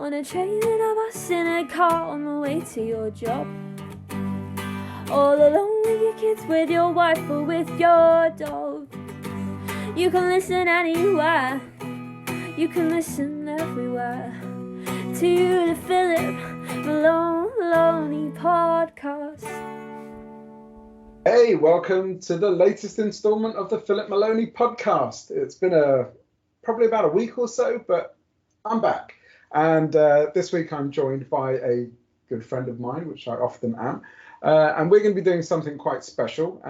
On a train, in a bus, in a car, on the way to your job. All alone with your kids, with your wife, or with your dog. You can listen anywhere, you can listen everywhere, to the Philip Malowney podcast. Hey, welcome to the latest instalment of the Philip Malowney podcast. It's been probably about a week or so, but I'm back. And this week I'm joined by a good friend of mine, which I often am. And we're going to be doing something quite special.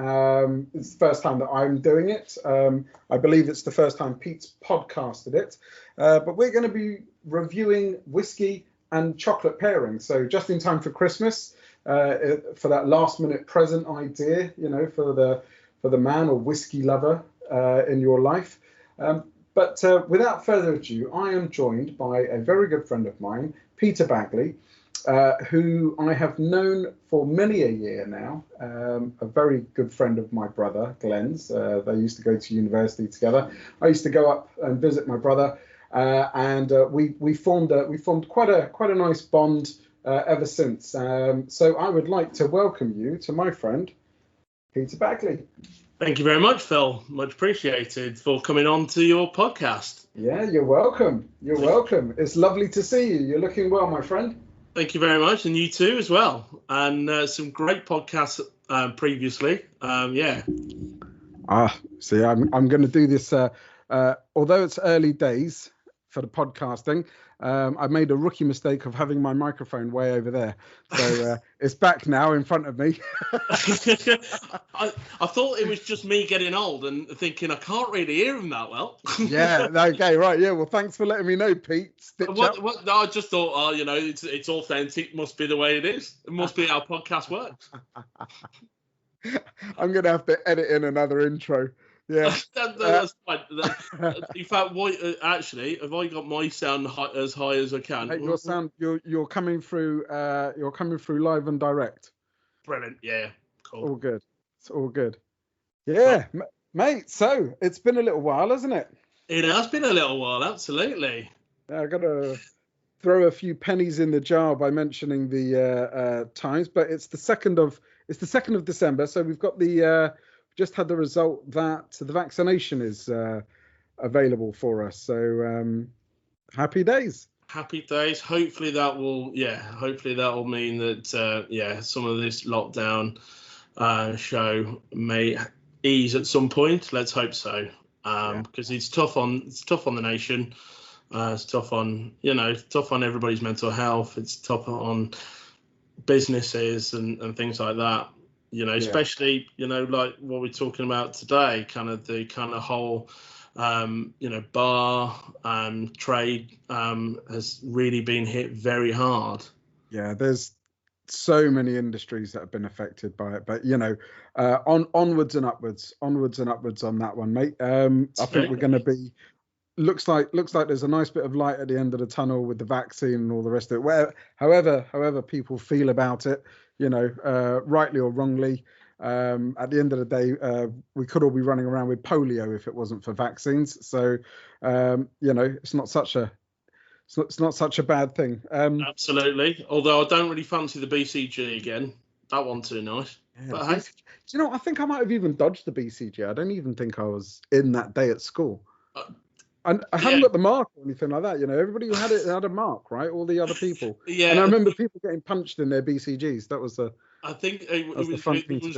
It's the first time that I'm doing it. I believe it's the first time Pete's podcasted it. But we're going to be reviewing whiskey and chocolate pairing. So just in time for Christmas, for that last minute present idea, you know, for the man or whiskey lover in your life. But without further ado, I am joined by a very good friend of mine, Peter Bagley, who I have known for many a year now, a very good friend of my brother, Glenn's. They used to go to university together. I used to go up and visit my brother, and we formed quite a nice bond ever since. So I would like to welcome you to my friend, Peter Bagley. Thank you very much, Phil. Much appreciated for coming on to your podcast. Yeah, you're welcome. You're welcome. It's lovely to see you. You're looking well, my friend. Thank you very much, and you too as well. And some great podcasts previously. Yeah. See, I'm going to do this. Although it's early days for the podcasting, I made a rookie mistake of having my microphone way over there. So it's back now in front of me. I thought it was just me getting old and thinking I can't really hear him that well. Yeah, okay, right. Yeah, well, thanks for letting me know, Pete. What, no, I just thought, you know, it's authentic. Must be the way it is. It must be how podcast works. I'm going to have to edit in another intro. Yeah, that's fine. In fact, actually, have I got my sound as high as I can? Hey, your sound, you're coming through. You're coming through live and direct. Brilliant. Yeah. Cool. All good. It's all good. Yeah, mate. So it's been a little while, hasn't it? It has been a little while. Absolutely. I got to throw a few pennies in the jar by mentioning the times, but it's the 2nd of December, so we've got just had the result that the vaccination is available for us. So happy days. Happy days. Hopefully that will mean that some of this lockdown show may ease at some point. Let's hope so. Because it's tough on the nation. It's tough on everybody's mental health. It's tough on businesses and things like that. You know, especially, you know, like what we're talking about today, the whole, bar trade has really been hit very hard. Yeah, there's so many industries that have been affected by it, but, you know, onwards and upwards on that one, mate. I think we're going to be, looks like there's a nice bit of light at the end of the tunnel with the vaccine and all the rest of it. However people feel about it, you know, rightly or wrongly, at the end of the day, we could all be running around with polio if it wasn't for vaccines. So, you know, it's not such a bad thing. Absolutely. Although I don't really fancy the BCG again. That one too nice. Yeah, but hey, do you know, I think I might have even dodged the BCG. I don't even think I was in that day at school. And I haven't got the mark or anything like that, you know. Everybody who had it had a mark, right? All the other people. Yeah. And I remember people getting punched in their BCGs. That was I think it was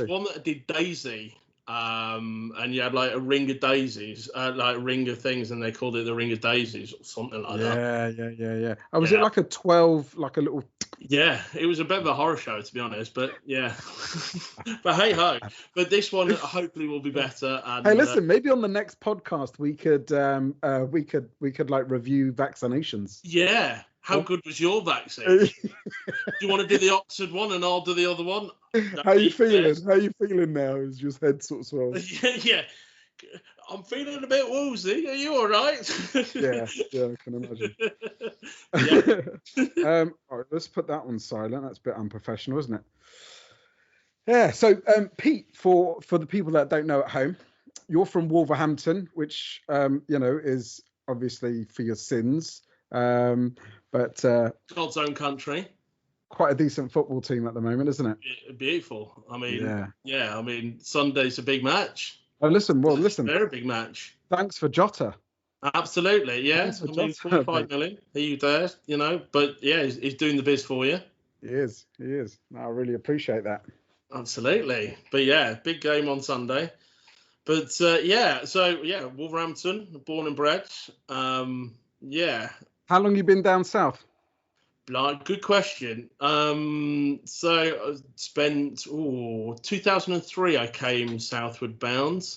one that did Daisy, and you had like a ring of daisies, like a ring of things, and they called it the ring of daisies or something like that. Yeah. Oh, was it like a 12, like a little? Yeah, it was a bit of a horror show, to be honest, but yeah. But hey ho, but this one hopefully will be better. And, hey, listen, maybe on the next podcast we could like review vaccinations. Yeah. How good was your vaccine? Do you want to do the Oxford one and I'll do the other one? How you feeling? How you feeling now? Is your head sort of swells? Yeah. I'm feeling a bit woozy. Are you all right? Yeah, I can imagine. All right, let's put that on silent. That's a bit unprofessional, isn't it? Yeah. So, Pete, for the people that don't know at home, you're from Wolverhampton, which you know is obviously for your sins. But God's own country. Quite a decent football team at the moment, isn't it? Beautiful. I mean, I mean, Sunday's a big match. Oh, listen. Very big match. Thanks for Jota. Absolutely, yeah. I mean, 45 million. He there, but yeah, he's doing the biz for you. He is. No, I really appreciate that. Absolutely. But yeah, big game on Sunday. But Wolverhampton, born and bred. How long you been down south? Good question. So I spent 2003. I came southward bound.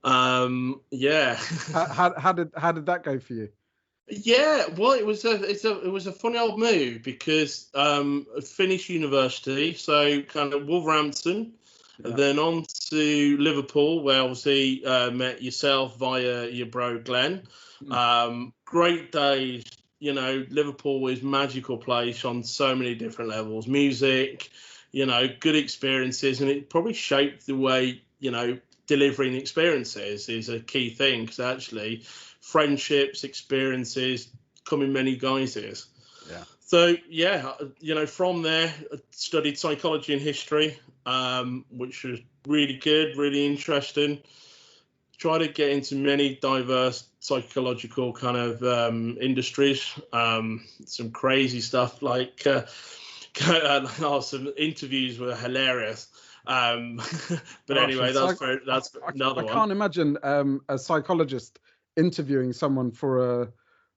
How did that go for you? Yeah, well, it was a funny old move because I finished university, so kind of Wolverhampton, and then on to Liverpool, where obviously met yourself via your bro Glenn. Great days. Liverpool is a magical place on so many different levels. Music, good experiences, and it probably shaped the way, delivering experiences is a key thing, because actually friendships, experiences come in many guises. Yeah. So, from there, I studied psychology and history, which was really good, really interesting. Try to get into many diverse psychological kind of industries. Some crazy stuff like some interviews were hilarious. But anyway, that's another one. I can't imagine a psychologist interviewing someone for a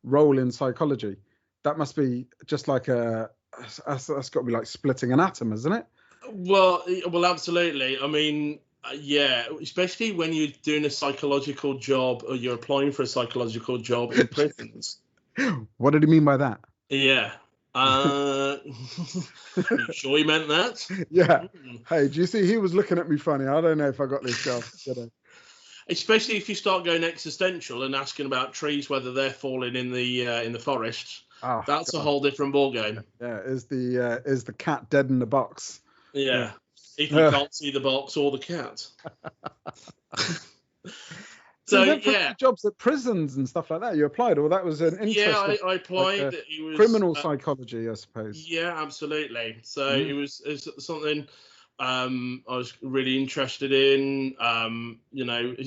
role in psychology. That must be just like that's got to be like splitting an atom, isn't it? Well, absolutely. I mean, especially when you're doing a psychological job or you're applying for a psychological job in prisons. What did he mean by that? Yeah. You sure he meant that? Yeah. Hey, do you see he was looking at me funny? I don't know if I got this job. Especially if you start going existential and asking about trees, whether they're falling in the forest. Oh, that's God. A whole different ballgame. Yeah, is the cat dead in the box? Yeah. If you can't see the box or the cat. So you went for jobs at prisons and stuff like that. You applied, or that was an interest? Yeah, I applied. Like it was criminal psychology, I suppose. Yeah, absolutely. So it was something I was really interested in.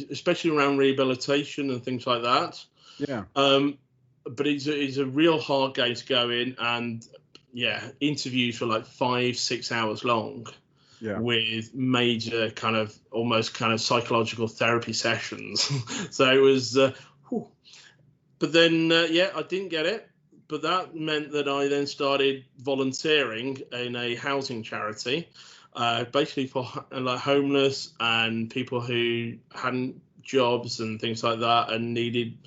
Especially around rehabilitation and things like that. Yeah. But it's a real hard game to go in, and interviews for like 5-6 hours long. Yeah. With major kind of psychological therapy sessions. So it was, but then, I didn't get it. But that meant that I then started volunteering in a housing charity, basically for like homeless and people who hadn't jobs and things like that, and needed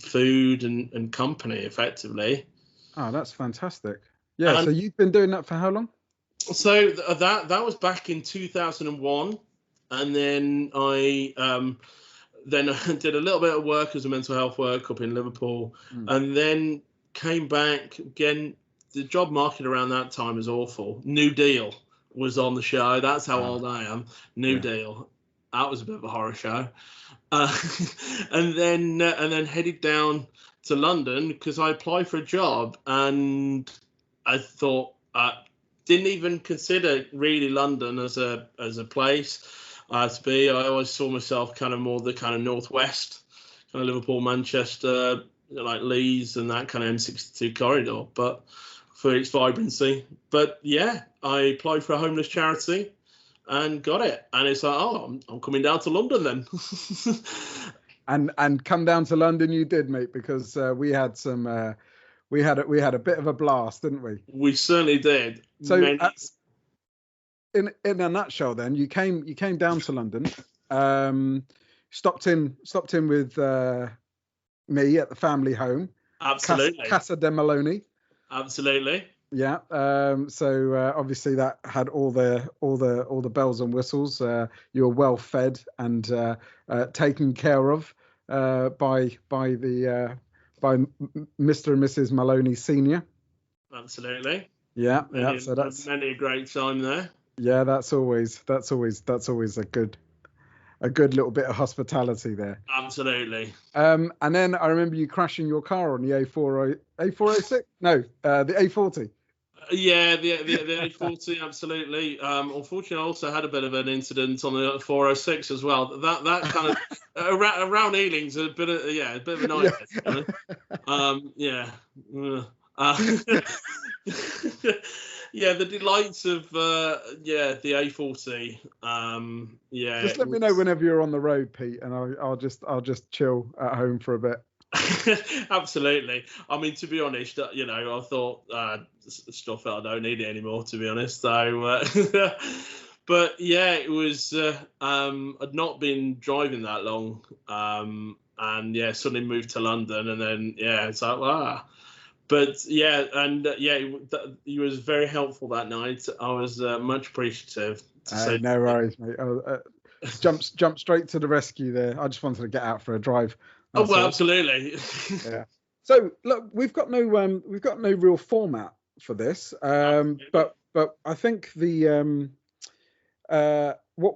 food and company effectively. Oh, that's fantastic. Yeah. So you've been doing that for how long? So that was back in 2001, and then I did a little bit of work as a mental health work up in Liverpool, and then came back again. The job market around that time was awful. New Deal was on the show. That's how old I am. New Deal. That was a bit of a horror show, and then headed down to London because I applied for a job, and I thought. Didn't even consider really London as a place to be. I always saw myself kind of more the kind of northwest, kind of Liverpool, Manchester, like Leeds and that kind of M62 corridor, but for its vibrancy. But I applied for a homeless charity and got it. And it's like, I'm coming down to London then. And come down to London you did, mate, because we had some... We had a bit of a blast, didn't we? We certainly did. So, in a nutshell, then you came down to London, stopped in with me at the family home. Absolutely. Casa de Malowney. Absolutely. Yeah. So obviously that had all the bells and whistles. You were well fed and taken care of by Mr. and Mrs. Malowney Senior. Absolutely. Yeah. So that's many a great time there. Yeah, that's always a good a good little bit of hospitality there. Absolutely. And then I remember you crashing your car on the A406. No, the A40. Yeah, the A40, absolutely. Unfortunately, I also had a bit of an incident on the 406 as well. That kind of around Ealing's a bit of a nightmare. Yeah. Yeah, the delights of the A40. Just let me know whenever you're on the road, Pete, and I'll just chill at home for a bit. Absolutely. I mean, to be honest, I thought stuff that I don't need it anymore, to be honest. So, but yeah, it was. I'd not been driving that long, and suddenly moved to London, and then it's like wow. But yeah, and he was very helpful that night. I was much appreciative. No worries, mate. Jump straight to the rescue there. I just wanted to get out for a drive. Oh well, absolutely. Yeah. So look, we've got no real format for this, but I think the what,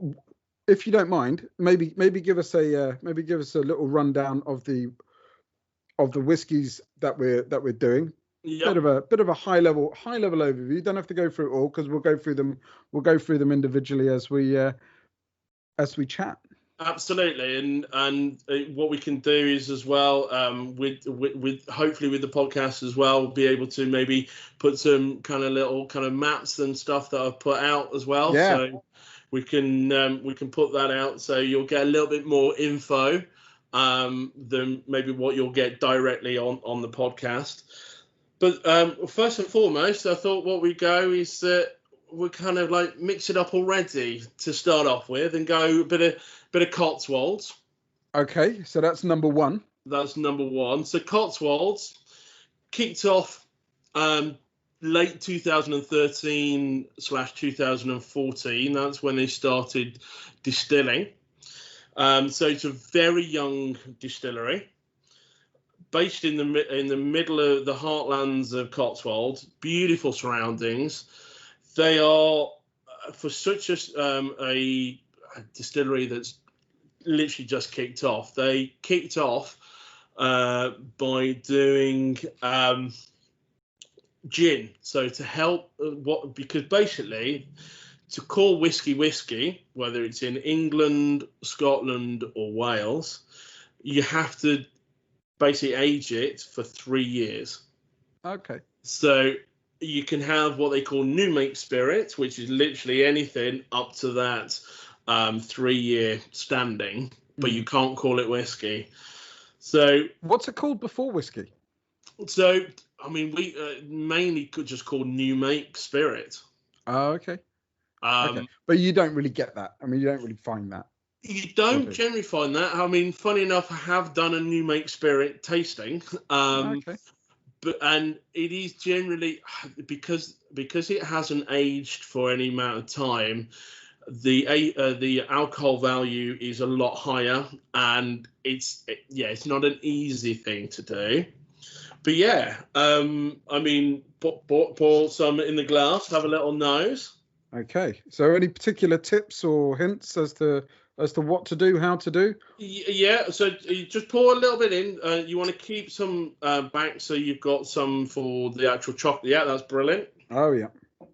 if you don't mind, maybe give us a little rundown of the whiskies that we're doing. Yep. Bit of a high level overview. You don't have to go through it all because we'll go through them individually as we chat. Absolutely, and what we can do is as well with hopefully with the podcast as well, be able to maybe put some kind of little kind of maps and stuff that I've put out as well. Yeah. So we can put that out, so you'll get a little bit more info than maybe what you'll get directly on the podcast. But first and foremost, I thought what we go is that we'll kind of like mix it up already to start off with and go a bit of Cotswolds. Okay, so that's number one. That's number one. So Cotswolds kicked off late 2013/2014. That's when they started distilling. So it's a very young distillery, based in the middle of the heartlands of Cotswold. Beautiful surroundings. They are, for such a distillery that's literally just kicked off. They kicked off by doing gin. So to help because basically to call whiskey, whether it's in England, Scotland, or Wales, you have to basically age it for 3 years. Okay. So you can have what they call new make spirit, which is literally anything up to that 3-year standing, but you can't call it whiskey. So what's it called before whiskey? So I mean, we mainly could just call new make spirit. Oh, okay. Okay. But you don't really get that. I mean, you don't really find that. You don't generally find that. I mean, funny enough, I have done a new make spirit tasting. Okay. And it is generally because it hasn't aged for any amount of time, the alcohol value is a lot higher, and it's not an easy thing to do. But I mean, pour some in the glass, have a little nose. Okay. So any particular tips or hints as to what to do, how to do? Yeah, so you just pour a little bit in. You want to keep some back, so you've got some for the actual chocolate. Yeah, that's brilliant. Oh, yeah.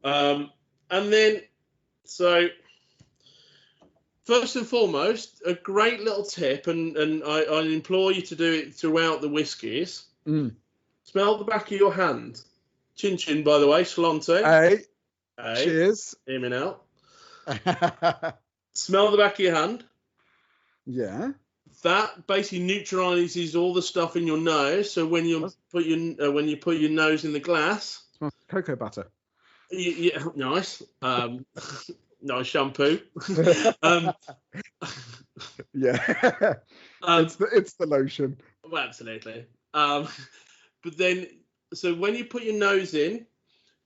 And then, so first and foremost, a great little tip, and I implore you to do it throughout the whiskies. Smell the back of your hand. Chin chin, by the way, Salante. Hey. Cheers. Hear me now. Smell the back of your hand. Yeah. That basically neutralizes all the stuff in your nose. So when you put your nose in the glass, it smells like cocoa butter. Yeah, nice. Nice shampoo. Yeah. It's the lotion. Well, absolutely. But then, so when you put your nose in,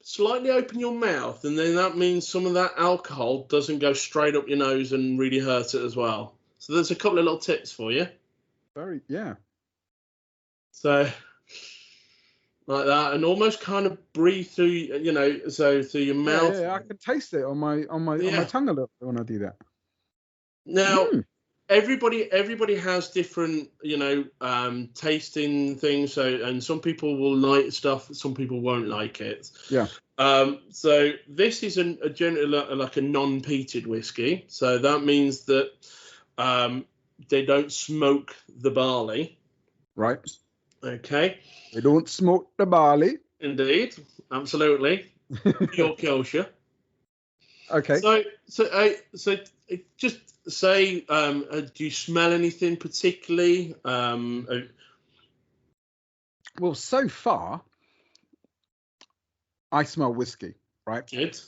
slightly open your mouth, and then that means some of that alcohol doesn't go straight up your nose and really hurt it as well. So there's a couple of little tips for you. So like that, and almost kind of breathe through, so through your mouth. Yeah, I can taste it on my tongue a little when I do that. Now, everybody has different, tasting things. So, and some people will like stuff, some people won't like it. Yeah. So this is a generally like a non-peated whiskey. So that means that they don't smoke the barley. Right. Okay. They don't smoke the barley. Indeed. Absolutely. Pure kosher. Okay. So just say, do you smell anything particularly? Well, so far, I smell whiskey, right? Good.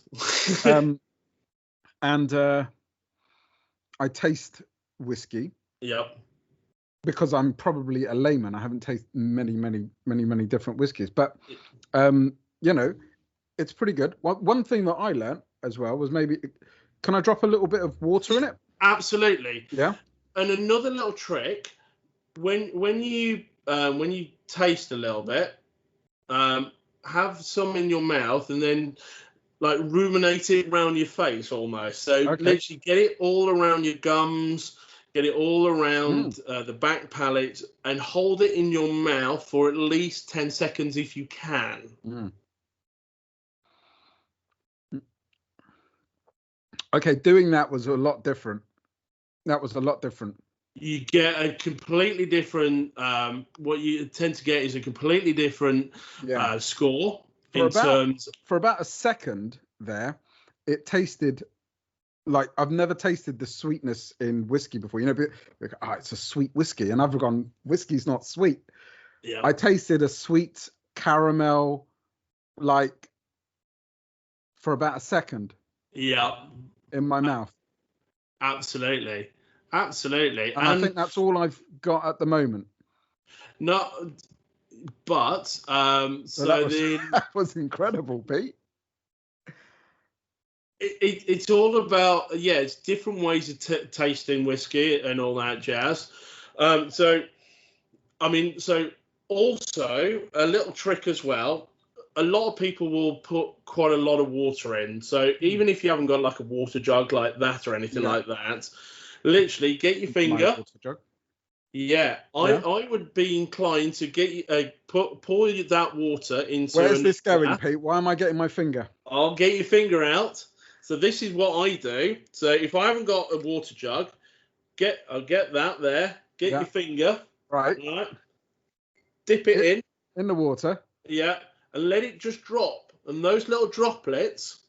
And I taste whiskey. Yep. Because I'm probably a layman. I haven't tasted many different whiskies, but it's pretty good. One thing that I learned as well was maybe, can I drop a little bit of water in it? Absolutely. Yeah. And another little trick, when you taste a little bit, have some in your mouth and then like ruminate it around your face almost. So literally get it all around your gums, get it all around the back palate, and hold it in your mouth for at least 10 seconds if you can. Okay, doing that was a lot different. You get a completely different, what you tend to get is a completely different score. For about a second there, it tasted like I've never tasted the sweetness in whiskey before. It's a sweet whiskey, and I've gone, whiskey's not sweet. Yeah. I tasted a sweet caramel, like, for about a second. Yeah. In my mouth. Absolutely. And I think that's all I've got at the moment. No, but that was incredible, Pete. It's all about it's different ways of tasting whiskey and all that jazz. So also a little trick as well. A lot of people will put quite a lot of water in. So even if you haven't got like a water jug like that or anything like that, literally get your finger. Yeah, I would be inclined to get pour that water into. Where's this going, Pete? Why am I getting my finger? I'll get your finger out. So this is what I do. So if I haven't got a water jug, I'll get that there. Get your finger. Right. Dip it in the water. Yeah, and let it just drop. And those little droplets,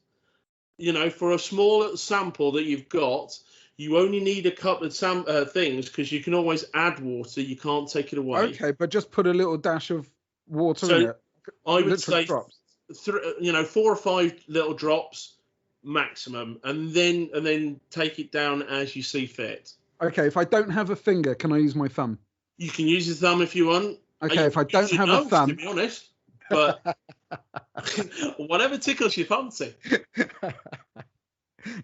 for a small little sample that you've got, you only need a couple of things because you can always add water. You can't take it away. Okay, but just put a little dash of water in it. I would say, 4 or 5 little drops maximum, and then take it down as you see fit. Okay, if I don't have a finger, can I use my thumb? You can use your thumb if you want. Okay, if I don't have a thumb, to be honest, but whatever tickles your fancy.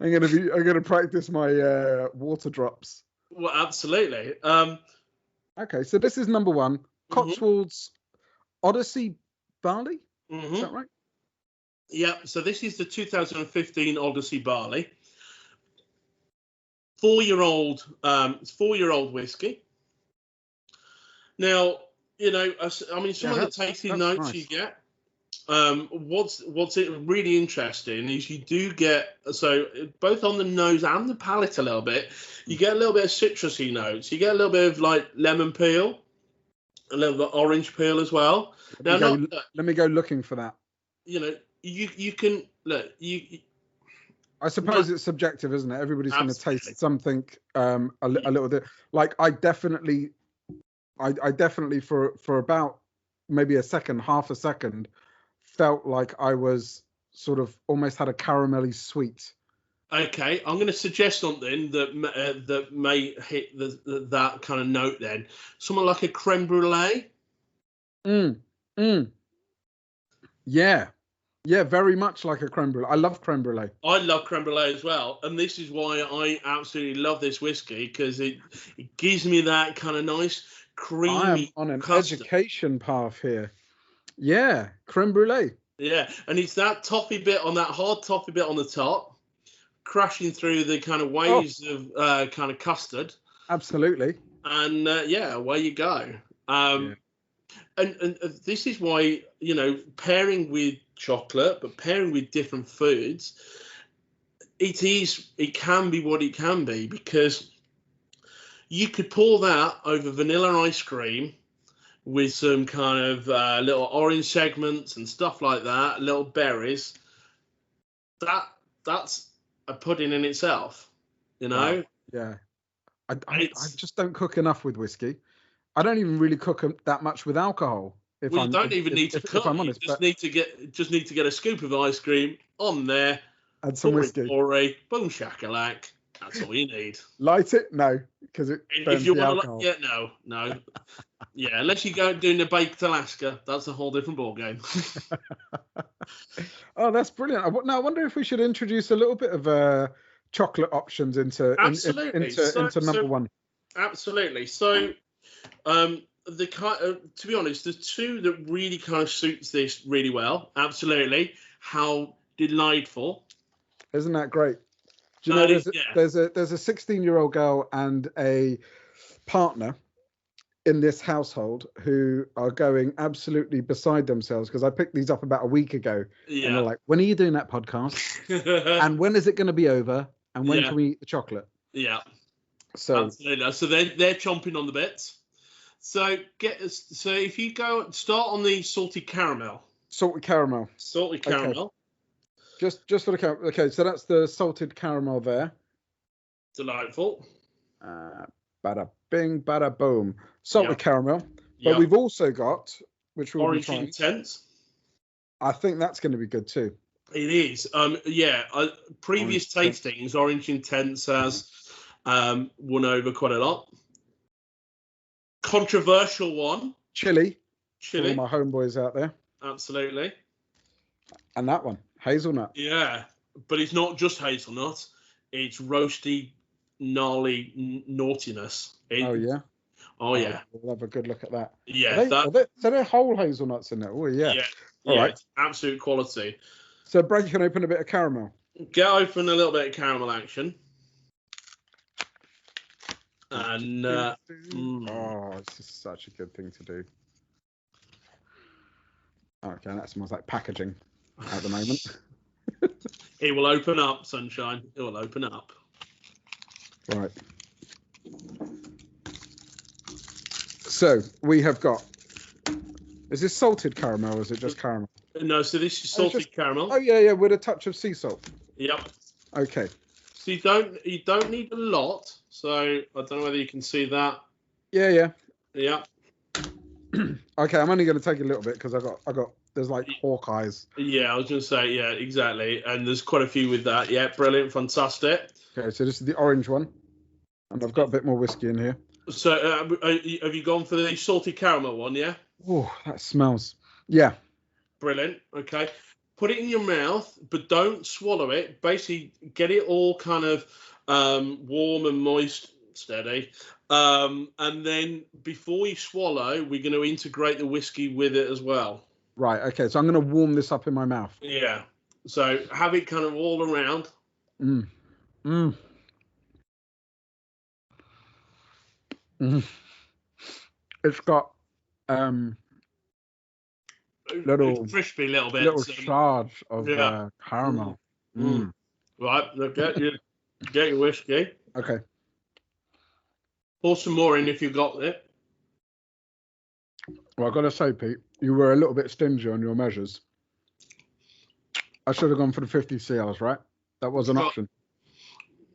I'm gonna practice my water drops. Well, absolutely. Okay, so this is number 1, Cotswold's Odyssey barley. Is that right? Yeah. So this is the 2015 Odyssey barley. 4-year-old whiskey. Now, some of the tasting notes nice. You get. What's it really interesting is you do get, so both on the nose and the palate a little bit, you get a little bit of citrusy notes. You get a little bit of like lemon peel, a little bit of orange peel as well. Let me go looking for that. You can look. I suppose it's subjective, isn't it? Everybody's going to taste something a little bit. Like I definitely for about maybe half a second, felt like I was sort of almost had a caramelly sweet. Okay, I'm going to suggest something that may hit that kind of note. Then something like a creme brulee. Yeah, very much like a creme brulee. I love creme brulee. I love creme brulee as well, and this is why I absolutely love this whiskey, because it gives me that kind of nice creamy. I am on an education path here. Yeah, creme brulee. Yeah, and it's that toffee bit on that hard toffee bit on the top, crashing through the kind of waves of kind of custard. Absolutely. And away you go. And this is why, pairing with chocolate, but pairing with different foods, it can be what it can be, because you could pour that over vanilla ice cream with some kind of little orange segments and stuff like that, little berries. That's a pudding in itself, Wow. Yeah. I just don't cook enough with whiskey. I don't even really cook that much with alcohol. You don't even need to cook. If I'm honest, you just need to get a scoop of ice cream on there, and some whiskey. Boom shakalak. That's all you need. Light it? No, because it burns if you the want alcohol. No. Yeah, unless you go doing the baked Alaska, that's a whole different ballgame. Oh, that's brilliant. Now I wonder if we should introduce a little bit of chocolate options into number one. Absolutely. So, to be honest, the two that really kind of suits this really well. Absolutely. How delightful! Isn't that great? Do you know there's a 16-year-old girl and a partner in this household who are going absolutely beside themselves, because I picked these up about a week ago. Yeah. And they're like, when are you doing that podcast? And when is it going to be over? And when can we eat the chocolate? Yeah. So they're chomping on the bits. So if you start on the salted caramel. Salted caramel. Okay. Just for the caramel. Okay, so that's the salted caramel there. Delightful. Bada bing, bada boom. Salted caramel. But we've also got, which we'll Orange Intense. I think that's going to be good too. It is. Previous tastings, Orange Intense has won over quite a lot. Controversial one. Chili. All my homeboys out there. Absolutely. And that one, hazelnut. Yeah, but it's not just hazelnut. It's roasty, gnarly naughtiness. Oh yeah. We'll have a good look at that. Yeah. So they're whole hazelnuts in there. Oh yeah. All right. Absolute quality. So Brad, you can open a bit of caramel. Get open a little bit of caramel action. And this is such a good thing to do. Okay, that smells like packaging at the moment. It will open up, sunshine. It will open up. Right. So we have got. Is this salted caramel or is it just caramel? No, so this is salted caramel. Oh yeah, with a touch of sea salt. Yep. Okay. So you don't need a lot. So I don't know whether you can see that. Yeah. Yeah. Okay, I'm only going to take a little bit because I got. There's like hawk eyes. Yeah, I was going to say exactly, and there's quite a few with that. Yeah, brilliant, fantastic. Okay, so this is the orange one, and I've got a bit more whiskey in here. So have you gone for the salted caramel one? Yeah. Oh, that smells. Yeah. Brilliant. Okay. Put it in your mouth, but don't swallow it. Basically, get it all kind of warm and moist, steady. And then before you swallow, we're going to integrate the whiskey with it as well. Right. Okay. So I'm going to warm this up in my mouth. Yeah. So have it kind of all around. It's got little crispy little shards of caramel. Right, look, get your whiskey. Okay. Pour some more in if you've got it. Well, I've got to say, Pete, you were a little bit stingy on your measures. I should have gone for the 50 CLs, right? That was an option.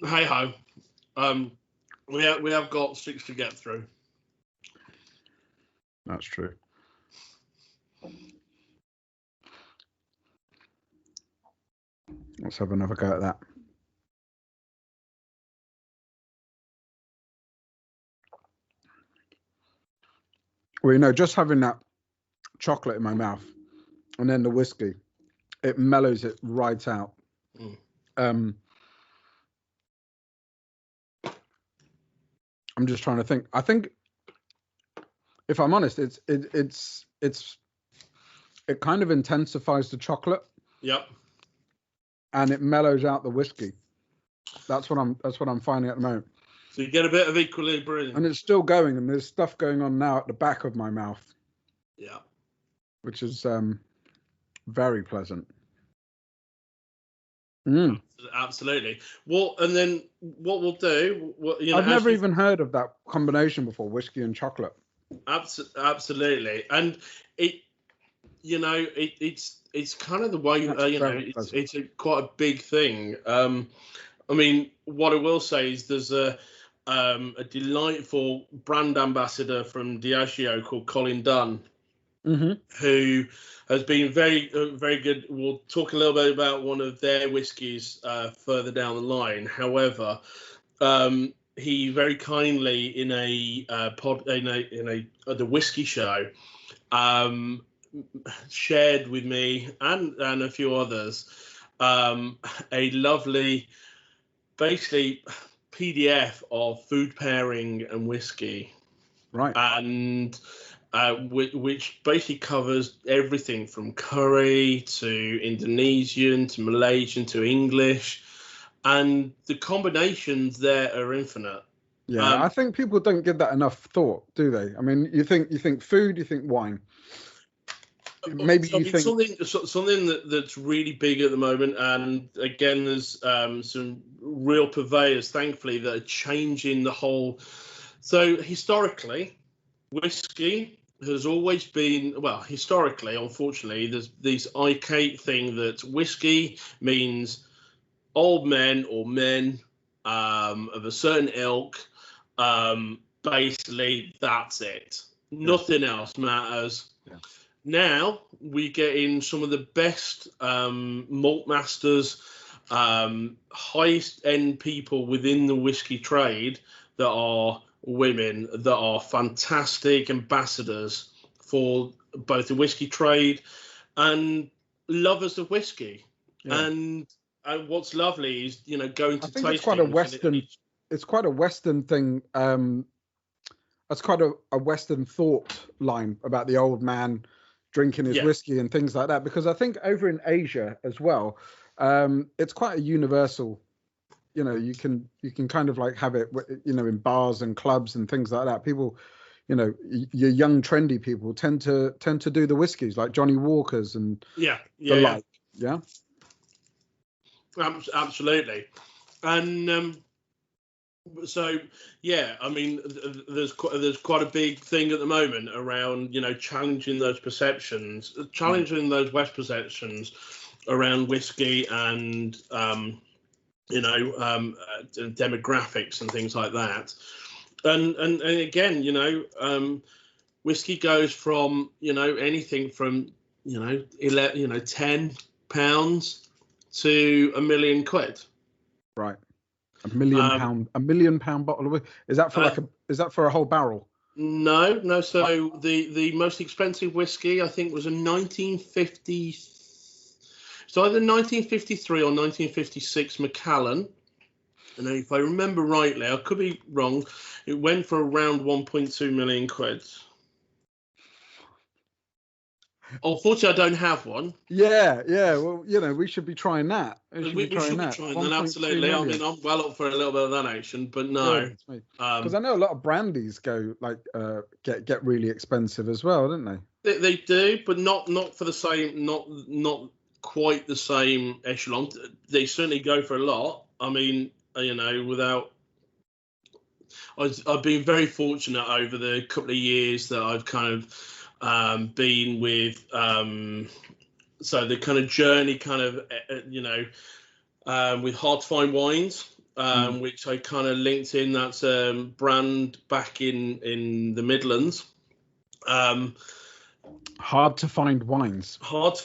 Hey ho, we have got 6 to get through. That's true. Let's have another go at that. Well, just having that chocolate in my mouth and then the whiskey, it mellows it right out. I'm just trying to think. I think, if I'm honest, it kind of intensifies the chocolate. Yep. And it mellows out the whiskey. That's what I'm finding at the moment. So you get a bit of equilibrium. And it's still going, and there's stuff going on now at the back of my mouth. Yeah. Which is very pleasant. Absolutely. Well, and then what we'll do, I've never even heard of that combination before, whiskey and chocolate. Absolutely, and it's kind of the way it's quite a big thing. I mean, what I will say is there's a delightful brand ambassador from Diageo called Colin Dunn, who has been very good. We'll talk a little bit about one of their whiskies further down the line. However, he very kindly in the whiskey show shared with me and a few others a lovely, basically, PDF of food pairing and whiskey, right? And which basically covers everything from curry to Indonesian to Malaysian to English, and the combinations there are infinite. Yeah, I think people don't give that enough thought, do they? I mean, you think food, you think wine. Maybe you think something that's really big at the moment, and again, there's some real purveyors, thankfully, that are changing the whole. So historically, whiskey has always been, well, historically, unfortunately, there's this archaic thing that whiskey means old men or men of a certain ilk. Basically, that's it. Nothing else matters. Yeah. Now we get in some of the best malt masters, highest end people within the whiskey trade that are women, that are fantastic ambassadors for both the whiskey trade and lovers of whiskey. Yeah. And what's lovely is, going to taste. It's quite a Western. It's quite a Western thing. It's quite a Western thought line about the old man drinking his whiskey and things like that. Because I think over in Asia as well, it's quite a universal. You can kind of like have it, in bars and clubs and things like that. People, your young trendy people tend to do the whiskies like Johnny Walker's and the like. Yeah. Absolutely, and so I mean, there's quite a big thing at the moment around challenging those perceptions, those West perceptions around whiskey and demographics and things like that, and again, whiskey goes from anything from £10 to £1 million. Right. £1 million, £1 million bottle of whiskey. Is that for is that for a whole barrel? No. So the most expensive whiskey I think was a 1950. So either 1953 or 1956 Macallan. And if I remember rightly, I could be wrong, it went for around £1.2 million. Unfortunately, I don't have one. Yeah. Well, we should be trying that. We should be trying that. Absolutely. I mean, I'm well up for a little bit of that action, but no. Because I know a lot of brandies go like get really expensive as well, don't they? They do, but not for the same, not quite the same echelon. They certainly go for a lot. I mean, I've been very fortunate over the couple of years that I've kind of been with so the kind of journey with Hard to Find Wines, which I kind of linked in. That's a brand back in the Midlands. Hard to Find Wines. Okay. So Hard to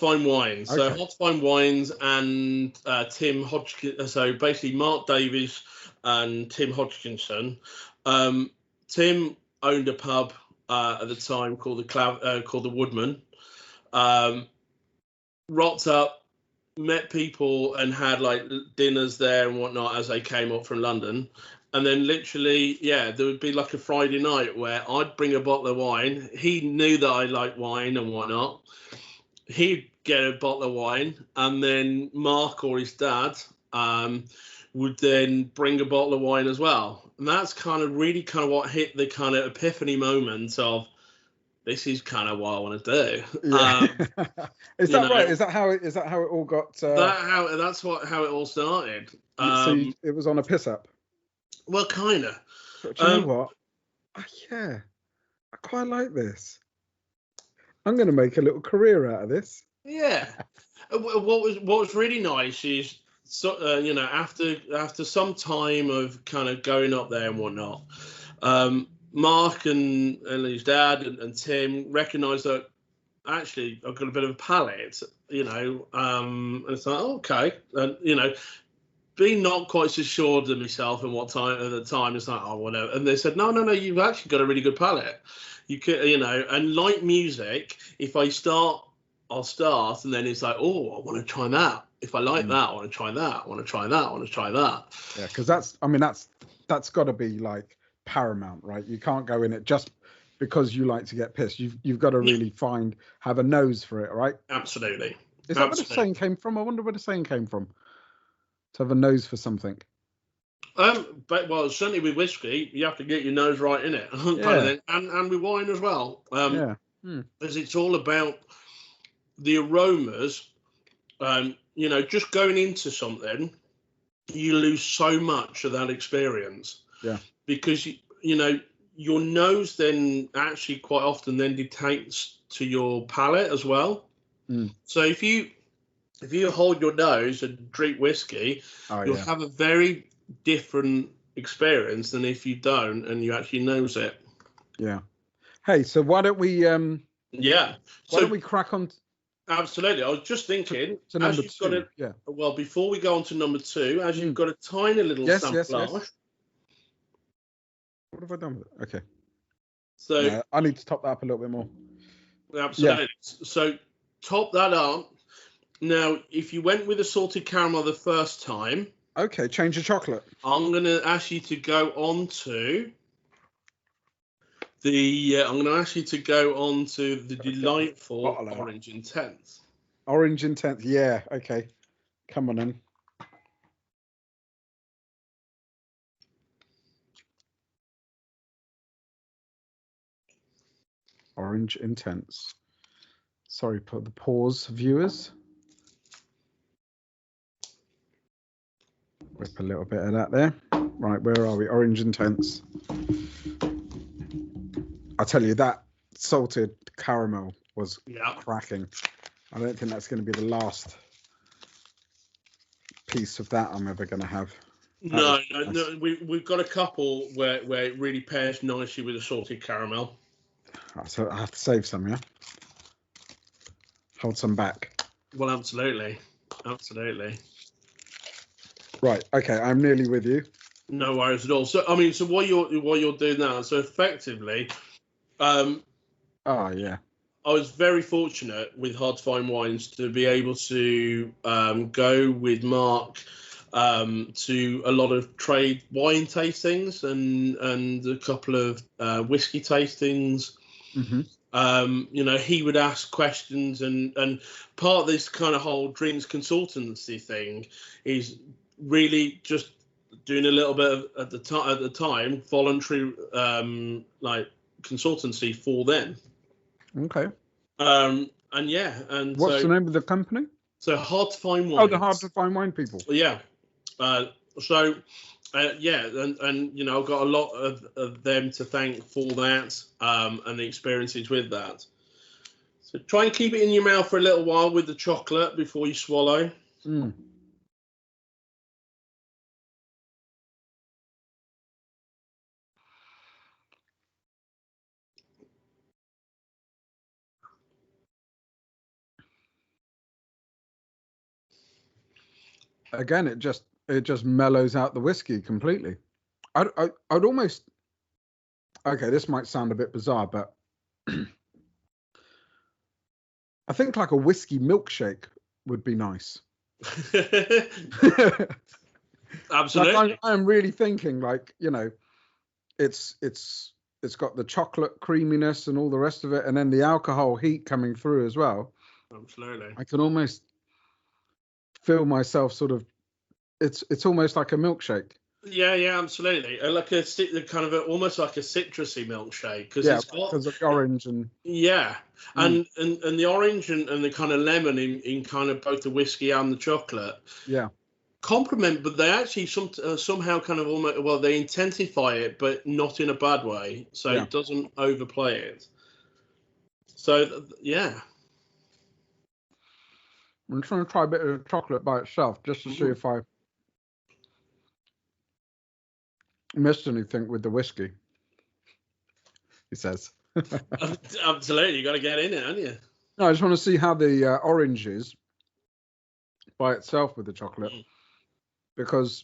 Find Wines and Tim Hodgkin. So basically Mark Davies and Tim Hodgkinson. Tim owned a pub at the time called the Woodman. Rocked up, met people and had like dinners there and whatnot as they came up from London. And then literally, there would be like a Friday night where I'd bring a bottle of wine. He knew that I liked wine and whatnot. He'd get a bottle of wine, and then Mark or his dad would then bring a bottle of wine as well. And that's kind of what hit the kind of epiphany moment of, this is kind of what I want to do. Yeah. Is that right? Is that how it all got? That's how it all started. It was on a piss up. Well, kind of. But do you know what? Yeah, I quite like this. I'm going to make a little career out of this. Yeah. What was really nice is, after some time of kind of going up there and whatnot, Mark and his dad and Tim recognised that actually I've got a bit of a palate, and it's like, okay, and being not quite so sure of myself and what time at the time, it's like, oh, whatever. And they said, no, you've actually got a really good palate. You could, and like music, if I start, I'll start, and then it's like, oh, I want to try that. If I like that, I want to try that. I want to try that. I want to try that. Yeah, because that's got to be like paramount, right? You can't go in it just because you like to get pissed. You've got to really have a nose for it, right? Absolutely. Is that where the saying came from? I wonder where the saying came from. To have a nose for something. But certainly with whiskey, you have to get your nose right in it, kind of thing. And with wine as well. As it's all about the aromas. Just going into something, you lose so much of that experience. Yeah. Because your nose then actually quite often then dictates to your palate as well. So if you hold your nose and drink whiskey, you'll have a very different experience than if you don't and you actually nose it. Yeah. Hey, so why don't we why don't we crack on? Absolutely. I was just thinking, to number two. Well, before we go on to number two, as you've got a tiny little samplage. Yes. What have I done with it? Okay. So I need to top that up a little bit more. Absolutely. Yeah. So top that up. Now, if you went with a salted caramel the first time, okay, change the chocolate. I'm going to ask you to go on to the. I'm going to ask you to go on to the delightful Orange Intense. Orange Intense, yeah. Okay, come on in. Orange Intense. Sorry for the pause, viewers. Whip a little bit of that there. Right, where are we? Orange Intense. I tell you, that salted caramel was cracking. I don't think that's going to be the last piece of that I'm ever going to have. No. We've got a couple where it really pairs nicely with the salted caramel. So I have to save some, yeah? Hold some back. Well, absolutely. Right. Okay. I'm nearly with you. No worries at all. So, so what you're doing now? So, effectively, yeah. I was very fortunate with Hard to Find Wines to be able to go with Mark to a lot of trade wine tastings and a couple of whiskey tastings. Mm-hmm. He would ask questions, and part of this kind of whole drinks consultancy thing is really just doing a little bit of at the time voluntary consultancy for them. Okay. And what's the name of the company? So Hard to Find Wine. Oh, the Hard to Find Wine people. Yeah. And I've got a lot of them to thank for that and the experiences with that. So try and keep it in your mouth for a little while with the chocolate before you swallow. Again, it just mellows out the whiskey completely. I'd almost, okay, this might sound a bit bizarre, but I think like a whiskey milkshake would be nice. Absolutely. Like I'm really thinking it's got the chocolate creaminess and all the rest of it, and then the alcohol heat coming through as well. Absolutely. I can almost feel myself sort of it's almost like a milkshake. Yeah, absolutely. Like kind of almost like a citrusy milkshake because Yeah, it's got because of the orange and and the orange and the kind of lemon in kind of both the whiskey and the chocolate. Yeah. Complement, but they actually somehow kind of almost they intensify it, but not in a bad way, so it doesn't overplay it. So yeah, I'm trying to try a bit of chocolate by itself just to see if I missed anything with the whiskey. He says. Absolutely, you got to get in it, haven't you? No, I just want to see how the orange is by itself with the chocolate, because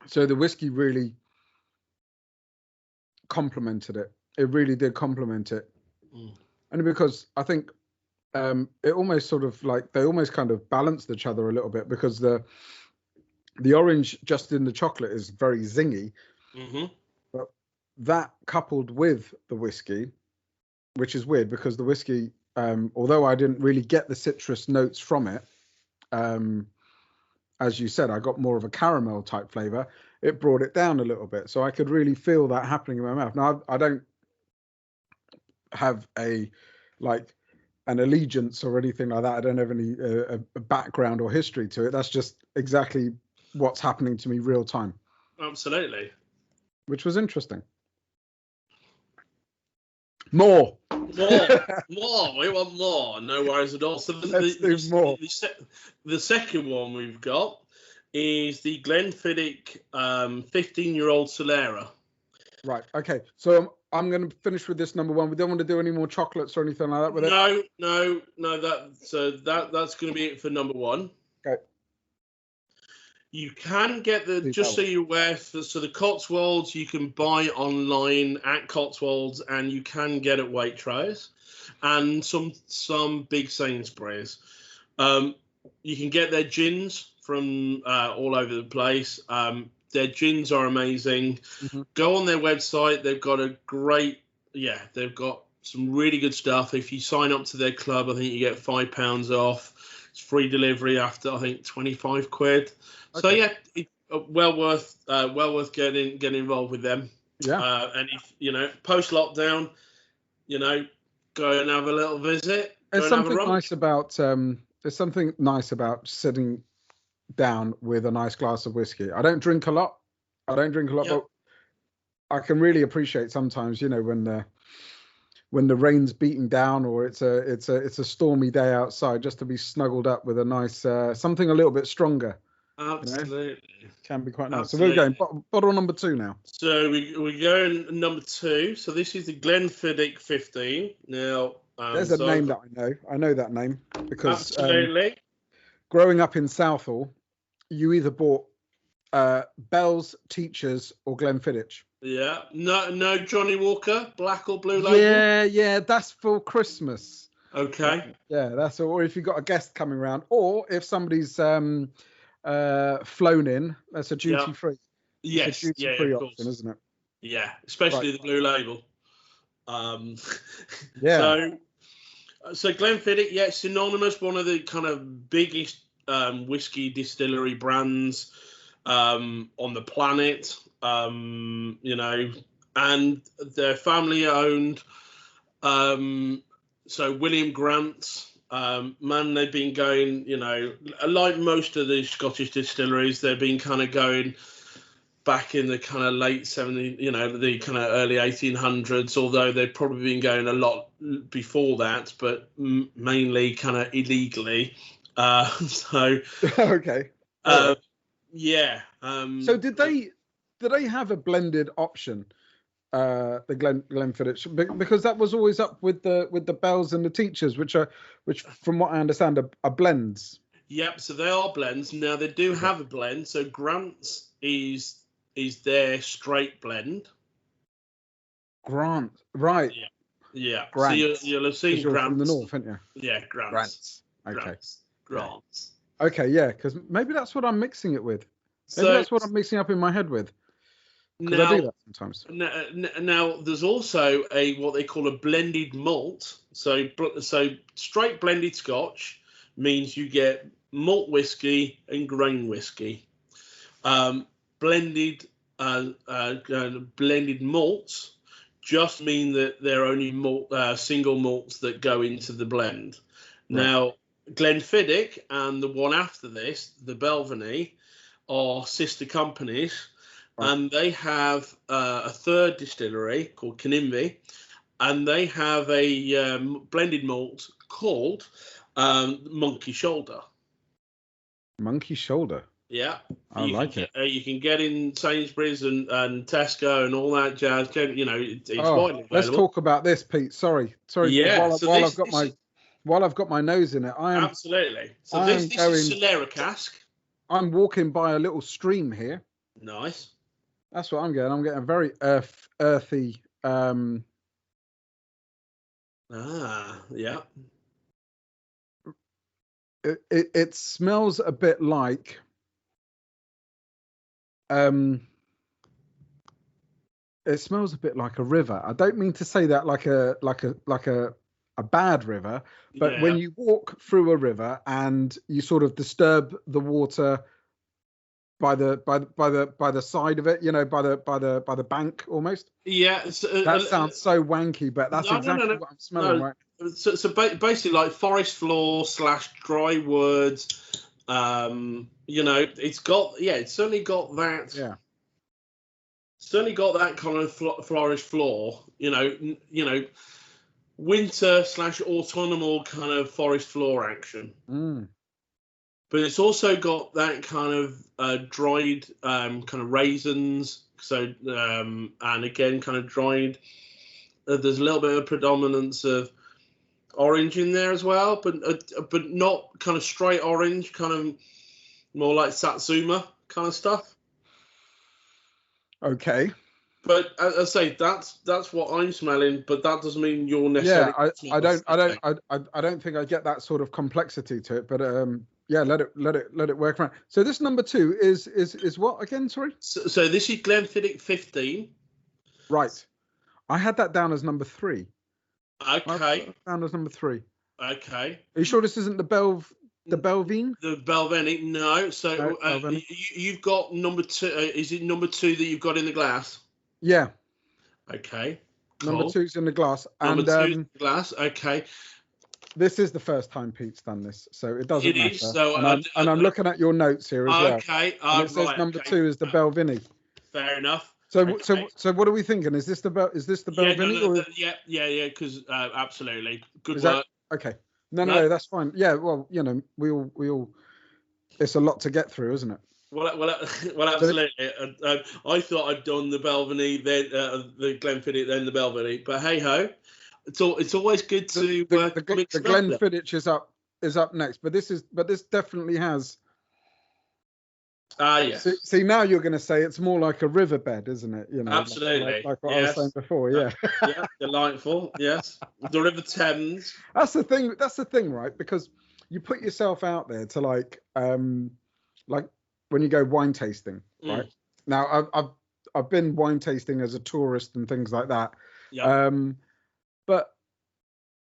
so the whiskey really complemented it. It really did complement it, and because I think it almost sort of like they almost kind of balanced each other a little bit, because the orange just in the chocolate is very zingy, but that coupled with the whiskey, which is weird because the whiskey, although I didn't really get the citrus notes from it, as you said, I got more of a caramel type flavor. It brought it down a little bit, so I could really feel that happening in my mouth. Now I don't have an allegiance or anything like that. I don't have any a background or history to it. That's just exactly what's happening to me real time. Absolutely. Which was interesting. More. We want more. No worries at all. So the second one we've got is the Glenfiddich 15-year-old Solera. Right. Okay. So I'm going to finish with this number one. We don't want to do any more chocolates or anything like that with it. No. That's going to be it for number one. Okay. You can get just so you're aware, so the Cotswolds you can buy online at Cotswolds, and you can get at Waitrose and some big Sainsbury's. You can get their gins from all over the place. Their gins are amazing. Go on their website. They've got they've got some really good stuff. If you sign up to their club, I think you get £5 off. It's free delivery after, I think, 25 quid. Okay. So yeah, it's well worth getting involved with them. Yeah. And if post lockdown, go and have a little visit. There's something nice about sitting down with a nice glass of whiskey. I don't drink a lot, but I can really appreciate sometimes, when the rain's beating down or it's a stormy day outside, just to be snuggled up with a nice something a little bit stronger. Absolutely. Can be quite nice. Absolutely. So we're going bottle number 2 now. So we're going number 2. So this is the Glenfiddich 15. Now there's a name that I know. I know that name because growing up in Southall, you either bought Bell's, Teachers, or Glenfiddich. Yeah. No Johnny Walker, black or blue label? Yeah, that's for Christmas. Okay. Yeah, that's all. Or if you've got a guest coming around, or if somebody's flown in, that's a duty free. Yes, it's a duty free option, isn't it? Yeah, especially the blue label. So Glenfiddich, synonymous, one of the kind of biggest whiskey distillery brands on the planet. And they're family owned. So William Grant's they've been going, like most of the Scottish distilleries, they've been kind of going back in the kind of late 70s, the kind of early 1800s, although they've probably been going a lot before that, but mainly kind of illegally. Okay. So did they have a blended option, the Glenfiddich, because that was always up with the Bells and the Teachers, which from what I understand are blends. Yep, so they are blends. Now they do have a blend. So Grant's is their straight blend. Grant, right? Yeah. Grant's. So you'll have seen Grant's from the north, haven't you? Yeah, Grant's. Okay. Grant's. Okay, yeah, because maybe that's what I'm mixing it with. Maybe that's what I'm mixing up in my head with. Because I do that sometimes. Now, there's also what they call a blended malt. So straight blended Scotch means you get malt whiskey and grain whiskey. Blended malts just mean that they're only single malts that go into the blend. Right. Now, Glenfiddich and the one after this, the Belvenie, are sister companies, right. And they have a third distillery called Colin, and they have a blended malt called Monkey Shoulder. Monkey Shoulder. Yeah, I like it. You can get in Sainsbury's and Tesco and all that jazz. You know, it's widely available. Let's talk about this, Pete. Sorry. Yeah. While I've got my nose in it, absolutely. So this is Solera cask. I'm walking by a little stream here. Nice. That's what I'm getting. I'm getting a very earthy. Yeah. It smells a bit like. It smells a bit like a river. I don't mean to say that like a bad river, but when you walk through a river and you sort of disturb the water by the side of it, you know, by the bank almost. Yeah, that sounds so wanky, but that's exactly what I'm smelling. Right. So basically, like forest floor / dry wood. You know, it's certainly got that. Yeah. Certainly got that kind of forest floor. You know, winter / autumnal kind of forest floor action. But it's also got that kind of dried kind of raisins. So and again, kind of dried. There's a little bit of predominance of orange in there as well, but not kind of straight orange, kind of more like Satsuma kind of stuff. Okay. But as I say, that's what I'm smelling, but that doesn't mean you're necessarily. Yeah, I don't think I get that sort of complexity to it, but yeah, let it work around. So this number 2 is what again? Sorry. So this is Glenfiddich 15. Right. I had that down as number 3. Okay. Down as number 3. Okay. Are you sure this isn't the Belvenie? The Belvenie, no. So Belvenie. You've got number 2. Is it number 2 that you've got in the glass? Yeah. Okay. Cool. Number 2's in the glass. Number 2's in the glass. Okay. This is the first time Pete's done this, so it doesn't matter. Is, so, and I'm looking at your notes here as well. Okay. And it says number 2 is the Belvenie. Fair enough. So what are we thinking? Is this the Belvenie? Yeah, because absolutely. Good work. That, okay. No, that's fine. Yeah, well, you know, we all. It's a lot to get through, isn't it? Well, absolutely. I thought I'd done the Belvenie, then the Glenfiddich, then the Belvenie, but hey ho, it's always good to the Glenfiddich is up next, but this definitely has. Yes. See, now you're going to say it's more like a riverbed, isn't it? You know, absolutely. Like what I was saying before, yeah. Yeah, delightful. Yes, the River Thames. That's the thing. That's the thing, right? Because you put yourself out there to like when you go wine tasting, right? Now, I've been wine tasting as a tourist and things like that. Yeah. But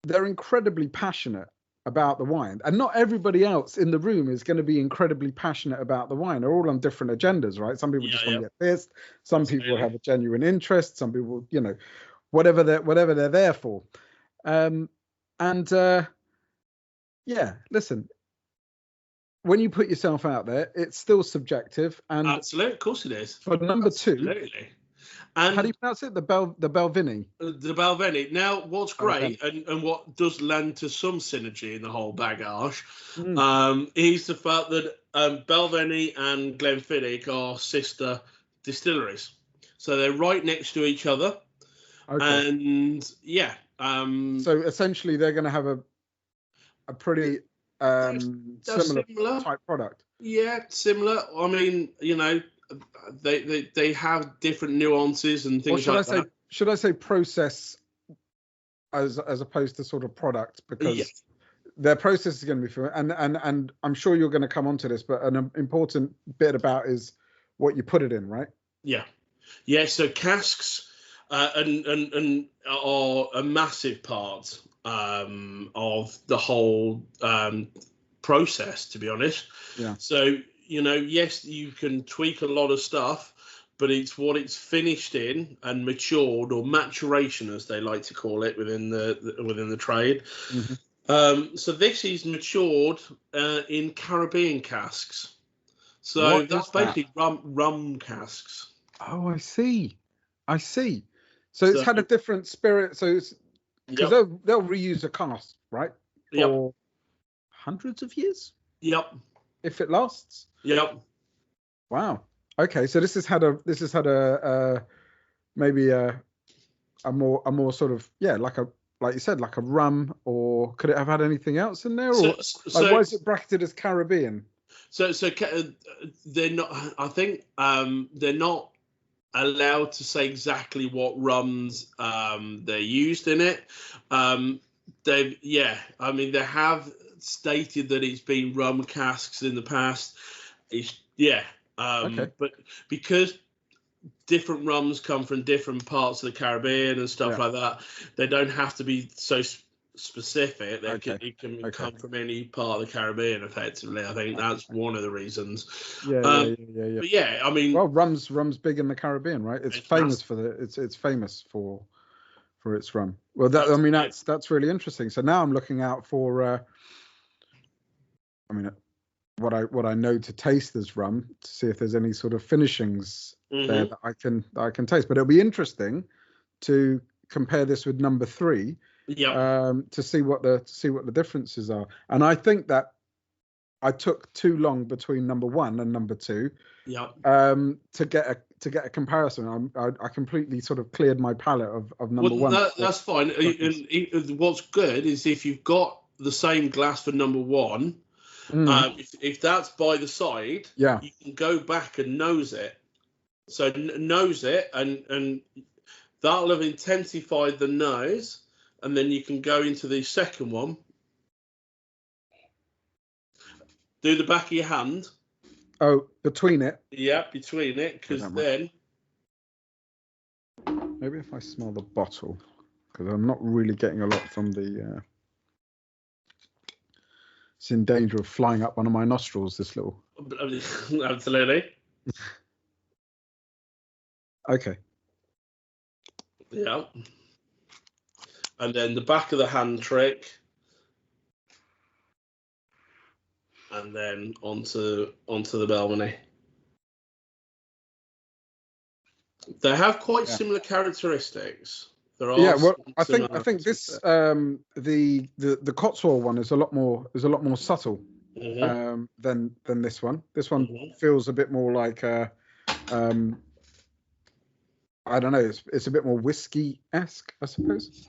they're incredibly passionate about the wine, and not everybody else in the room is going to be incredibly passionate about the wine. They're all on different agendas, right? Some people just want to get pissed. Some people have a genuine interest. Some people, you know, whatever they're there for. Yeah, listen. When you put yourself out there, it's still subjective. And absolutely, of course it is. For number 2, absolutely. And how do you pronounce it? The Belvenie. The Belvenie. Now, what's great and what does lend to some synergy in the whole bagage is the fact that Belvenie and Glenfiddich are sister distilleries, so they're right next to each other. Okay. And yeah. So essentially, they're going to have a pretty similar type product. Yeah, similar. I mean, you know, they have different nuances and things like that. Should I say process as opposed to sort of product, because their process is going to be for and I'm sure you're going to come onto this, but an important bit about is what you put it in, right? Yeah. So casks and are a massive part of the whole process, to be honest. Yeah. So, yes, you can tweak a lot of stuff, but it's what it's finished in and matured, or maturation, as they like to call it within the trade. Mm-hmm. So this is matured in Caribbean casks. So that's basically rum casks. Oh, I see. So it's had a different spirit. So it's because they'll reuse a cask, right? For hundreds of years. Yep. If it lasts. Yep. Wow. Okay. So this has had a maybe a more sort of, like you said, like a rum, or could it have had anything else in there? Or why is it bracketed as Caribbean? So they're not. I think they're not allowed to say exactly what rums they're used in it. They have stated that it's been rum casks in the past. Okay. But because different rums come from different parts of the Caribbean and stuff like that, they don't have to be so specific. It can come from any part of the Caribbean, effectively. I think that's one of the reasons. Yeah. But yeah, I mean, well, rum's big in the Caribbean, right? It's famous it's famous for its rum. Well, that's really interesting. So now I'm looking out for what I know to taste as rum, to see if there's any sort of finishings there that I can taste. But it'll be interesting to compare this with number 3. To see what the differences are. And I think that I took too long between number 1 and number 2 to get a comparison. I completely sort of cleared my palate of number 1. That's fine. And what's good is if you've got the same glass for number 1, if that's by the side, you can go back and nose it. So nose it, and that'll have intensified the nose. And then you can go into the second one. Do the back of your hand. Oh, between it? Yeah, between it, because then... Maybe if I smell the bottle, because I'm not really getting a lot from the... It's in danger of flying up one of my nostrils, this little... Absolutely. Okay. Yeah. And then the back of the hand trick, and then onto the Belvenie. They have quite similar characteristics. I think this the Cotswold one is a lot more subtle than this one. This one feels a bit more like I don't know. It's a bit more whiskey-esque, I suppose.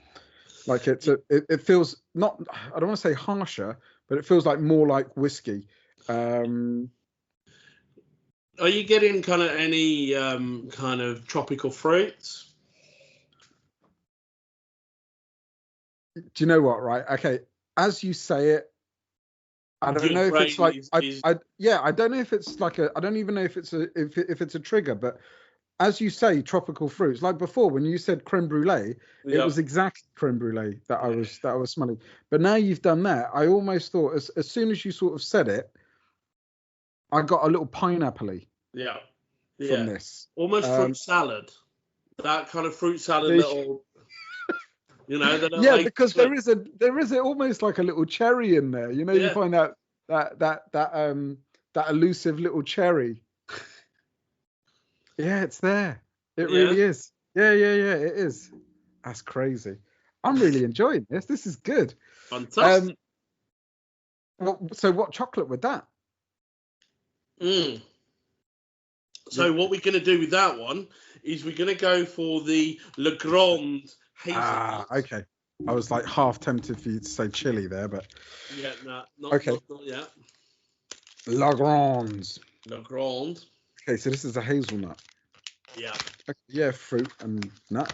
Like it feels not. I don't want to say harsher, but it feels like more like whiskey. Are you getting kind of any kind of tropical fruits? Do you know what? Right. Okay. As you say it, I don't know if it's like. I don't know if it's like a. I don't even know if it's a trigger, but. As you say, tropical fruits. Like before, when you said creme brulee, it was exactly creme brulee that I was smelling. But now you've done that, I almost thought as soon as you sort of said it, I got a little pineapple-y from this. Almost fruit salad. That kind of fruit salad little. Because there is almost like a little cherry in there. You find that elusive little cherry. Yeah, it's there. It really is. Yeah, it is. That's crazy. I'm really enjoying this. This is good. Fantastic. So what chocolate with that? So what we're going to do with that one is we're going to go for the Le Grand hazelnut. Okay. I was like half tempted for you to say chili there, but... Yeah, no, not yet. Le Grand. Le Grand. Okay, so this is a hazelnut. Yeah. Okay, yeah, fruit and nut.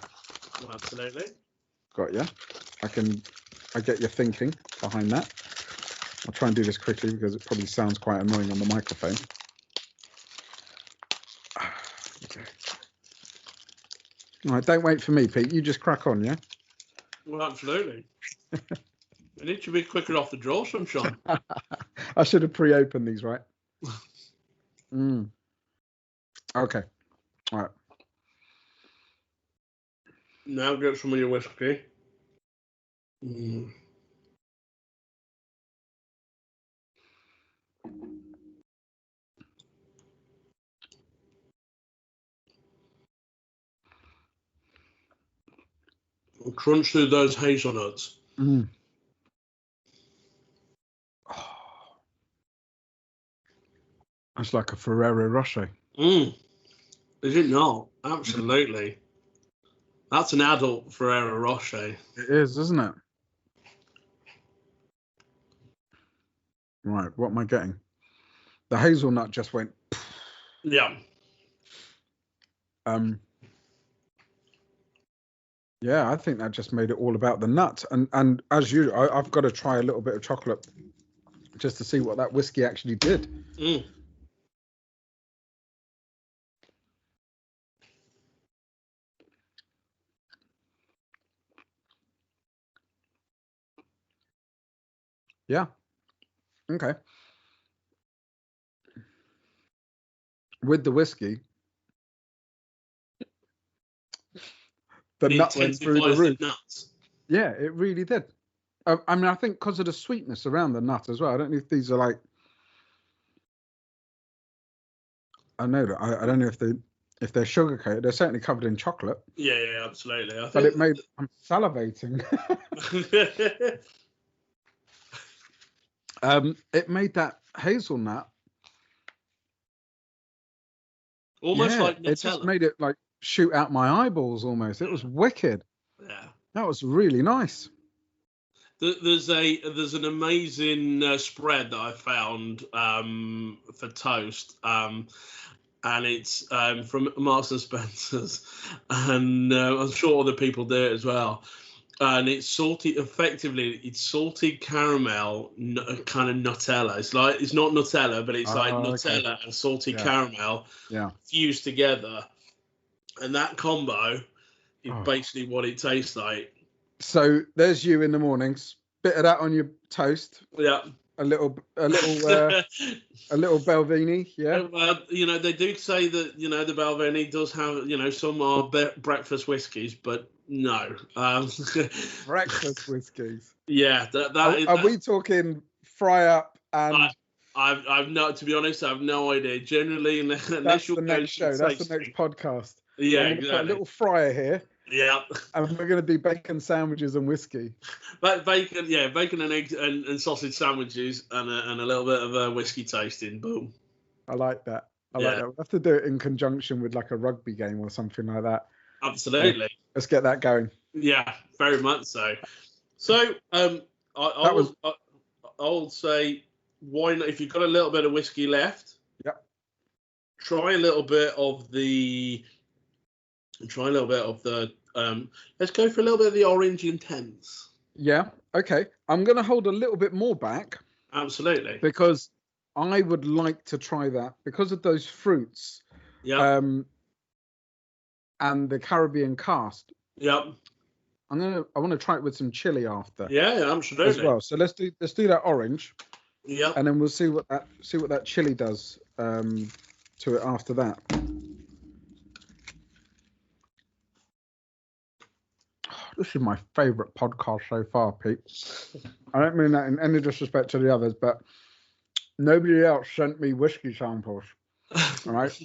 Absolutely. Got ya. I get your thinking behind that. I'll try and do this quickly because it probably sounds quite annoying on the microphone. Okay. All right, don't wait for me, Pete. You just crack on, yeah? Well, absolutely. I need to be quicker off the draw, Sunshine. I should have pre-opened these, right? Okay. All right. Now get some of your whiskey. Crunch through those hazelnuts. Oh. That's like a Ferrero Rocher. Is it not? Absolutely. That's an adult Ferrero Rocher. It is, isn't it? Right, what am I getting? The hazelnut just went. Yeah. Yeah, I think that just made it all about the nut. And as usual, I've got to try a little bit of chocolate just to see what that whiskey actually did. Yeah. Okay. With the whiskey, the nut went through the roof. Yeah, it really did. I mean, I think because of the sweetness around the nut as well. I don't know if these are like. I know that. I don't know if they're sugar coated. They're certainly covered in chocolate. Yeah, absolutely. But it made. I'm salivating. It made that hazelnut. Almost like Nutella. It just made it like shoot out my eyeballs almost. It was wicked. Yeah. That was really nice. There's an amazing spread that I found for toast, and it's from Marks and Spencer's, and I'm sure other people do it as well. And it's salty. Effectively, it's salted caramel, kind of Nutella. It's not Nutella, but it's like Nutella and salted caramel fused together, and that combo is basically what it tastes like. So there's you in the mornings, bit of that on your toast. Yeah. A little Belvenie, yeah. They do say that the Belvenie does have some are breakfast whiskies, but no. Breakfast whiskies. Yeah, are we talking fry up and? I've not, to be honest, I have no idea. Generally, that's the next show. That's the next podcast. Yeah, exactly. Put a little fryer here. Yeah. And we're going to do bacon sandwiches and whiskey. Bacon and eggs and sausage sandwiches and a little bit of whiskey tasting. Boom. I like that. I like that. We'll have to do it in conjunction with like a rugby game or something like that. Absolutely. Let's get that going. Yeah, very much so. So I would say, why not, if you've got a little bit of whiskey left, try a little bit of the let's go for a little bit of the orange intense. Yeah, okay. I'm going to hold a little bit more back. Absolutely. Because I would like to try that because of those fruits. Yeah. And the Caribbean cast. Yep. I want to try it with some chili after. Yeah, absolutely. As well. So let's do that orange. Yeah. And then we'll see what that chili does to it after that. This is my favourite podcast so far, Pete. I don't mean that in any disrespect to the others, but nobody else sent me whiskey samples. All right,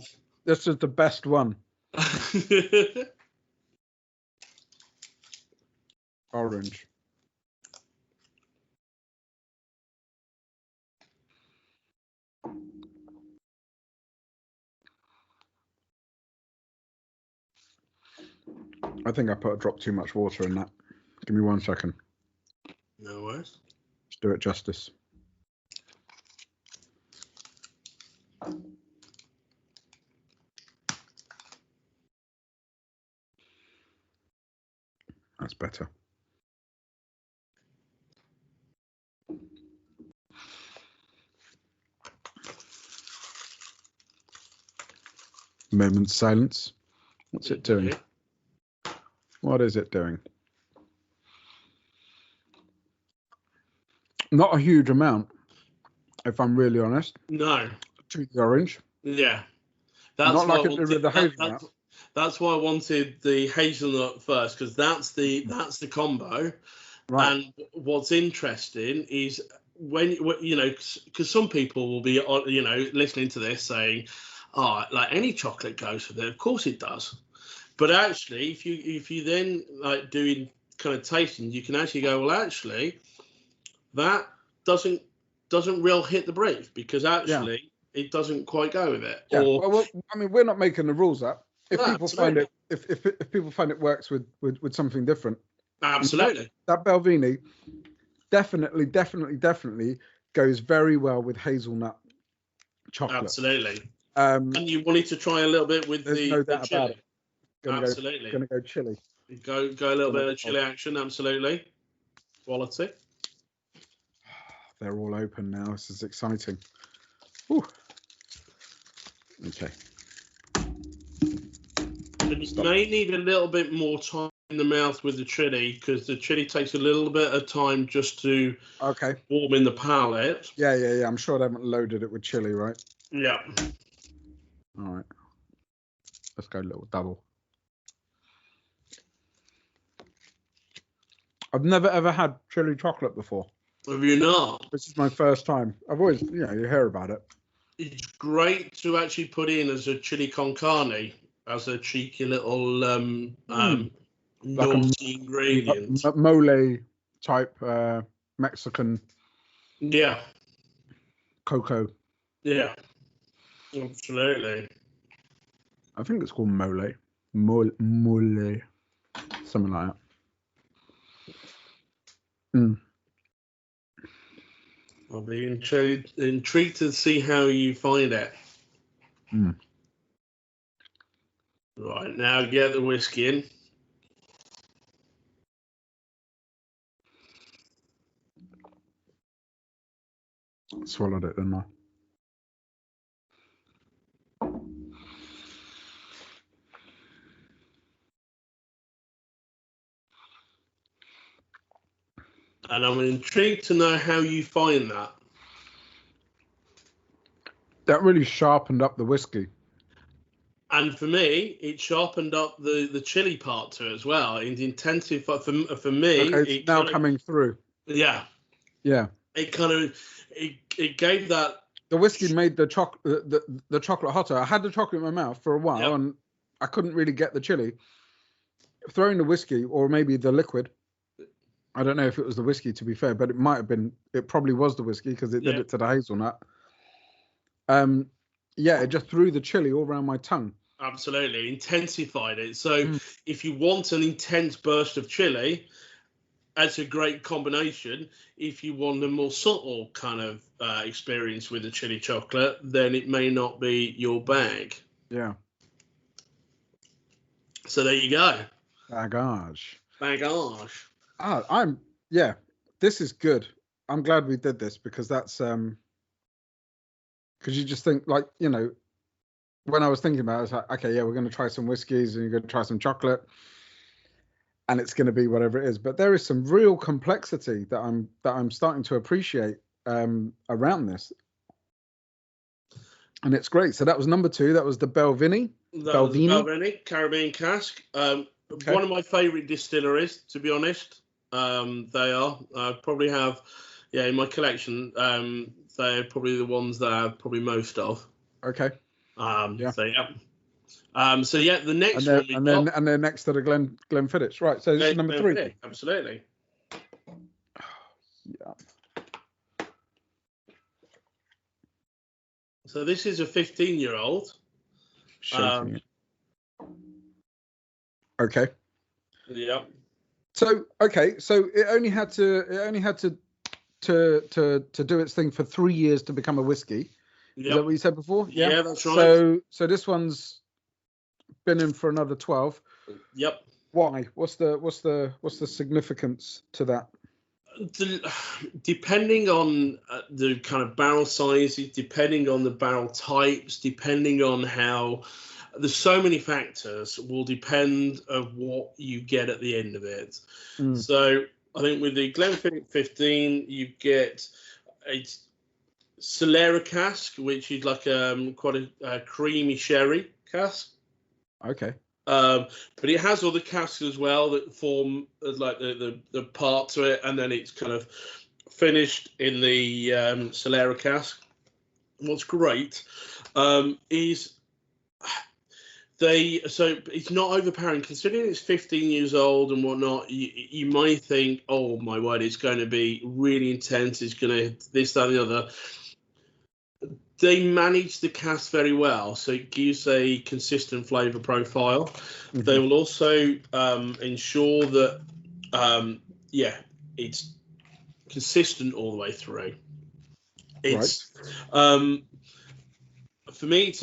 this is the best one. Orange. I think I put a drop too much water in that. Give me 1 second. No worries. Let's do it justice. That's better. Moment's silence. What's it doing? What is it doing? Not a huge amount. if I'm really honest. No. To the orange. Yeah. That's Not why like it did with the hazelnut. That's why I wanted the hazelnut first, because that's the combo. Right. And what's interesting is when you know, because some people will be listening to this saying, "Oh, like any chocolate goes with it." Of course it does. But actually, if you then like doing kind of tasting, you can actually go, well, actually, that doesn't real hit the brief, because actually it doesn't quite go with it. Yeah. Or Well, I mean, we're not making the rules up. If people find absolutely. it, if people find it works with something different, Absolutely. that Belvenie definitely goes very well with hazelnut chocolate. Absolutely. And you wanted to try a little bit with no doubt the chili. about it. Absolutely. Going to go chili. Go a little bit of chili action. Absolutely. Quality. They're all open now. This is exciting. Whew. Okay. And you may need a little bit more time in the mouth with the chili, because the chili takes a little bit of time just to warm in the palate. Yeah. I'm sure they haven't loaded it with chili, right? Yeah. All right. Let's go a little double. I've never ever had chili chocolate before. Have you not? This is my first time. I've always, you hear about it. It's great to actually put in as a chili con carne, as a cheeky little naughty ingredient. Mole type Mexican. Yeah. Cocoa. Yeah. Absolutely. I think it's called mole. Mole. Something like that. I'll be intrigued to see how you find it. Right, now get the whiskey in. Swallowed it, didn't I? And I'm intrigued to know how you find that. That really sharpened up the whiskey. And for me, it sharpened up the chili part to it as well. It intensified for me. Okay, it's now coming through. Yeah. Yeah. It kind of it gave that. The whiskey made the chocolate the chocolate hotter. I had the chocolate in my mouth for a while, and I couldn't really get the chili. Throwing the whiskey, or maybe the liquid. I don't know if it was the whiskey, to be fair, but it might have been. It probably was the whiskey, because it did it to the hazelnut. It just threw the chili all around my tongue. Absolutely, intensified it. So if you want an intense burst of chili, that's a great combination. If you want a more subtle kind of experience with the chili chocolate, then it may not be your bag. Yeah. So there you go. Bagage. This is good. I'm glad we did this, because that's because you just think, like, when I was thinking about it, I was like, okay, yeah, we're going to try some whiskeys and you're going to try some chocolate, and it's going to be whatever it is. But there is some real complexity that I'm starting to appreciate around this, and it's great. So that was number 2. That was the Belvenie. Belvenie Caribbean cask. One of my favourite distilleries, to be honest. They are. I probably have, in my collection. They're probably the ones that I have probably most of. Okay. So the next one and they're next to the Glenfiddich, right? So this is number 3. Absolutely. Yeah. So this is a 15-year-old. Okay. Yeah. So it only had to do its thing for 3 years to become a whiskey. Yep. Is that what you said before? Yeah, that's right. So this one's been in for another 12. Yep. Why? What's the significance to that? Depending on the kind of barrel sizes, depending on the barrel types, depending on how, there's so many factors will depend of what you get at the end of it. So I think with the Glenfiddich 15, you get Solera cask, which is like quite a creamy sherry cask. Okay. But it has other casks as well that form like the part to it, and then it's kind of finished in the Solera cask. What's great is so it's not overpowering, considering it's 15 years old and whatnot. You might think, oh my word, it's going to be really intense. It's going to this, that, and the other. They manage the cask very well, so it gives a consistent flavour profile. Mm-hmm. They will also ensure that, it's consistent all the way through. It's right. For me, it's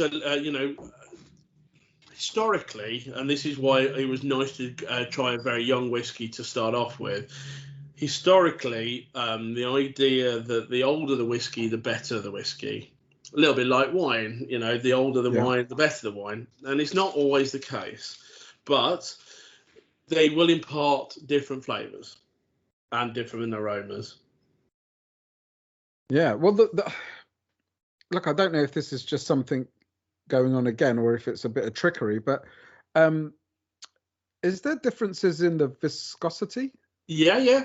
historically, and this is why it was nice to try a very young whiskey to start off with. Historically, the idea that the older the whiskey, the better the whiskey. A little bit like wine, the older the wine, the better the wine. And it's not always the case, but they will impart different flavours and different aromas. Yeah, well, look, I don't know if this is just something going on again or if it's a bit of trickery, but is there differences in the viscosity? Yeah.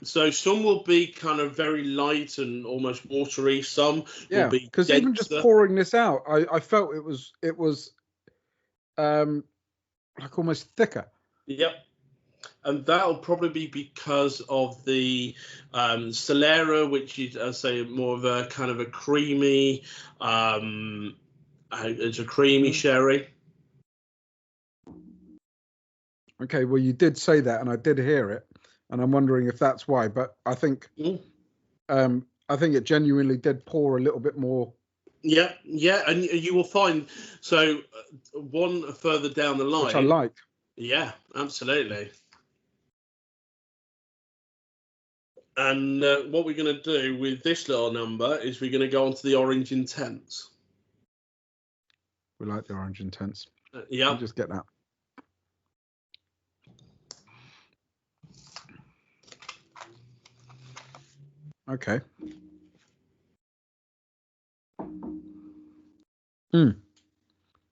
So some will be kind of very light and almost watery. Some will be because even just pouring this out, I felt it was like almost thicker. Yep. And that'll probably be because of the Solera, which is, I say, more of a kind of a creamy, it's a creamy sherry. Okay, well, you did say that, and I did hear it, and I'm wondering if that's why. But I think, I think it genuinely did pour a little bit more. Yeah, and you will find one further down the line, which I like. Yeah, absolutely. And what we're going to do with this little number is we're going to go on to the Orange Intense. We like the Orange Intense. Yeah. Just get that. Okay.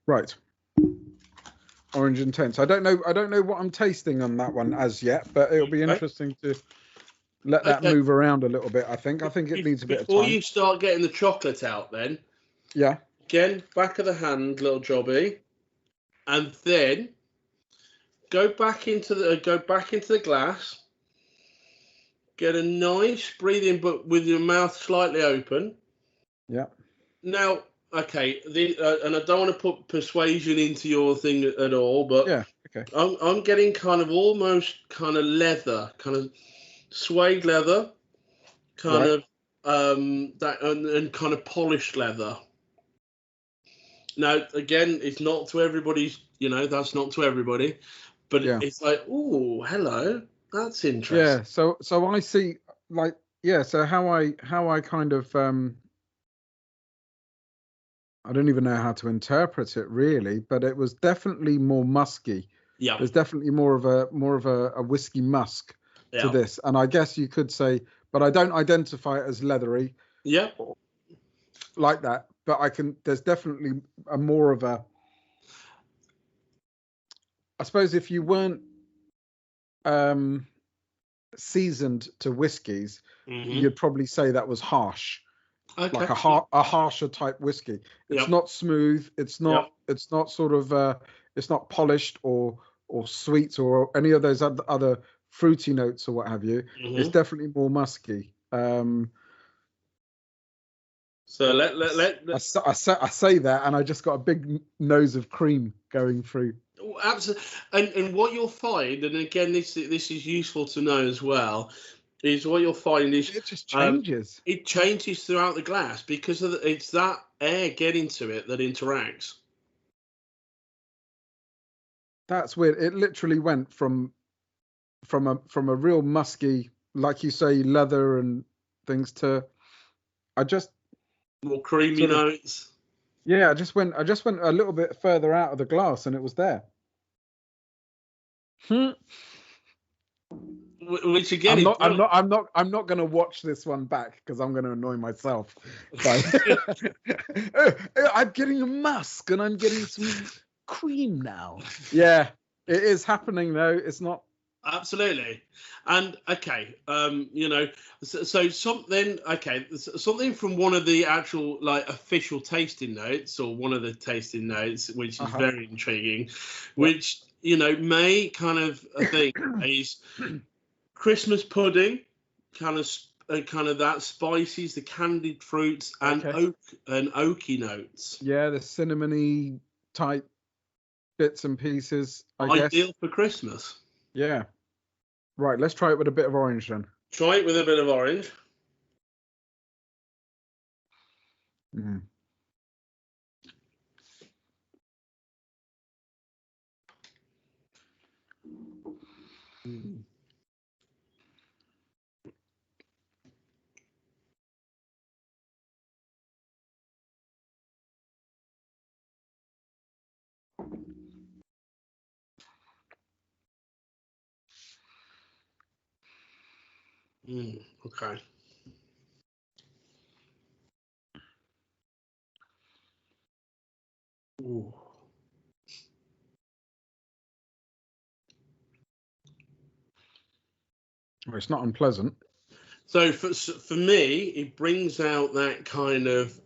Right. Orange Intense. I don't know what I'm tasting on that one as yet, but it'll be interesting to let that move around a little bit. I think it needs a bit of time. Before you start getting the chocolate out, then. Yeah. Again, back of the hand, little jobby, and then go back into the glass. Get a nice breathing, but with your mouth slightly open. Yeah. Now, okay, and I don't want to put persuasion into your thing at all, but yeah, okay. I'm getting kind of almost kind of leather, kind of suede leather, kind of that and kind of polished leather. Now, again, it's not to everybody's, that's not to everybody, but it's like, oh, hello. That's interesting. Yeah, so I see, like, so how I kind of I don't even know how to interpret it really, but it was definitely more musky. Yeah. There's definitely more of a whiskey musk to this. And I guess you could say, but I don't identify it as leathery. Yeah. Like that, but there's definitely a more of a, I suppose if you weren't seasoned to whiskies, you'd probably say that was harsh, like a harsher type whiskey. It's not smooth. It's not. It's not sort of. It's not polished or sweet or any of those other fruity notes or what have you. It's definitely more musky. So let I say that, and I just got a big nose of cream going through. Absolutely, and what you'll find, and again, this is useful to know as well, is what you'll find is it just changes. It changes throughout the glass because it's that air getting to it that interacts. That's weird. It literally went from a real musky, like you say, leather and things to more creamy notes. Yeah, I just went a little bit further out of the glass and it was there. which again, I'm not going to watch this one back because I'm going to annoy myself. I'm getting a musk and I'm getting some cream now. Yeah, it is happening though. It's not. Absolutely. And okay, so something from one of the actual like official tasting notes, or one of the tasting notes, which is very intriguing, which may kind of think is Christmas pudding, kind of that spices, the candied fruits, and oaky notes. Yeah, the cinnamony type bits and pieces. I guess. Ideal for Christmas. Yeah. Right, let's try it with a bit of orange then. Try it with a bit of orange. Mm. Okay. Ooh. Well, it's not unpleasant. So for me, it brings out that kind of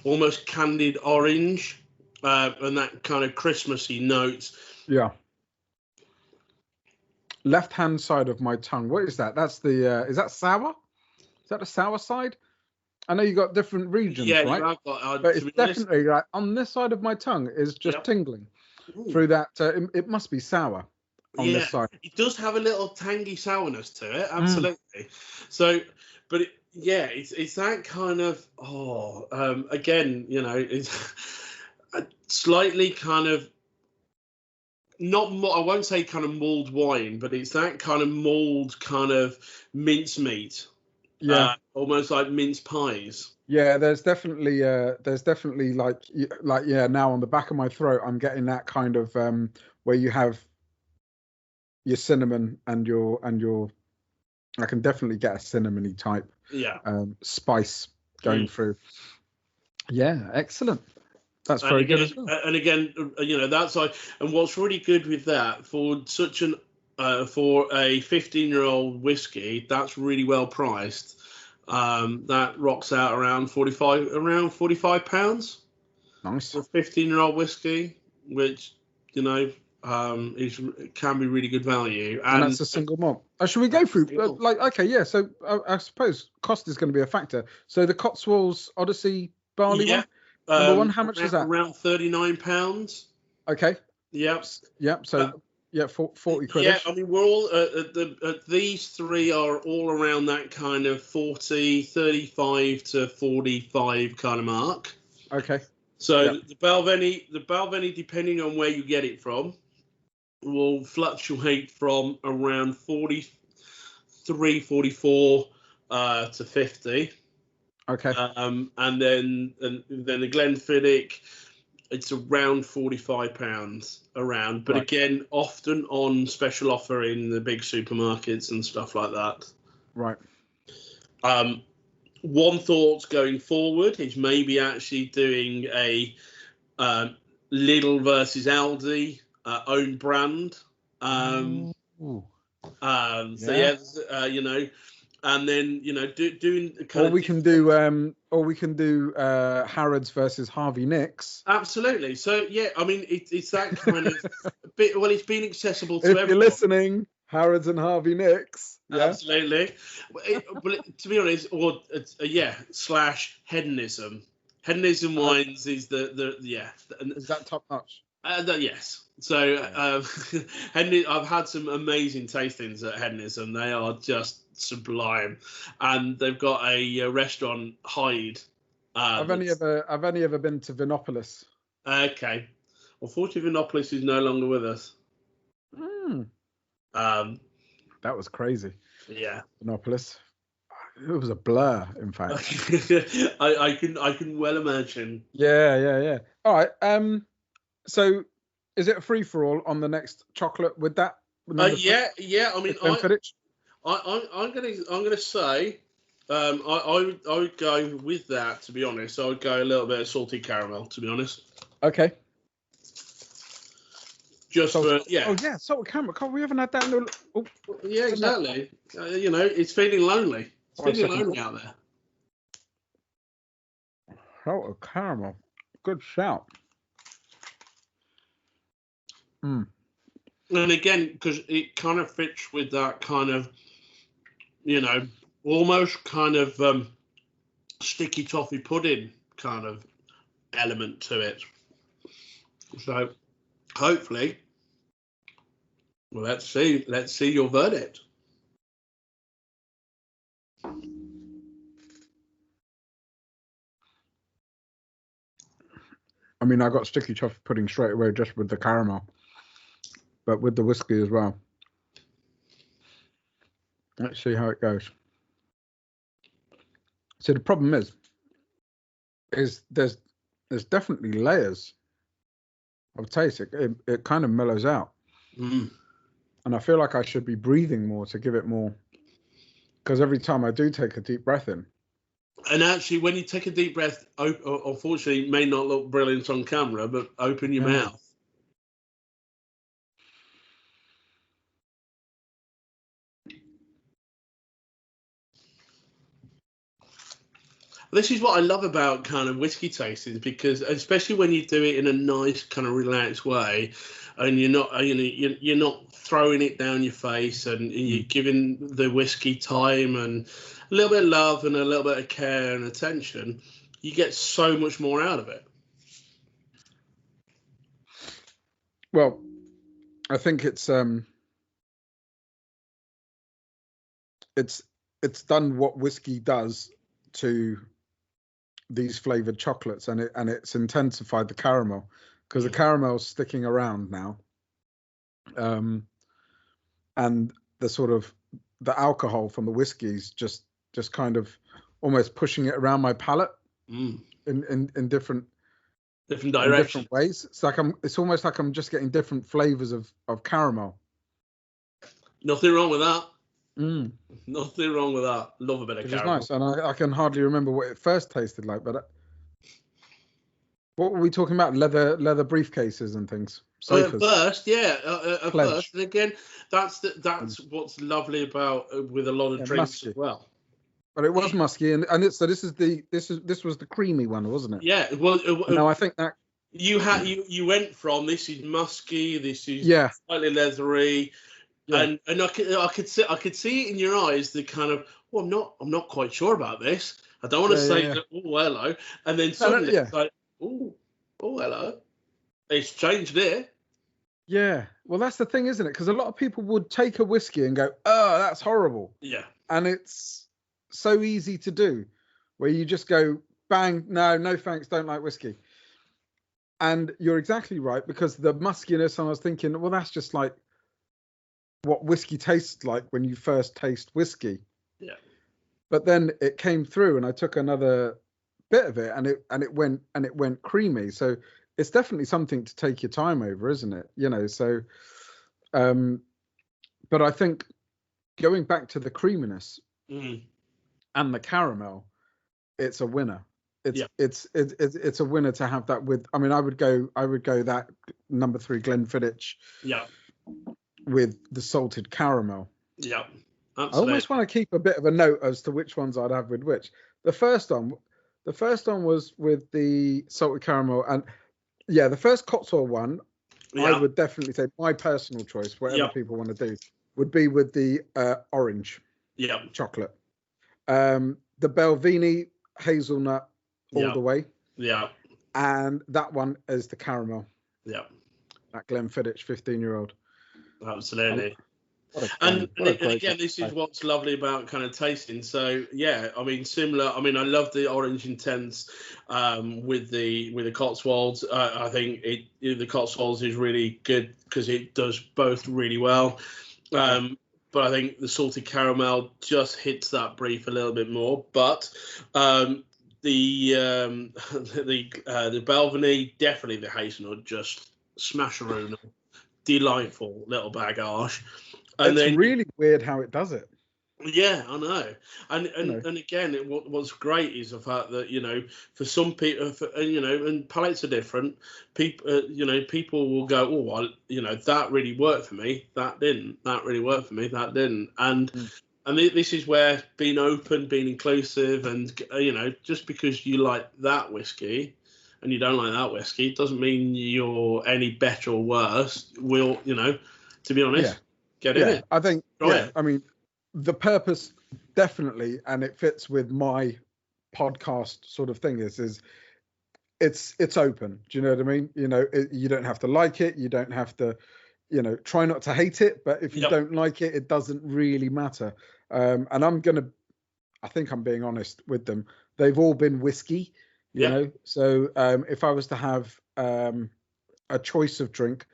almost candied orange and that kind of Christmassy notes. Yeah. Left hand side of my tongue. What is that? That's the. Is that sour? Is that the sour side? I know you got different regions, right? I've got, but it's definitely like on this side of my tongue is just tingling through that. It must be sour on this side. It does have a little tangy sourness to it, absolutely. So, but it's that kind of again, it's slightly kind of not. I won't say kind of mulled wine, but it's that kind of mulled kind of mincemeat. Yeah, almost like mince pies. Yeah, there's definitely like now on the back of my throat I'm getting that kind of where you have your cinnamon and your I can definitely get a cinnamony type spice going through. Yeah, excellent. That's very good as well. And again, that's like, and what's really good with that for such an for a 15-year-old whiskey, that's really well priced. That rocks out around 45 pounds. Nice. For a 15-year-old whiskey, which can be really good value. And that's a single malt. Should we go through so I suppose cost is going to be a factor. So the Cotswold Odyssey barley one, number one, how much is that? Around £39. Okay. Yep. So 40 quid. Yeah, I mean, we're all these three are all around that kind of 35 to 45 kind of mark. Okay. So the Belvenie, depending on where you get it from, will fluctuate from around 43, 44 to 50. Okay. And then the Glenfiddich, it's around £45 around, but again, often on special offer in the big supermarkets and stuff like that. Right. One thought going forward is maybe actually doing a Lidl versus Aldi own brand. And then doing. Or we can do Harrods versus Harvey Nicks. Absolutely. So I mean it's that kind of bit. Well, it's been accessible to everyone. If you're listening, Harrods and Harvey Nicks. Yeah? Absolutely. But to be honest, / hedonism. Hedonism wines is the. Is that top notch? Yes. So I've had some amazing tastings at Hedonism. They are just sublime, and they've got a restaurant, Hyde. I've only ever been to Vinopolis. Okay. Unfortunately, Vinopolis is no longer with us. That was crazy. Yeah. Vinopolis. It was a blur, in fact. I can well imagine. Yeah. All right. So, is it a free for all on the next chocolate with that? Yeah. I mean, I'm gonna say, I would go with that. To be honest, I would go a little bit of salted caramel. To be honest, Okay. just for yeah. Oh yeah, salted caramel. God, we haven't had that in the. Oh, Yeah, exactly. It's feeling lonely. It's feeling lonely out there. Salted caramel. Good shout. And again, because it kind of fits with that kind of, almost kind of sticky toffee pudding kind of element to it. So hopefully, well, let's see your verdict. I mean, I got sticky toffee pudding straight away just with the caramel, but with the whiskey as well. Let's see how it goes. So the problem is there's definitely layers of taste. It kind of mellows out, and I feel like I should be breathing more to give it more, because every time I do take a deep breath in. And actually, when you take a deep breath, unfortunately, it may not look brilliant on camera, but open your mouth. This is what I love about kind of whiskey tastings, because especially when you do it in a nice kind of relaxed way, and you're not throwing it down your face, and you're giving the whiskey time and a little bit of love and a little bit of care and attention, you get so much more out of it. Well, I think it's done what whiskey does to these flavored chocolates, and it's intensified the caramel, because the caramel's sticking around now, and the sort of the alcohol from the whiskey's just kind of almost pushing it around my palate in different directions, different ways. It's almost like I'm just getting different flavors of caramel. Nothing wrong with that. Nothing wrong with that. Love a bit of caramel. Which is nice, and I can hardly remember what it first tasted like. But what were we talking about? Leather briefcases and things. First, first, and again, that's what's lovely about with a lot of drinks musky as well. But it was musky, and this was the creamy one, wasn't it? Yeah. Well, no, I think that you went from this is musky, this is slightly leathery. Yeah. And I could see it in your eyes, the kind of, well, I'm not quite sure about this. I don't want to say that, oh hello, and then suddenly it's like, oh hello, it's changed there. Yeah, well, that's the thing, isn't it? Because a lot of people would take a whiskey and go, oh, that's horrible. Yeah, and it's so easy to do, where you just go, bang, no thanks, don't like whiskey. And you're exactly right, because the muskiness, and I was thinking, well, that's just like what whiskey tastes like when you first taste whiskey. Yeah. But then it came through, and I took another bit of it, and it went creamy. So it's definitely something to take your time over, isn't it? So but I think going back to the creaminess and the caramel, it's a winner. It's a winner to have that with. I mean, I would go that number 3 Glenfiddich. Yeah. With the salted caramel. Yeah. Absolutely. I almost want to keep a bit of a note as to which ones I'd have with which. The first one was with the salted caramel, and the first Cotswold one, I would definitely say my personal choice, whatever people want to do, would be with the orange chocolate. The Belvenie hazelnut all the way. Yeah. And that one is the caramel. Yeah. That Glenfiddich 15-year-old. Absolutely. And again, this is what's lovely about kind of tasting. So I mean, similar. I mean, I love the orange intense with the Cotswolds. I think the Cotswolds is really good because it does both really well. But I think the salted caramel just hits that brief a little bit more. But the Belvenie, definitely the hazelnut, just smasheroo. Delightful little bagage. And it's really weird how it does it. Yeah, I know, and know. and again, what's great is the fact that for some people, and palates are different. People, people will go, oh, well, that really worked for me. That didn't. That really worked for me. That didn't. And this is where being open, being inclusive, and just because you like that whiskey and you don't like that whiskey doesn't mean you're any better or worse. To be honest, get in it. I think. Try it. I mean, the purpose definitely, and it fits with my podcast sort of thing, is it's open. Do you know what I mean? You don't have to like it. You don't have to, try not to hate it. But if you don't like it, it doesn't really matter. And I think I'm being honest with them. They've all been whiskey, you know. So if I was to have a choice of drink,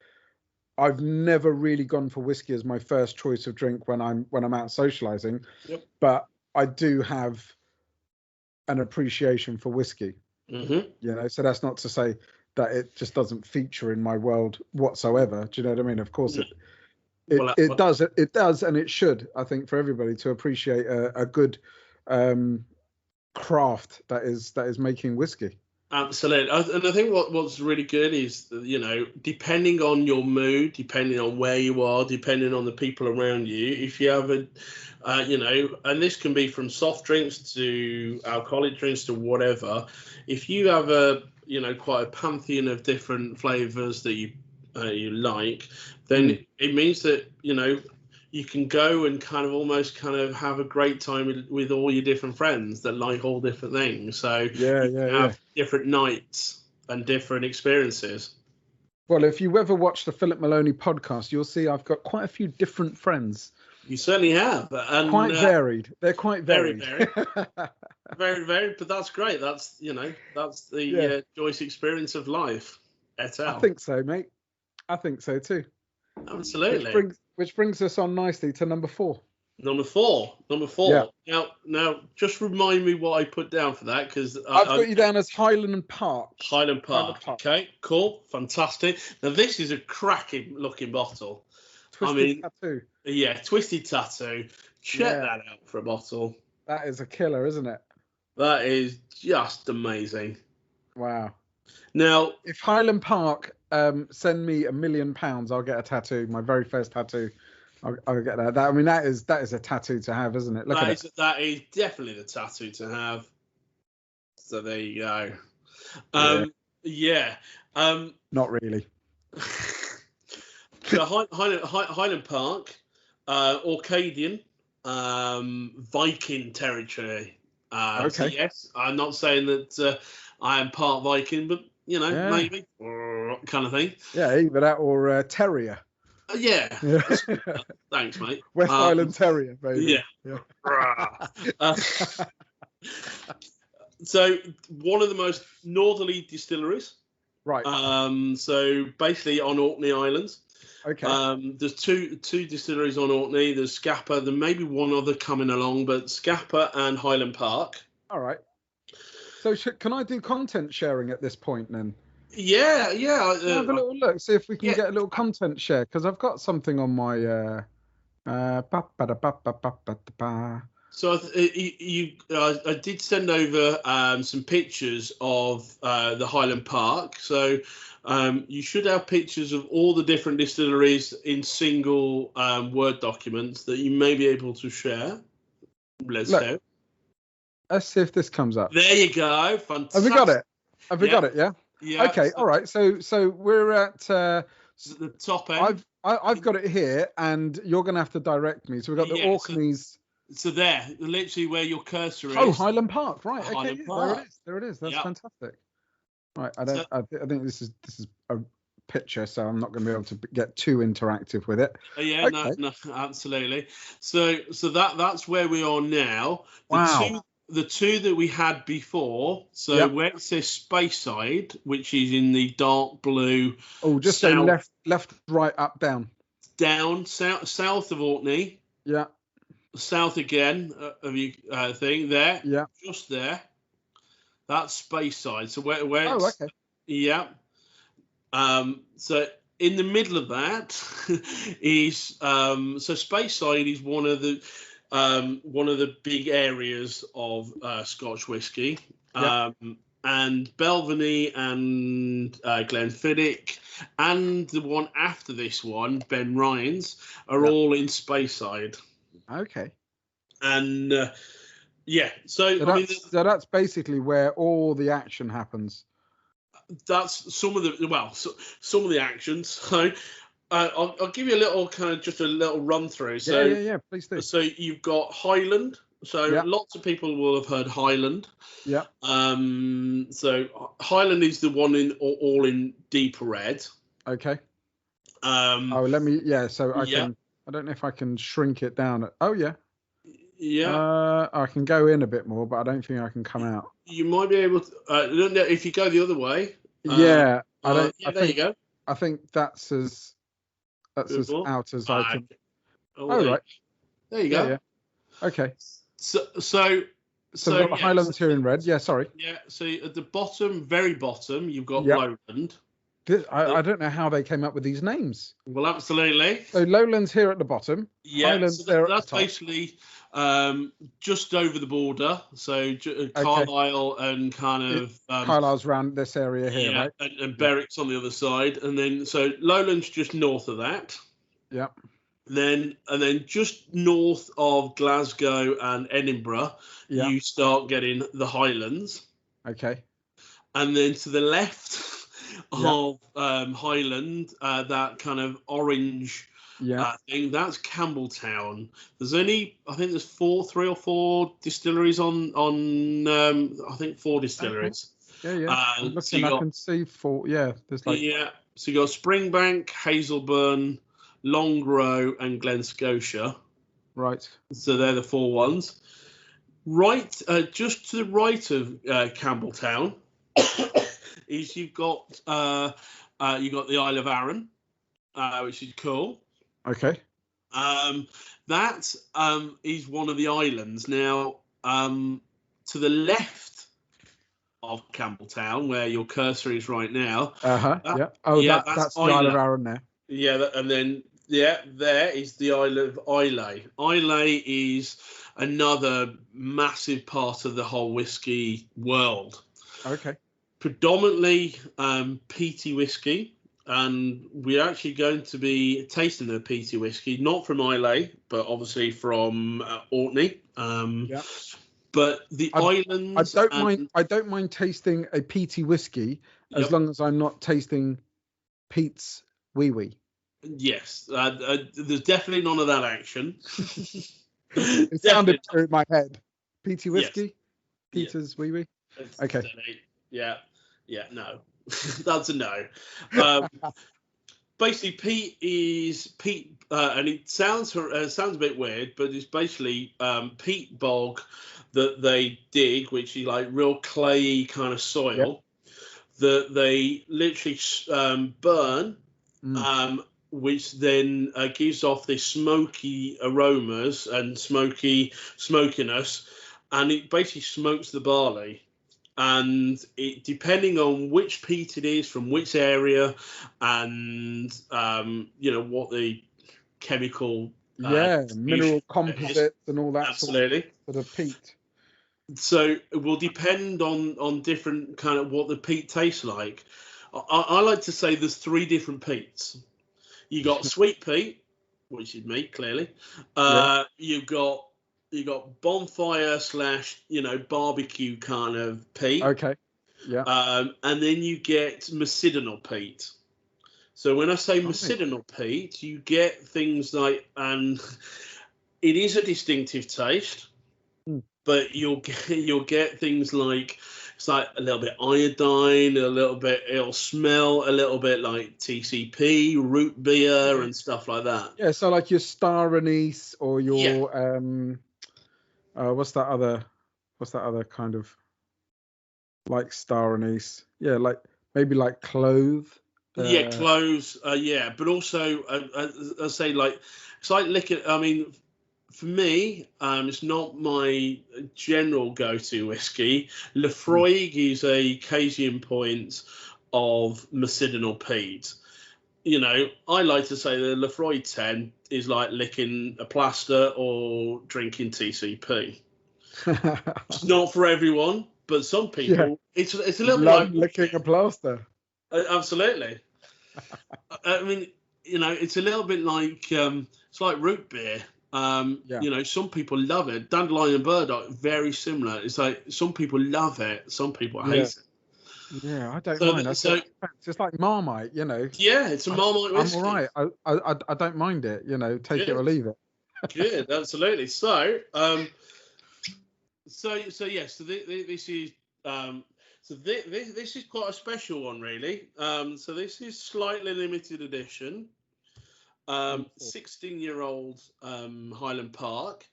I've never really gone for whiskey as my first choice of drink when I'm out socializing. But I do have an appreciation for whiskey. So that's not to say that it just doesn't feature in my world whatsoever. Do you know what I mean? Of course it does. It does, and it should. I think for everybody to appreciate a good craft that is making whiskey. Absolutely, and I think what's really good is depending on your mood, depending on where you are, depending on the people around you, if you have and this can be from soft drinks to alcoholic drinks to whatever. If you have quite a pantheon of different flavors that you like, then it means that you can go and kind of have a great time with all your different friends that like all different things. So have different nights and different experiences. Well, if you ever watch the Philip Malowney podcast, you'll see I've got quite a few different friends. You certainly have, and quite varied. They're quite varied. Very varied, but that's great. That's the joyous experience of life. I think so, mate. I think so too. Absolutely. Which brings us on nicely to number 4. Number four. Yeah. Now, just remind me what I put down for that, because I've got you down as Highland Park. Highland Park. Okay, cool, fantastic. Now this is a cracking looking bottle. Twisted Tattoo. Yeah, Twisted Tattoo. Check that out for a bottle. That is a killer, isn't it? That is just amazing. Wow. Now, if Highland Park send me £1 million, I'll get a tattoo. My very first tattoo. I'll get that. I mean, that is a tattoo to have, isn't it? That is definitely the tattoo to have. So there you go. Not really. So Highland Park, Orcadian, Viking territory. Okay. So yes, I'm not saying that I am part Viking, but maybe kind of thing. Yeah, either that or terrier. Yeah. Thanks, mate. West Island Terrier, baby. Yeah. So one of the most northerly distilleries. Right. So basically on Orkney Islands. Okay. There's two distilleries on Orkney. There's Scapa. There may be one other coming along, but Scapa and Highland Park. All right. So can I do content sharing at this point then? Yeah. Have a little look, see if we can get a little content share, because I've got something on my. So I did send over some pictures of the Highland Park. So you should have pictures of all the different distilleries in single Word documents that you may be able to share. Let's see if this comes up. There you go. Fantastic. Have we got it? Have we got it? Yeah. Yeah. Okay. All right. So we're at the top end. I've got it here, and you're going to have to direct me. So we've got the Orkneys. So there, literally where your cursor is. Oh, Highland Park. Right. Highland okay. Park. There it is. That's fantastic. Right. I think this is a picture, so I'm not going to be able to get too interactive with it. Yeah. Okay. No, absolutely. So that's where we are now. The two that we had before, where it says Speyside, which is in the dark blue. Oh, just say left, right, up, down. Down, south of Orkney. Yeah. South again of you thing there. Yeah. Just there. That's Speyside. So where it's, okay. Yeah. So in the middle of that is so Speyside is one of the one of the big areas of Scotch whisky. Yeah. And Belvenie and Glenfiddich and the one after this one, Benrinnes, are all in Speyside. Okay. And so that's basically where all the action happens. That's some of the actions. So I'll give you a little just a little run through. So yeah, please do. So you've got Highland. So lots of people will have heard Highland. Yeah. So Highland is the one all in deep red. Okay. Let me. Yeah. So I can. I don't know if I can shrink it down. Oh yeah. Yeah. I can go in a bit more, but I don't think I can come out. You might be able to. If you go the other way. Yeah. I don't. I there think, you go. I think that's as out as I can. Right. There you go. Yeah. Okay. So we've got Highlands here in red. Yeah, sorry. Yeah, so at the bottom, very bottom, you've got Lowland. I don't know how they came up with these names. Well, absolutely. So Lowland's here at the bottom. Yeah, Highlands so that's basically just over the border. So Carlisle and kind of Carlisle's around this area here, right? And Berwick's on the other side, and then so Lowland's just north of that. Yeah. And then just north of Glasgow and Edinburgh, you start getting the Highlands. Okay. And then to the left of Highland, that kind of orange thing, that's Campbelltown. There's only, I think there's 3 or 4 distilleries on I think 4 distilleries. Okay. Yeah. I'm looking, I can see 4. Yeah. There's so you got Springbank, Hazelburn, Longrow and Glen Scotia. Right. So they're the 4 ones. Right, just to the right of Campbelltown is you've got the Isle of Arran, which is cool. Okay. That is one of the islands. Now, to the left of Campbelltown, where your cursor is right now. Yeah. Oh, that's the Isle of Arran there. Yeah, and then there is the Isle of Islay. Islay is another massive part of the whole whiskey world. Okay. Predominantly peaty whiskey, and we're actually going to be tasting a peaty whiskey, not from Islay, but obviously from Orkney. But the islands. I don't mind tasting a peaty whiskey as long as I'm not tasting Pete's wee. Yes, there's definitely none of that action. It sounded through my head. Peaty whiskey, yes. Peter's wee. Okay. Yeah, no, that's a no. Basically, peat, and it sounds a bit weird, but it's basically peat bog that they dig, which is like real clayey kind of soil that they literally burn. Which then gives off this smoky aromas and smokiness, and it basically smokes the barley. And it, depending on which peat it is, from which area, and what the chemical mineral composites and all that absolutely sort of peat. So it will depend on different kind of what the peat tastes like. I like to say there's 3 different peats. You got sweet peat, which is me, clearly. You got bonfire / barbecue kind of peat. Okay. Yeah. And then you get medicinal peat. So when I say medicinal peat, you get things like, and it is a distinctive taste, but you'll get things like, it's like a little bit iodine, it'll smell a little bit like TCP, root beer and stuff like that. Yeah, so like your star anise or your what's that other kind of like star anise? Yeah, like maybe like clove. Cloves, but also I say like it's like liquor. I mean, for me, it's not my general go-to whiskey. Lefroy is a Casian point of medicinal peat, you know, I like to say the Lefroy 10 is like licking a plaster or drinking TCP. It's not for everyone, but some people, it's a little bit Love like licking a plaster. Absolutely. I mean, you know, it's a little bit like it's like root beer. You know, some people love it. Dandelion and burdock, very similar. It's like some people love it, some people hate it. Yeah, I don't mind. It's like Marmite, you know. Yeah, it's a Marmite whiskey. I'm all right. I don't mind it, you know. Take it or leave it. Good, absolutely. So, this is this is quite a special one, really. So this is slightly limited edition. 16-year-old Highland Park.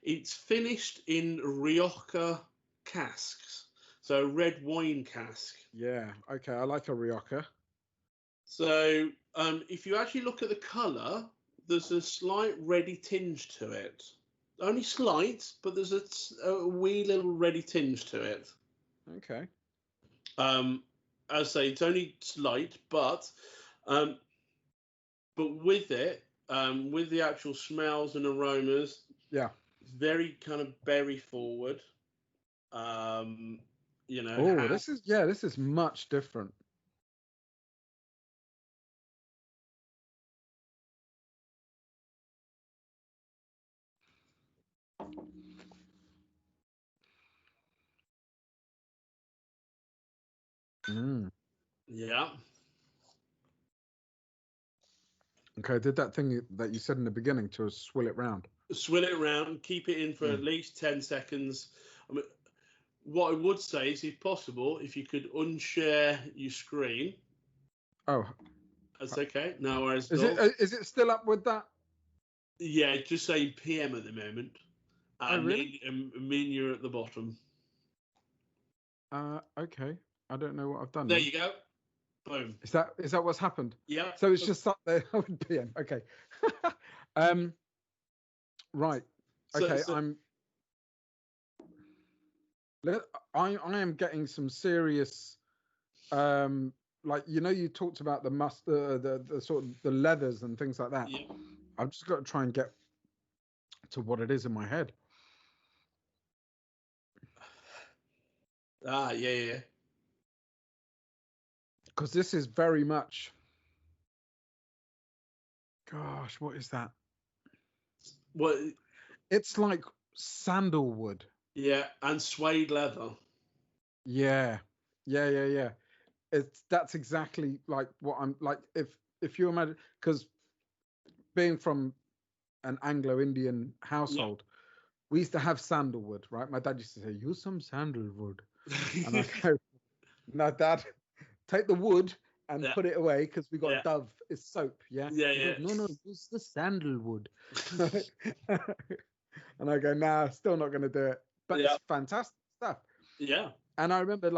It's finished in Rioja casks, so red wine cask. Yeah, okay, I like a Rioja. So if you actually look at the colour, there's a slight reddy tinge to it. Only slight, but there's a wee little reddy tinge to it. Okay. As I say, it's only slight, but with it, with the actual smells and aromas, it's very kind of berry forward. You know. Oh, this is much different. Yeah. Okay, I did that thing that you said in the beginning to swill it round. Swill it around, keep it in for at least 10 seconds. I mean, what I would say is, if possible, if you could unshare your screen. Oh. That's okay. No worries. Is it still up with that? Yeah, it's just saying PM at the moment. Really? Me and you're at the bottom. Okay. I don't know what I've done. There you go. Boom. Is that what's happened? Yeah. So it's just up there with PM. Okay. Right. Okay. I am getting some serious, like, you know, you talked about the sort of the leathers and things like that. Yeah. I've just got to try and get to what it is in my head. Yeah. Because this is very much, gosh, what is that? What? It's like sandalwood. Yeah, and suede leather. Yeah. That's exactly like what I'm like. If you imagine, because being from an Anglo-Indian household, we used to have sandalwood, right? My dad used to say, "Use some sandalwood," and I go, "No, Dad, take the wood and put it away because we got Dove. It's soap, yeah." Yeah. Goes, no, use the sandalwood. And I go, "Nah, still not going to do it." But it's fantastic stuff. Yeah. And I remember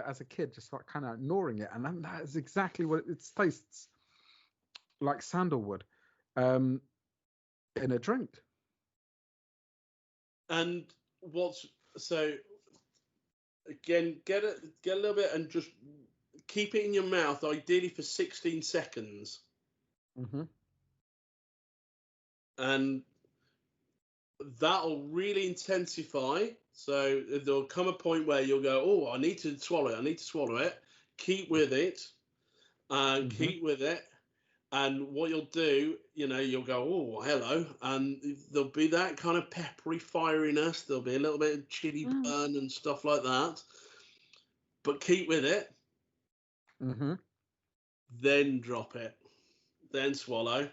as a kid just like kind of ignoring it, and then that is exactly what it tastes like, sandalwood in a drink. And so again, get a little bit and just keep it in your mouth, ideally for 16 seconds. Mm-hmm. And that'll really intensify. So there'll come a point where you'll go, "Oh, I need to swallow it. Keep with it. Keep with it." And what you'll do, you know, you'll go, "Oh, hello." And there'll be that kind of peppery firiness. There'll be a little bit of chili burn and stuff like that. But keep with it. Mm-hmm. Then drop it. Then swallow.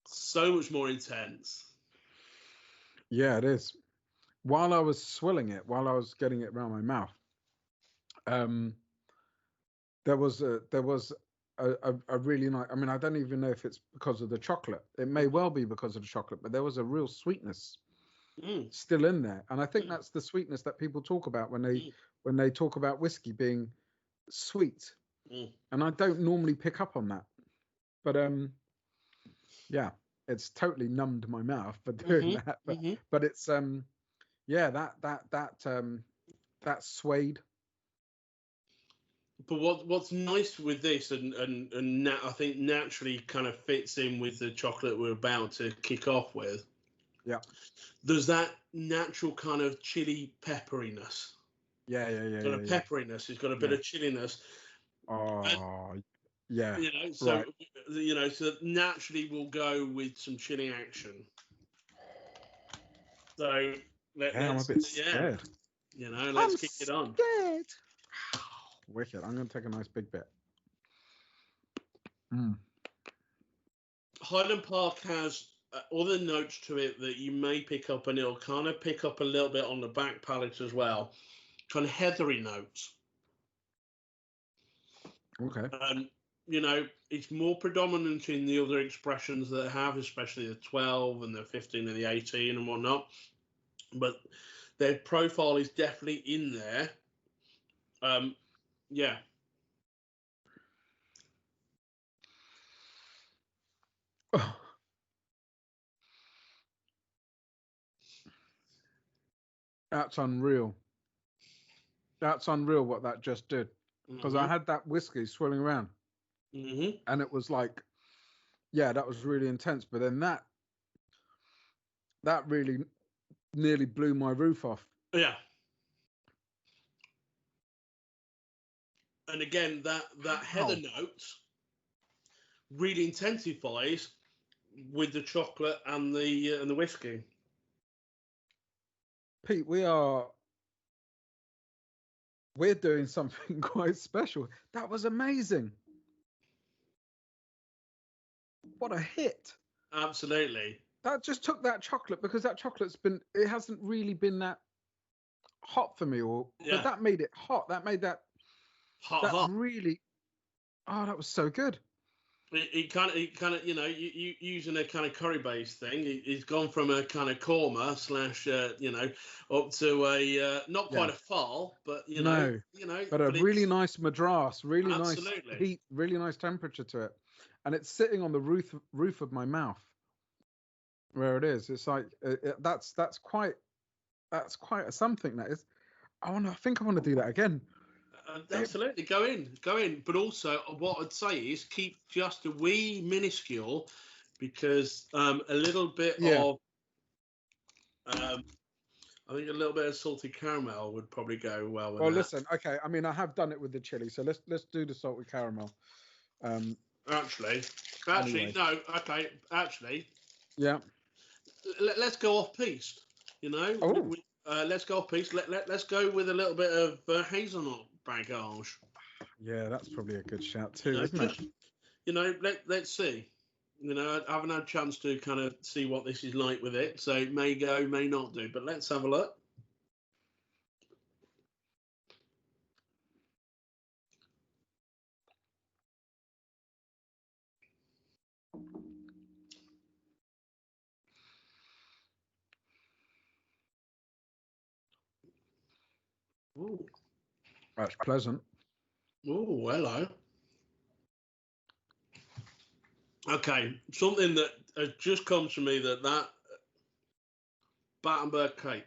So much more intense. Yeah, it is. While I was swilling it, while I was getting it around my mouth, there was a really nice. I mean, I don't even know if it's because of the chocolate. It may well be because of the chocolate, but there was a real sweetness still in there, and I think that's the sweetness that people talk about when they talk about whiskey being sweet. And I don't normally pick up on that, but yeah, it's totally numbed my mouth for doing that. But it's that suede. But what's nice with this, and I think naturally kind of fits in with the chocolate we're about to kick off with. Yeah. There's that natural kind of chili pepperiness. Yeah. Got a pepperiness. It's got a bit of chilliness. Oh, yeah. You know, so so naturally we'll go with some chilling action. So I'm a bit scared. You know, let's kick it on. Scared. Wicked. I'm going to take a nice big bit. Highland Park has other notes to it that you may pick up, and it'll kind of pick up a little bit on the back palate as well. Kind of heathery notes. Okay. You know, it's more predominant in the other expressions that have, especially the 12 and the 15 and the 18 and whatnot. But their profile is definitely in there. Yeah. Oh. That's unreal. That's unreal what that just did. Because I had that whiskey swirling around. And it was like, yeah, that was really intense. But then that really nearly blew my roof off. Yeah. And again, that heather note really intensifies with the chocolate and the whiskey. Pete, we're doing something quite special. That was amazing. What a hit. Absolutely. That just took that chocolate, because that chocolate's it hasn't really been that hot for me, but that made it hot. That made that hot. Really, that was so good. He kind of, you know, you using a kind of curry based thing. He's gone from a kind of korma / you know, up to a not quite a fall, but you know, but a really nice madras, really absolutely. Nice heat, really nice temperature to it, and it's sitting on the roof of my mouth, where it is. It's like that's quite a something. That is. I think I want to do that again. Absolutely, go in. But also, what I'd say is keep just a wee minuscule, because a little bit of, I think a little bit of salted caramel would probably go well with that. Well, listen, okay. I mean, I have done it with the chili, so let's do the salted caramel. Actually, anyway. no. Okay, actually. Yeah. Let's go off piste. You know. Let's go off piste. Let's go with a little bit of hazelnut bagage. Yeah, that's probably a good shout too, isn't it? You know, let's see. You know, I haven't had a chance to kind of see what this is like with it, so it may go, may not do. But let's have a look. Ooh. That's pleasant. Oh, hello. Okay, something that has just come to me that Battenberg cake.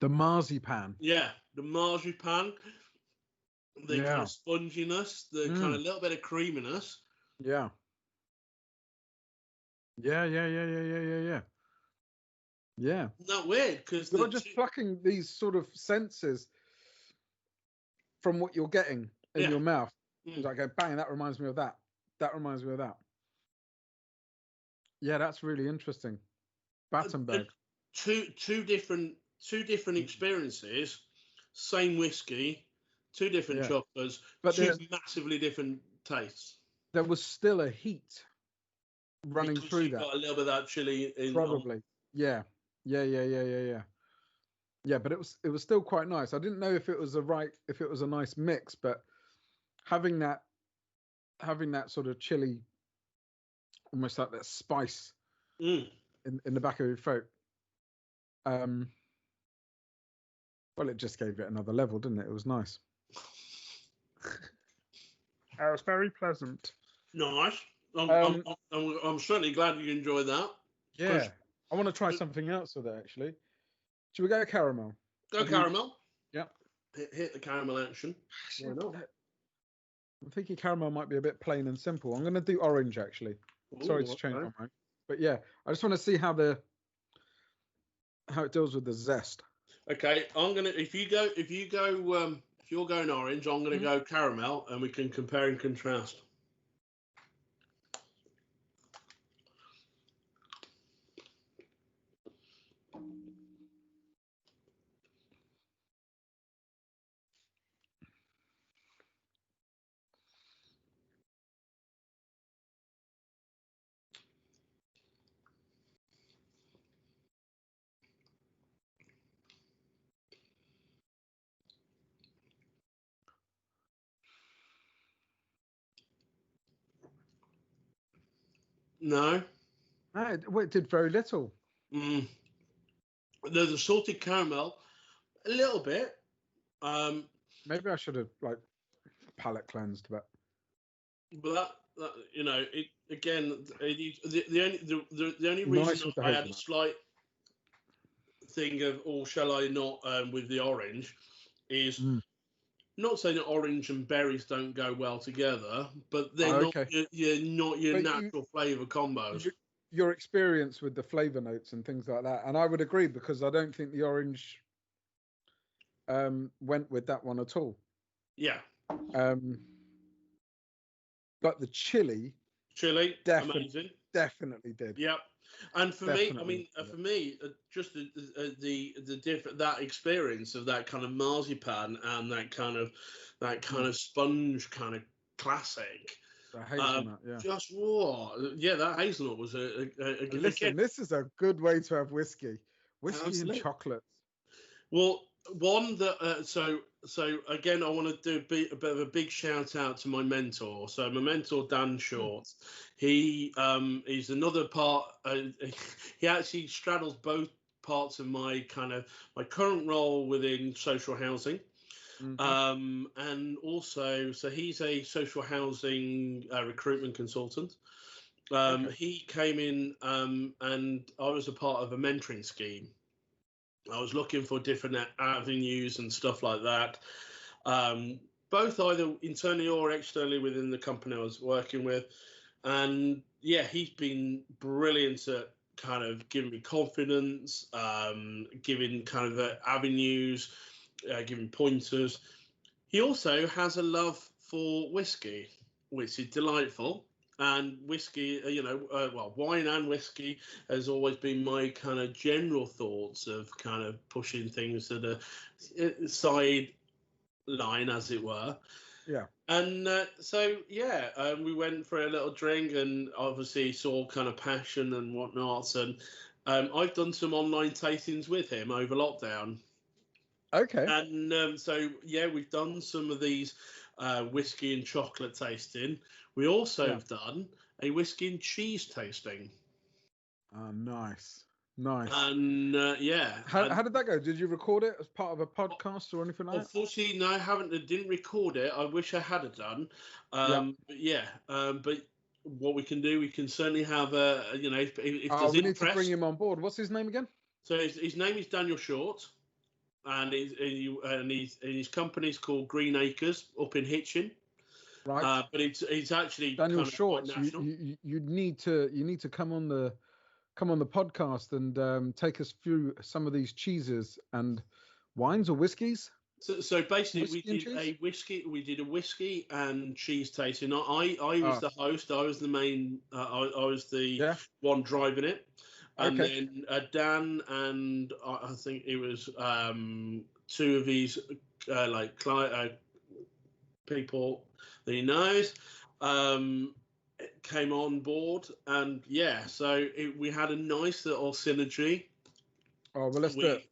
The marzipan. Yeah, the marzipan. The kind of sponginess, the kind of little bit of creaminess. Yeah. Yeah. Isn't that weird? Because you're just plucking these sort of senses from what you're getting in your mouth. It's like, bang, that reminds me of that. That reminds me of that. Yeah, that's really interesting. Battenberg. Two different experiences, same whiskey, two different chocolates, but two massively different tastes. There was still a heat running because through that. Got a little bit of that chili in. Probably. Yeah, but it was still quite nice. I didn't know if it was a nice mix, but having that sort of chili, almost like that spice in the back of your throat. Well, it just gave it another level, didn't it? It was nice. It was very pleasant. Nice. I'm certainly glad you enjoyed that. Yeah. I want to try something else with it, actually. Should we go caramel? Caramel. Yeah. hit the caramel action. Why not? I'm thinking caramel might be a bit plain and simple. I'm going to do orange, actually. Sorry to change my mind. But yeah, I just want to see how it deals with the zest. Okay, I'm gonna. If you're going orange, I'm gonna go caramel, and we can compare and contrast. No, it did very little. There's a salted caramel, a little bit. Maybe I should have palate cleansed, but that it again. The only reason I had a slight thing of, shall I not with the orange, is not saying that orange and berries don't go well together, but they're not your natural flavour combos. Your experience with the flavour notes and things like that, and I would agree, because I don't think the orange went with that one at all. Yeah. But the chili amazing. Definitely did. Yep. And for me, just the different, that experience of that kind of marzipan and that kind of sponge kind of classic. The hazelnut, that hazelnut was a listen. again, this is a good way to have whiskey and chocolates. Well, one that so again, I want to do a bit of a big shout out to my mentor. So my mentor, Dan Short, he is another part. He actually straddles both parts of my current role within social housing. And also, so he's a social housing recruitment consultant. He came in and I was a part of a mentoring scheme. I was looking for different avenues and stuff like that, both either internally or externally within the company I was working with. And he's been brilliant at kind of giving me confidence, giving kind of avenues, giving pointers. He also has a love for whiskey, which is delightful. And whiskey, wine and whiskey has always been my kind of general thoughts of kind of pushing things to the side line, as it were. Yeah. And we went for a little drink and obviously saw kind of passion and whatnot. And I've done some online tastings with him over lockdown. Okay. And we've done some of these whiskey and chocolate tasting. We also have done a whiskey and cheese tasting. Oh, nice. And how did that go? Did you record it as part of a podcast or anything like that? Unfortunately, no, I haven't. I didn't record it. I wish I had done. But what we can do, we can certainly have if there's we need to bring him on board. What's his name again? So his name is Daniel Short. And his company's called Green Acres up in Hitchin. Right. But it's actually Daniel Short. You need to come on the podcast and take us through some of these cheeses and wines or whiskies. So basically, we did a whiskey and cheese tasting. I was the host. I was the main. I was the one driving it. And then Dan and I think it was two of his people that he knows came on board, and so we had a nice little synergy. Oh, well, let's do it.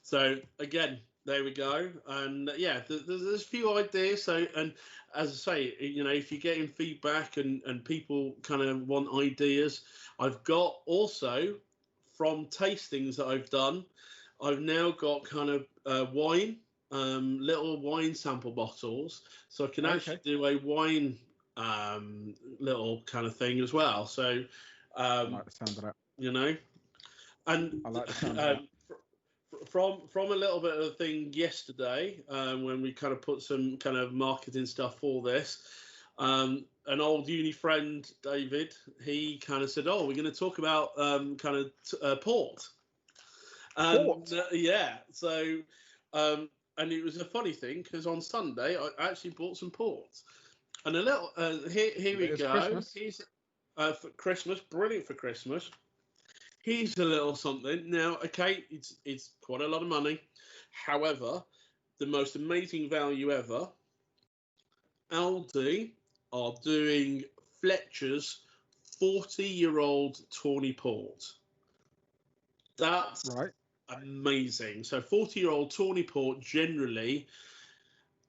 So again, there we go, and there's a few ideas. So, and as I say, if you're getting feedback and people kind of want ideas, I've got also from tastings that I've done, I've now got kind of wine, little wine sample bottles, so I can actually do a wine little kind of thing as well. So, I like the sound of that. And I like the sound of that. from a little bit of a thing yesterday, when we kind of put some kind of marketing stuff for this, an old uni friend, David, he kind of said, "Oh, we're going to talk about port." Port? Yeah. So, and it was a funny thing because on Sunday I actually bought some port, and a little here we go. Christmas. Here's for Christmas, brilliant for Christmas. Here's a little something. Now, okay, it's quite a lot of money. However, the most amazing value ever. Aldi are doing Fletcher's 40-year-old tawny port. That's Right. amazing. So 40-year-old tawny port, generally,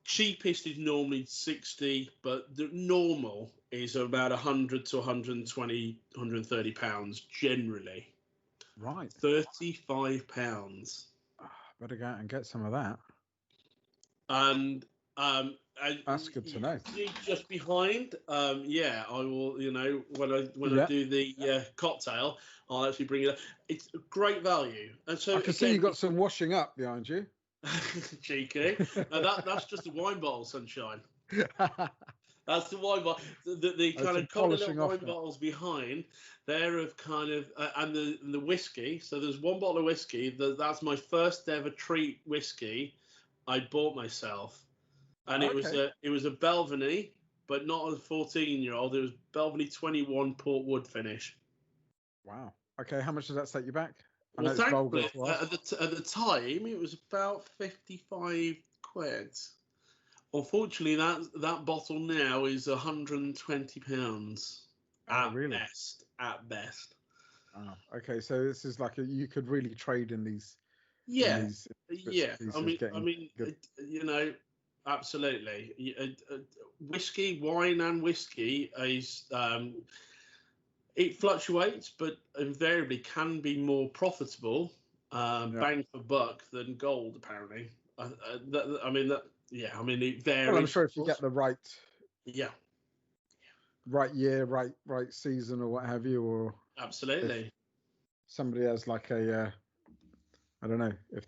cheapest is normally 60, but the normal is about 100 to 120, 130 pounds generally. Right. £35. Better go out and get some of that. And that's good to know. Just behind, I will. You know, when I do the cocktail, I'll actually bring it up. It's great value, and so I can see you got some washing up behind you. Cheeky. That's just a wine bottle, sunshine. That's the wine bottle. The kind of couple of little wine bottles behind there of kind of and the whiskey. So there's one bottle of whiskey. That's my first ever treat whiskey I bought myself, and it was a Belvenie, but not a 14-year-old. It was Belvenie 21 port wood finish. Wow. Okay, how much does that set you back? Well, thankfully, at the time it was about 55 quid. Unfortunately, that bottle now is £120 at best. Oh, okay, so this is like you could really trade in these. Yeah. I mean, you know, absolutely. Whiskey, wine, and whiskey is it fluctuates, but invariably can be more profitable, bang for buck, than gold. Apparently, it varies. Well, I'm sure if you get the right year, right season, or what have you, or absolutely, somebody has like a, I don't know if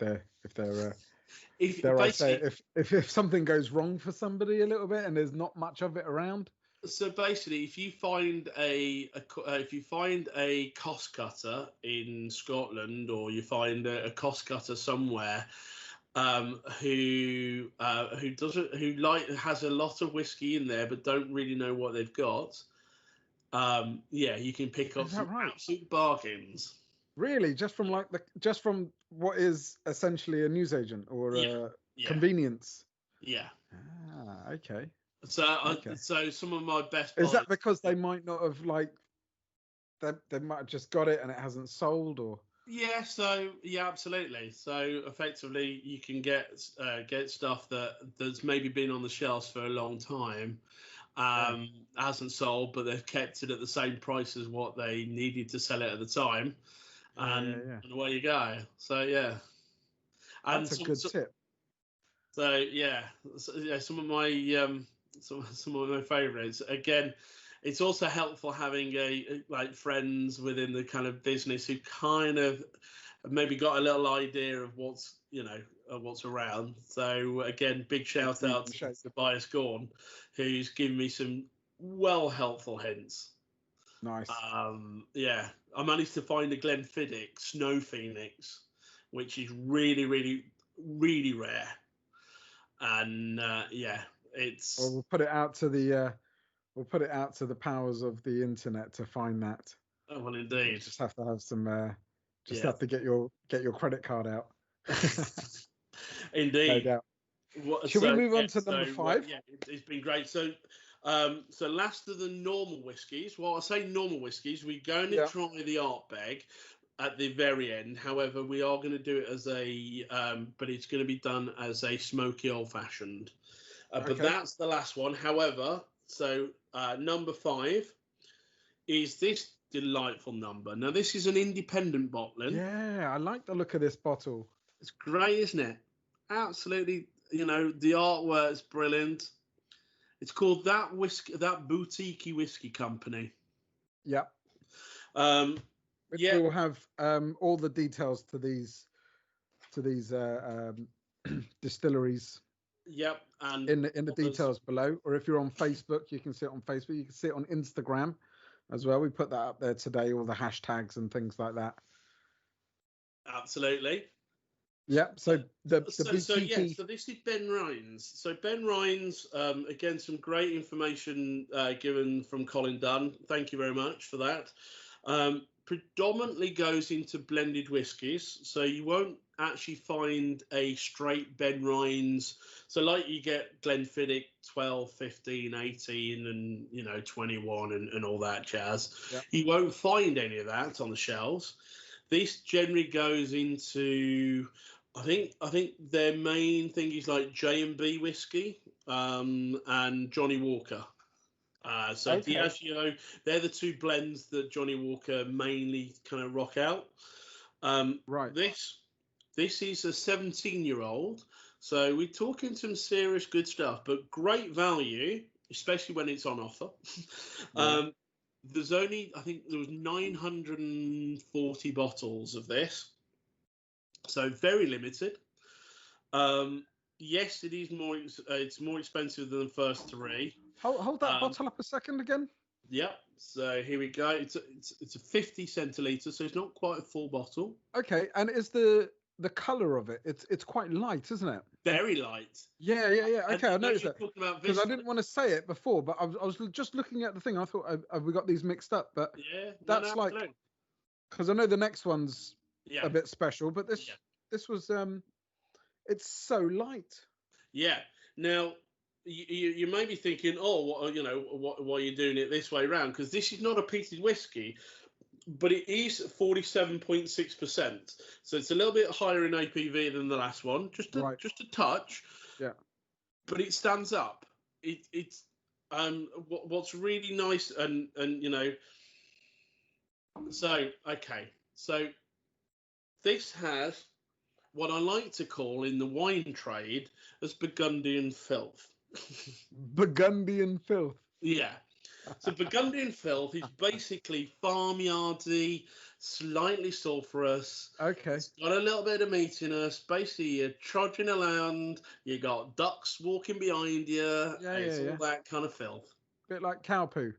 if something goes wrong for somebody a little bit and there's not much of it around. So basically, if you find a cost cutter in Scotland, or you find a cost cutter somewhere who has a lot of whiskey in there but don't really know what they've got, you can pick up some absolute bargains. Really, just from what is essentially a newsagent or a convenience. Yeah. Ah, okay. So some of my best. Is that because they might not have they might have just got it and it hasn't sold, or? Yeah. So absolutely. So effectively, you can get stuff that's maybe been on the shelves for a long time, hasn't sold, but they've kept it at the same price as what they needed to sell it at the time, and away you go. So yeah. And that's a good tip. So some of my some of my favourites. Again, it's also helpful having friends within the kind of business who kind of maybe got a little idea of what's around. So again, big shout out to Tobias Gorn, who's given me some helpful hints. Nice. I managed to find a Glenfiddich Snow Phoenix, which is really, really, really rare. And it's. Well, we'll put it out to the powers of the internet to find that. Oh well, indeed. You just have to have some. Have to get your credit card out. Indeed. No doubt. Should we move on to number 5? It's been great. So last of the normal whiskies. Well, I say normal whiskies. We're going to try the Argbeg at the very end. However, we are going to do it as but it's going to be done as a smoky old-fashioned. But that's the last one. However, so number 5 is this delightful number. Now, this is an independent bottling. Yeah, I like the look of this bottle. It's great, isn't it? Absolutely. The artwork's brilliant. It's called That Boutique Whiskey Company. Yep. We'll have all the details to these to these distilleries. Yep, and in the details below, or if you're on Facebook, you can see it on Facebook. You can see it on Instagram as well. We put that up there today, all the hashtags and things like that. Absolutely. Yep. So the so this is Benrinnes. So Benrinnes, again, some great information given from Colin Dunn. Thank you very much for that. Predominantly goes into blended whiskies, so you won't actually find a straight Benrinnes. So like you get Glenfiddich 12, 15, 18 and 21 and all that jazz. Yep. You won't find any of that on the shelves. This generally goes into, I think their main thing is like J&B whiskey and Johnny Walker. So Okay. Diageo, they're the two blends that Johnny Walker mainly kind of rock out. Right. This is a 17-year-old, so we're talking some serious good stuff, but great value, especially when it's on offer. Yeah. There's only, I think there was 940 bottles of this, so very limited. Yes, it is more. It's more expensive than the first three. Hold that bottle up a second again. Yep. So here we go. It's a 50 centiliter, so it's not quite a full bottle. Okay, and is the colour of it? It's quite light, isn't it? Very light. Yeah. Okay, I noticed that because I this. didn't want to say it before, but I was just looking at the thing. I thought, have we got these mixed up? But Yeah, that's like, because I know the next one's a bit special, but this was it's so light. Yeah. Now you may be thinking, why are you doing it this way around? Because this is not a peated whiskey, but it is 47.6%. So it's a little bit higher in APV than the last one, just a touch. Yeah. But it stands up. It's what's really nice and so this has what I like to call in the wine trade as Burgundian filth. Burgundian filth. Yeah. So Burgundian filth is basically farmyardy, slightly sulphurous. Okay. It's got a little bit of meatiness. Basically, you're trudging around. You got ducks walking behind you. All that kind of filth. Bit like cow poo.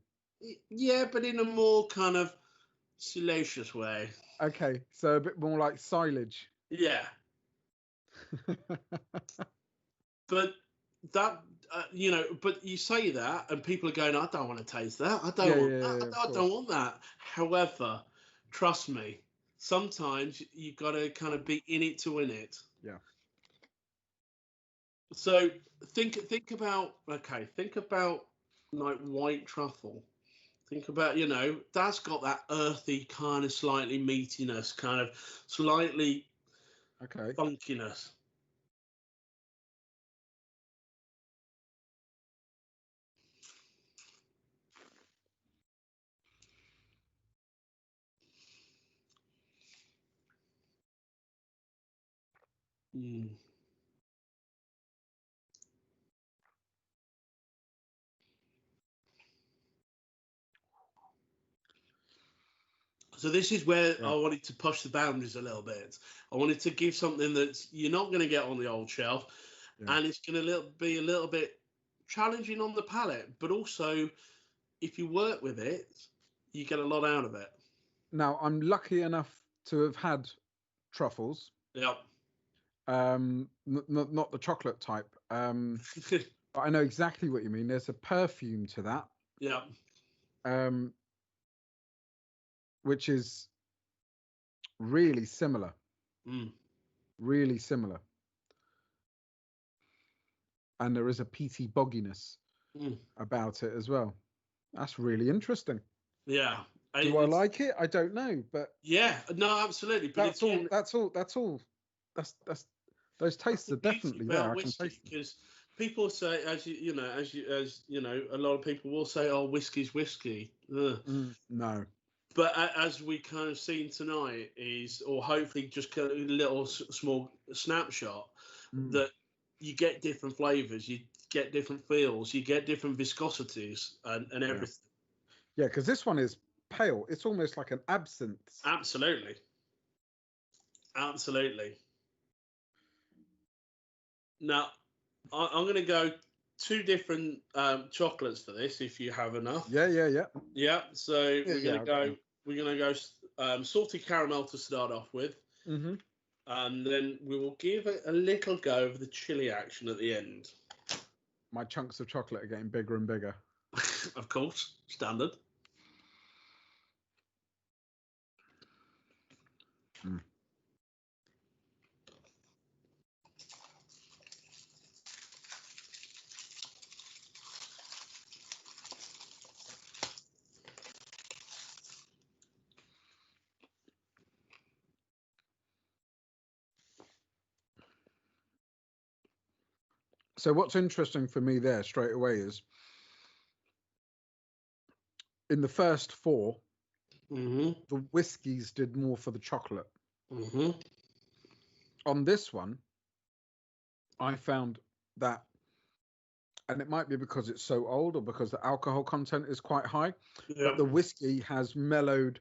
Yeah, but in a more kind of salacious way. Okay, so a bit more like silage. Yeah. But that but you say that and people are going, I don't want to taste that. I don't want that. However, trust me, sometimes you've got to kind of be in it to win it. Yeah. So think about like white truffle. Think about, that's got that earthy kind of slightly meatiness, kind of slightly funkiness. Mm. So this is where I wanted to push the boundaries a little bit. I wanted to give something that you're not going to get on the old shelf, and it's going to be a little bit challenging on the palate, but also if you work with it, you get a lot out of it. Now, I'm lucky enough to have had truffles. Yep. Not the chocolate type. But I know exactly what you mean. There's a perfume to that. Yeah. Which is really similar. Really similar. And there is a peaty bogginess about it as well. That's really interesting. Yeah. Do I like it? I don't know, but yeah, no, absolutely. But that's all. That's those tastes are definitely there. I can taste them. Because people say, as you know, a lot of people will say, "Oh, whiskey's whiskey." No. But as we kind of seen tonight or hopefully just kind of a little small snapshot, that you get different flavors, you get different feels, you get different viscosities and everything. Yeah, because this one is pale. It's almost like an absinthe. Absolutely. Now, I'm going to go 2 different chocolates for this, if you have enough. Yeah. Yeah. So we're going to go. Okay. We're going to go salted caramel to start off with, Mm-hmm. and then we will give it a little go of the chili action at the end. My chunks of chocolate are getting bigger and bigger. Of course, standard. Mm. So what's interesting for me there straight away is in the first 4, the whiskies did more for the chocolate. On this one, I found that, and it might be because it's so old or because the alcohol content is quite high, but the whiskey has mellowed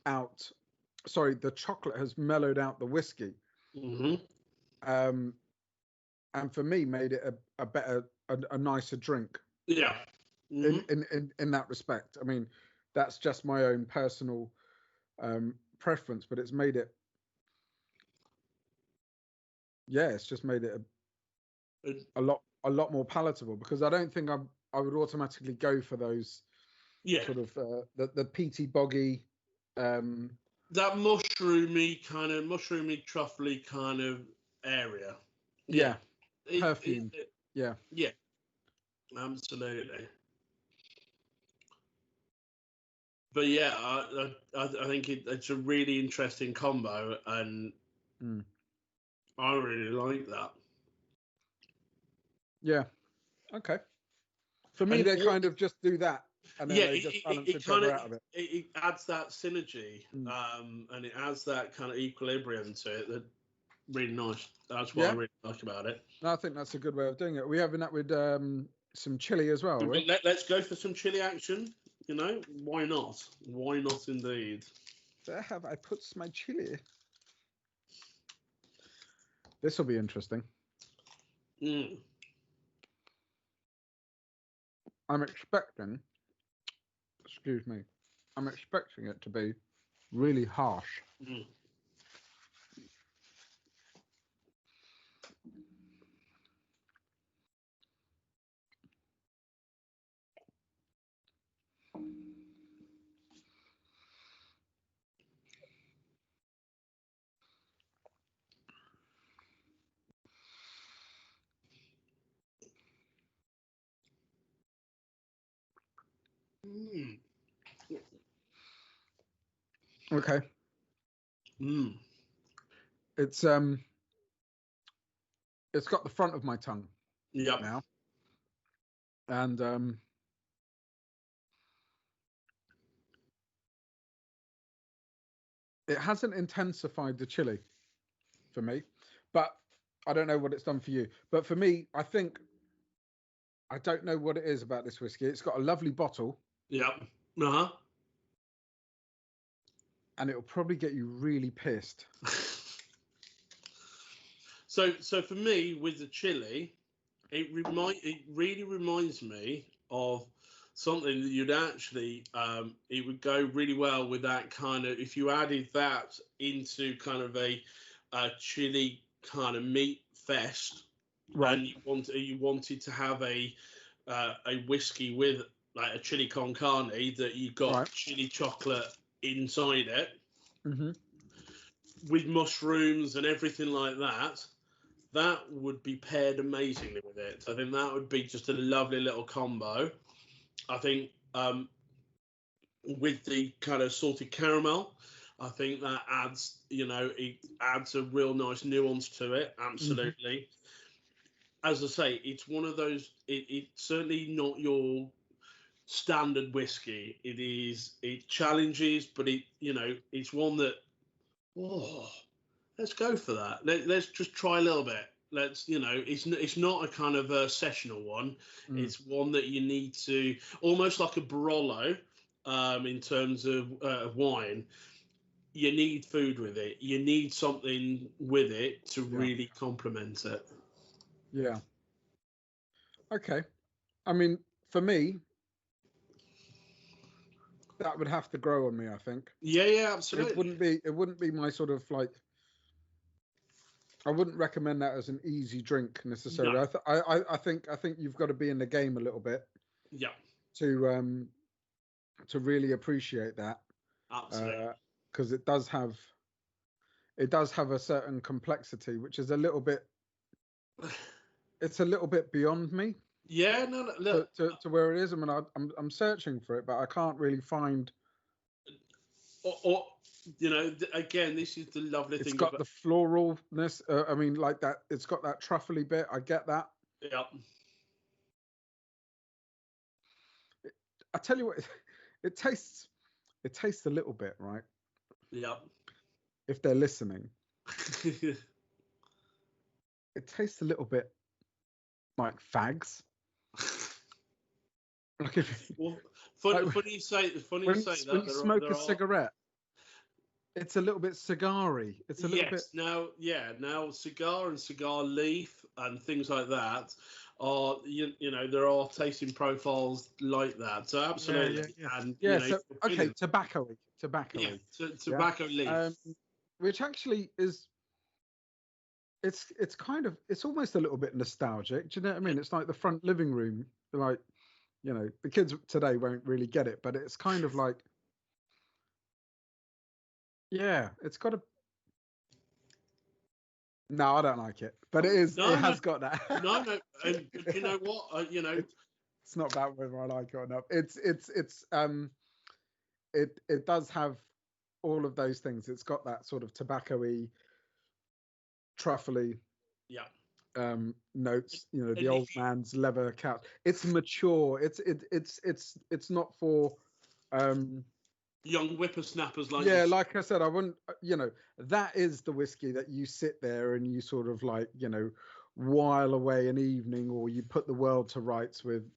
out. Sorry, the chocolate has mellowed out the whiskey. And for me, made it a better, a nicer drink. Yeah. In that respect. I mean, that's just my own personal preference, but it's made it. Yeah, it's just made it a lot more palatable, because I don't think I would automatically go for those sort of the peaty boggy. That mushroomy, truffly kind of area. Yeah. Perfume. Yeah, absolutely. But yeah, I think it's a really interesting combo, and I really like that. Yeah. Okay. For me, they kind of just do that, and then they just balance each other out of it. It adds that synergy, and it adds that kind of equilibrium to it. That really nice. That's what I really like about it. I think that's a good way of doing it. We're having that with some chili as well. Let's go for some chili action. You know, why not? Why not indeed? Where have I put my chili? This will be interesting. I'm expecting it to be really harsh. Okay. It's got the front of my tongue. Now. And it hasn't intensified the chili for me, but I don't know what it's done for you. But for me, I don't know what it is about this whiskey. It's got a lovely bottle. And it'll probably get you really pissed. So for me, with the chili, it really reminds me of something that you'd actually it would go really well with that kind of, if you added that into kind of a chili kind of meat fest, and you wanted to have a whiskey with like a chili con carne that you got chili chocolate inside it, with mushrooms and everything like that. That would be paired amazingly with it. I think that would be just a lovely little combo. I think with the kind of salted caramel, I think that adds, it adds a real nice nuance to it. Absolutely. As I say, it's one of those, it's certainly not your standard whiskey. It challenges, but it's one that, let's go for that. Let's just try a little bit. It's not a kind of a sessional one. It's one that you need to, almost like a Barolo, in terms of wine. You need food with it. You need something with it to really complement it. Yeah. Okay. I mean, for me, that would have to grow on me, I think. Yeah, absolutely. It wouldn't be my sort of like, I wouldn't recommend that as an easy drink necessarily. No. I think you've got to be in the game a little bit. Yeah. To really appreciate that. Absolutely. Because it does have a certain complexity, which is a little bit, it's a little bit beyond me. Yeah, no, look. To where it is. I mean, I'm searching for it, but I can't really find. Or again, this is the lovely thing. It's got the floralness. I mean, like that. It's got that truffly bit. I get that. Yeah. I tell you what, it tastes a little bit, right? Yeah. If they're listening, it tastes a little bit like fags. Like funny you say that. When you smoke a cigarette, it's a little bit cigar-y. It's a little bit. Now cigar and cigar leaf and things like that are there are tasting profiles like that. So absolutely. Tobacco-y. Yeah, tobacco leaf. Which actually is. It's kind of, it's almost a little bit nostalgic. Do you know what I mean? It's like the front living room, like, the kids today won't really get it, but it's kind of like, yeah, it's got a. No, I don't like it, but it is. It has got that. No, and you know what? It's not about whether I like it or not. It does have all of those things. It's got that sort of tobacco-y, truffly, notes. The old man's leather couch. It's mature. It's not for young whippersnappers like like I said, I wouldn't. That is the whiskey that you sit there and you sort of like while away an evening, or you put the world to rights with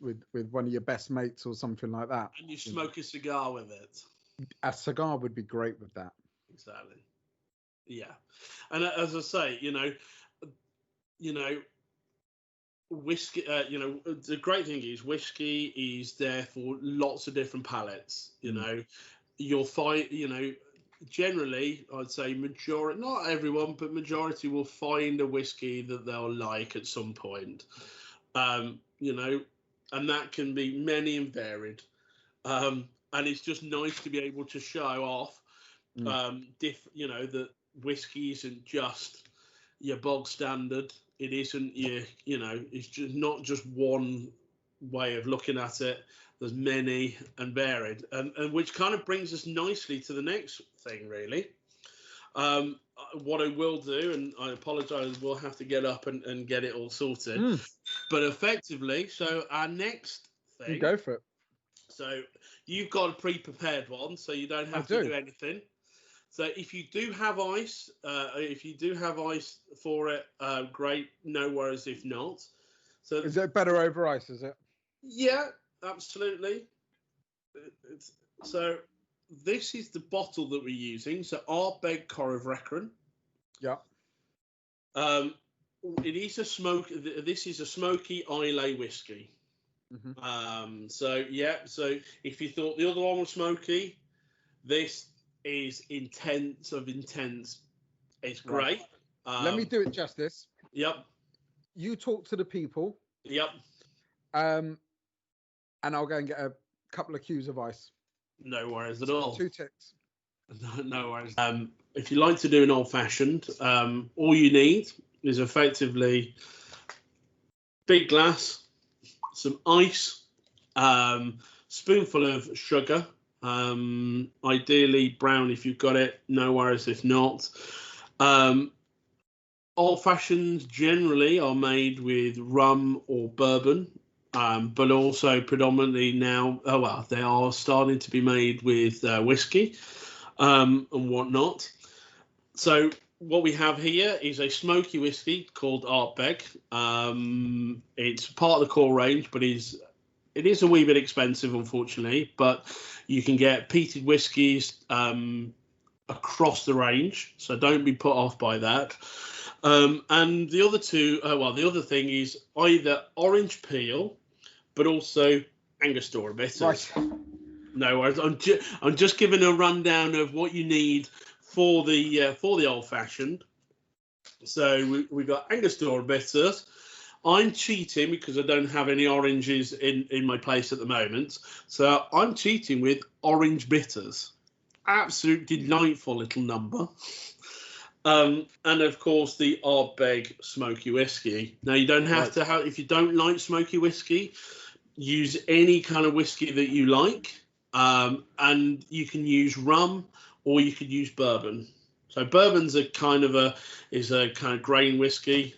one of your best mates or something like that, and you smoke a cigar with it. A cigar would be great with that. Exactly. Yeah, and as I say, whiskey. The great thing is whiskey is there for lots of different palates. You'll find. Generally, I'd say majority, not everyone, but majority will find a whiskey that they'll like at some point. And that can be many and varied. And it's just nice to be able to show off, that whiskey isn't just your bog standard. It isn't it's just not just one way of looking at it. There's many and varied, and which kind of brings us nicely to the next thing, really. What I will do, and I apologise, we'll have to get up and get it all sorted. But effectively, so our next thing. You go for it. So you've got a pre-prepared one, so you don't have to do anything. So if you do have ice, for it, great. No worries if not. So is it better over ice? Is it? Yeah, absolutely. So this is the bottle that we're using. So Argbeg Corryvrection. Yeah. It is a smoke. This is a smoky Islay whiskey. Mm-hmm. So if you thought the other one was smoky, this is intense. It's great. Let me do it justice. Yep. You talk to the people. Yep. And I'll go and get a couple of cues of ice. No worries at all. 2 ticks. No worries. If you like to do an old-fashioned, all you need is effectively big glass, some ice, spoonful of sugar, ideally brown if you've got it, no worries if not. Old-fashions generally are made with rum or bourbon, but also predominantly now, they are starting to be made with whiskey and whatnot. So what we have here is a smoky whiskey called Argbeg. It's part of the core range, but it is a wee bit expensive, unfortunately. But you can get peated whiskies across the range, so don't be put off by that. And the other two, the other thing is either orange peel, but also Angostura bitters. Right. No worries. I'm just giving a rundown of what you need for the old fashioned. So we got Angostura bitters. I'm cheating because I don't have any oranges in my place at the moment. So I'm cheating with orange bitters. Absolute delightful little number. And of course the Argbeg smoky whiskey. Now you don't have to have, if you don't like smoky whiskey, use any kind of whiskey that you like. And you can use rum or you could use bourbon. So bourbon's a kind of grain whiskey.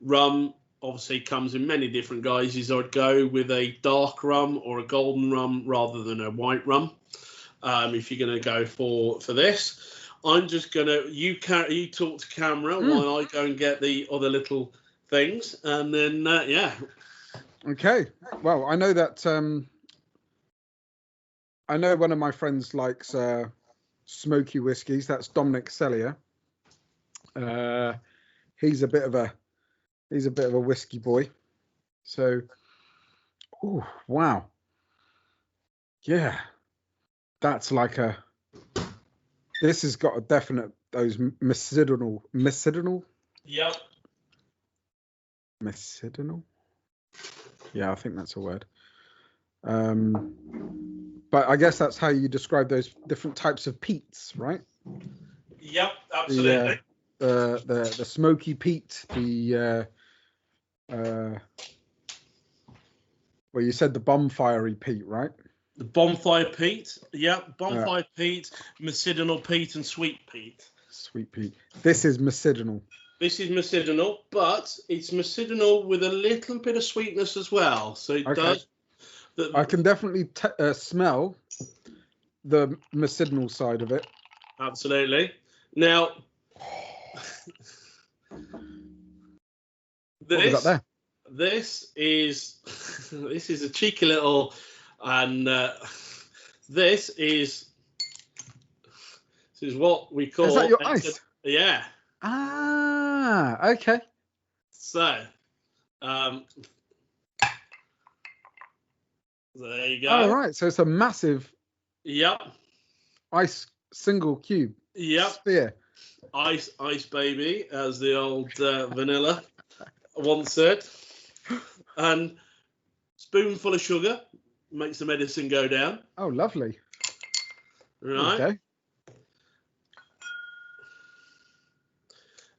Rum obviously comes in many different guises. I'd go with a dark rum or a golden rum rather than a white rum. If you're going to go for this, I'm just going to you talk to camera while I go and get the other little things, and then Okay. Well, I know that I know one of my friends likes smoky whiskies. That's Dominic Cellier. He's a bit of a whiskey boy. So, oh wow, yeah, that's like a. This has got a definite those medicinal. Yep. Medicinal. Yeah, I think that's a word. But I guess that's how you describe those different types of peats, right? Yep, absolutely. The smoky peat, well, you said the bonfirey peat, right? The bonfire peat, bonfire peat, medicinal peat, and sweet peat. Sweet peat. This is medicinal. This is medicinal, but it's medicinal with a little bit of sweetness as well. So it does. I can definitely smell the medicinal side of it. Absolutely. Now, this is a cheeky little, and this is what we call. Is that your ice? Yeah. Ah, okay. So, there you go. Oh, right. So it's a massive. Yep. Ice single cube. Yep. Sphere. Ice, baby, as the old vanilla once said. And spoonful of sugar makes the medicine go down. Oh, lovely. Right. Okay.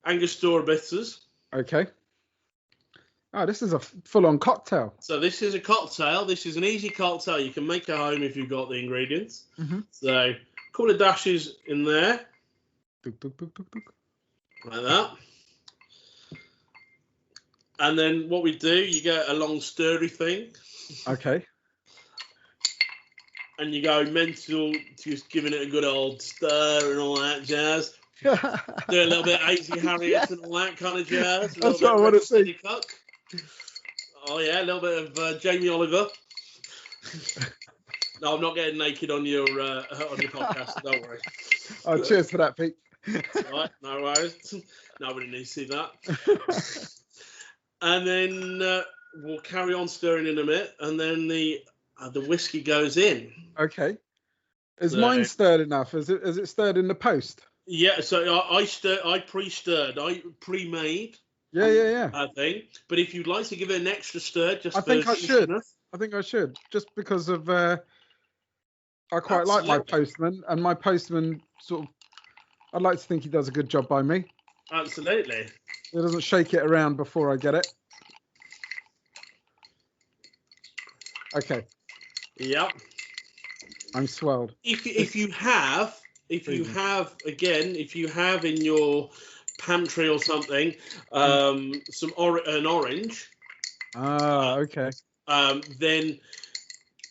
Angostura bitters. Okay. Oh, this is a full-on cocktail. So this is a cocktail. This is an easy cocktail. You can make at home if you've got the ingredients. Mm-hmm. So a couple of dashes in there. Like that. And then what we do, you get a long stirry thing. Okay. And you go mental, just giving it a good old stir and all that jazz. Do a little bit of AC Harriet and all that kind of jazz. That's what I want to see. Cook. Oh yeah, a little bit of Jamie Oliver. No, I'm not getting naked on your podcast. Don't worry. Oh, cheers for that, Pete. Right, no worries. Nobody needs to see that. And then we'll carry on stirring in a minute, and then the whiskey goes in. Okay. Is mine stirred enough? Is it stirred in the post? Yeah. So I pre-stirred. I pre-made. Yeah. I think. But if you'd like to give it an extra stir, I think I should. Just because of I quite like my postman, and my postman sort of. I'd like to think he does a good job by me. Absolutely. He doesn't shake it around before I get it. Okay. Yep. I'm swelled. If you have in your pantry or something, an orange. Ah, okay. Then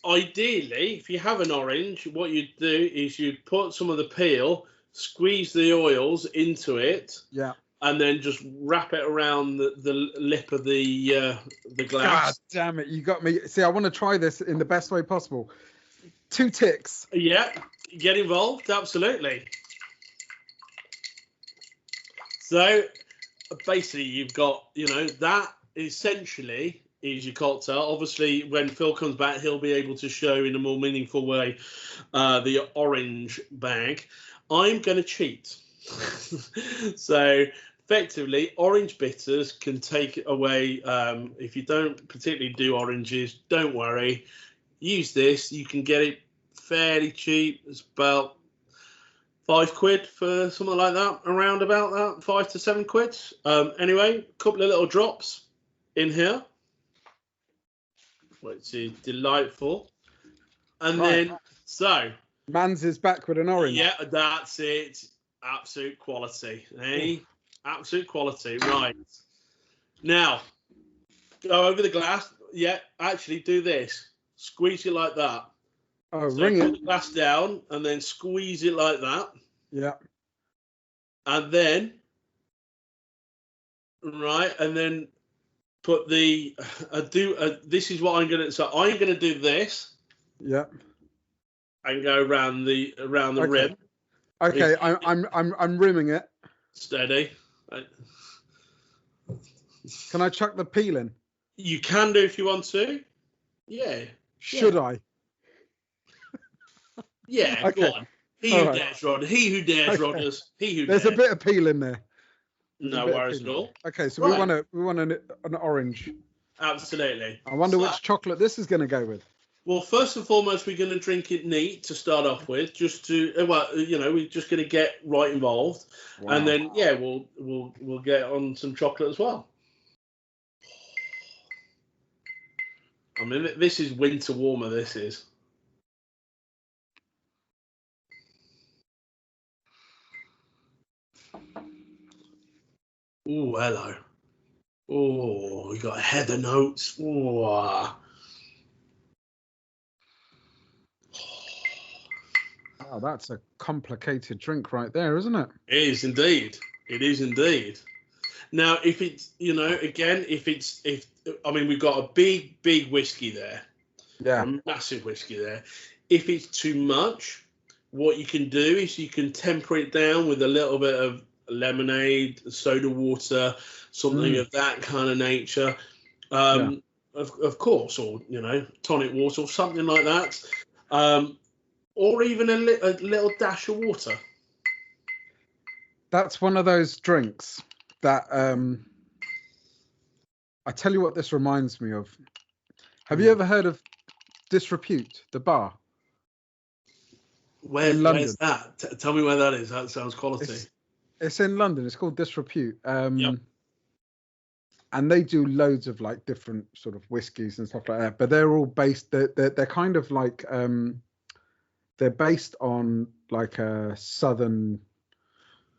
ideally, if you have an orange, what you'd do is you'd put some of the peel, squeeze the oils into it. Yeah. And then just wrap it around the lip of the glass. God damn it, you got me. See, I want to try this in the best way possible. 2 ticks. Yeah, get involved, absolutely. So basically you've got, that essentially is your cocktail. Obviously, when Phil comes back, he'll be able to show in a more meaningful way the orange bag. I'm going to cheat. So effectively, orange bitters can take away, if you don't particularly do oranges, don't worry. Use this. You can get it fairly cheap. It's about £5 for something like that, around about that, £5 to £7. Anyway, a couple of little drops in here, which is delightful. And then, so. Mans is back with an orange. Yeah, that's it. Absolute quality. Eh? Absolute quality. Right. Now, go over the glass. Yeah, actually do this. Squeeze it like that. Oh, so ring put it. the glass down and then squeeze it like that. Yeah. And then, right, and then put the, this is what I'm going to, so I'm going to do this. Yeah. And go around the rim. Okay, I'm rimming it. Steady. Can I chuck the peel in? You can do if you want to. Yeah. Should I? Yeah, okay. go on. He who dares, Rod. He who dares, Rodders. He who dares. There's a bit of peel in there. No worries at all. Okay, so we want an orange. Absolutely. I wonder which chocolate this is going to go with. Well, first and foremost, we're going to drink it neat to start off with, just to we're just going to get right involved, and then we'll get on some chocolate as well. I mean, this is winter warmer. This is. Oh, hello. Oh, we got heather notes. Oh. Oh, that's a complicated drink right there, isn't it? It is indeed. It is indeed. Now, if it's, we've got a big whiskey there. Yeah. A massive whiskey there. If it's too much, what you can do is you can temper it down with a little bit of lemonade, soda water, something of that kind of nature. Of course, or, tonic water or something like that. Or even a little dash of water. That's one of those drinks that I tell you what this reminds me of. Have you ever heard of Disrepute, the bar? Where's that? Tell me where that is. That sounds quality. It's in London. It's called Disrepute. Yep. And they do loads of like different sort of whiskies and stuff like that. But they're all based. They're kind of like they're based on like a southern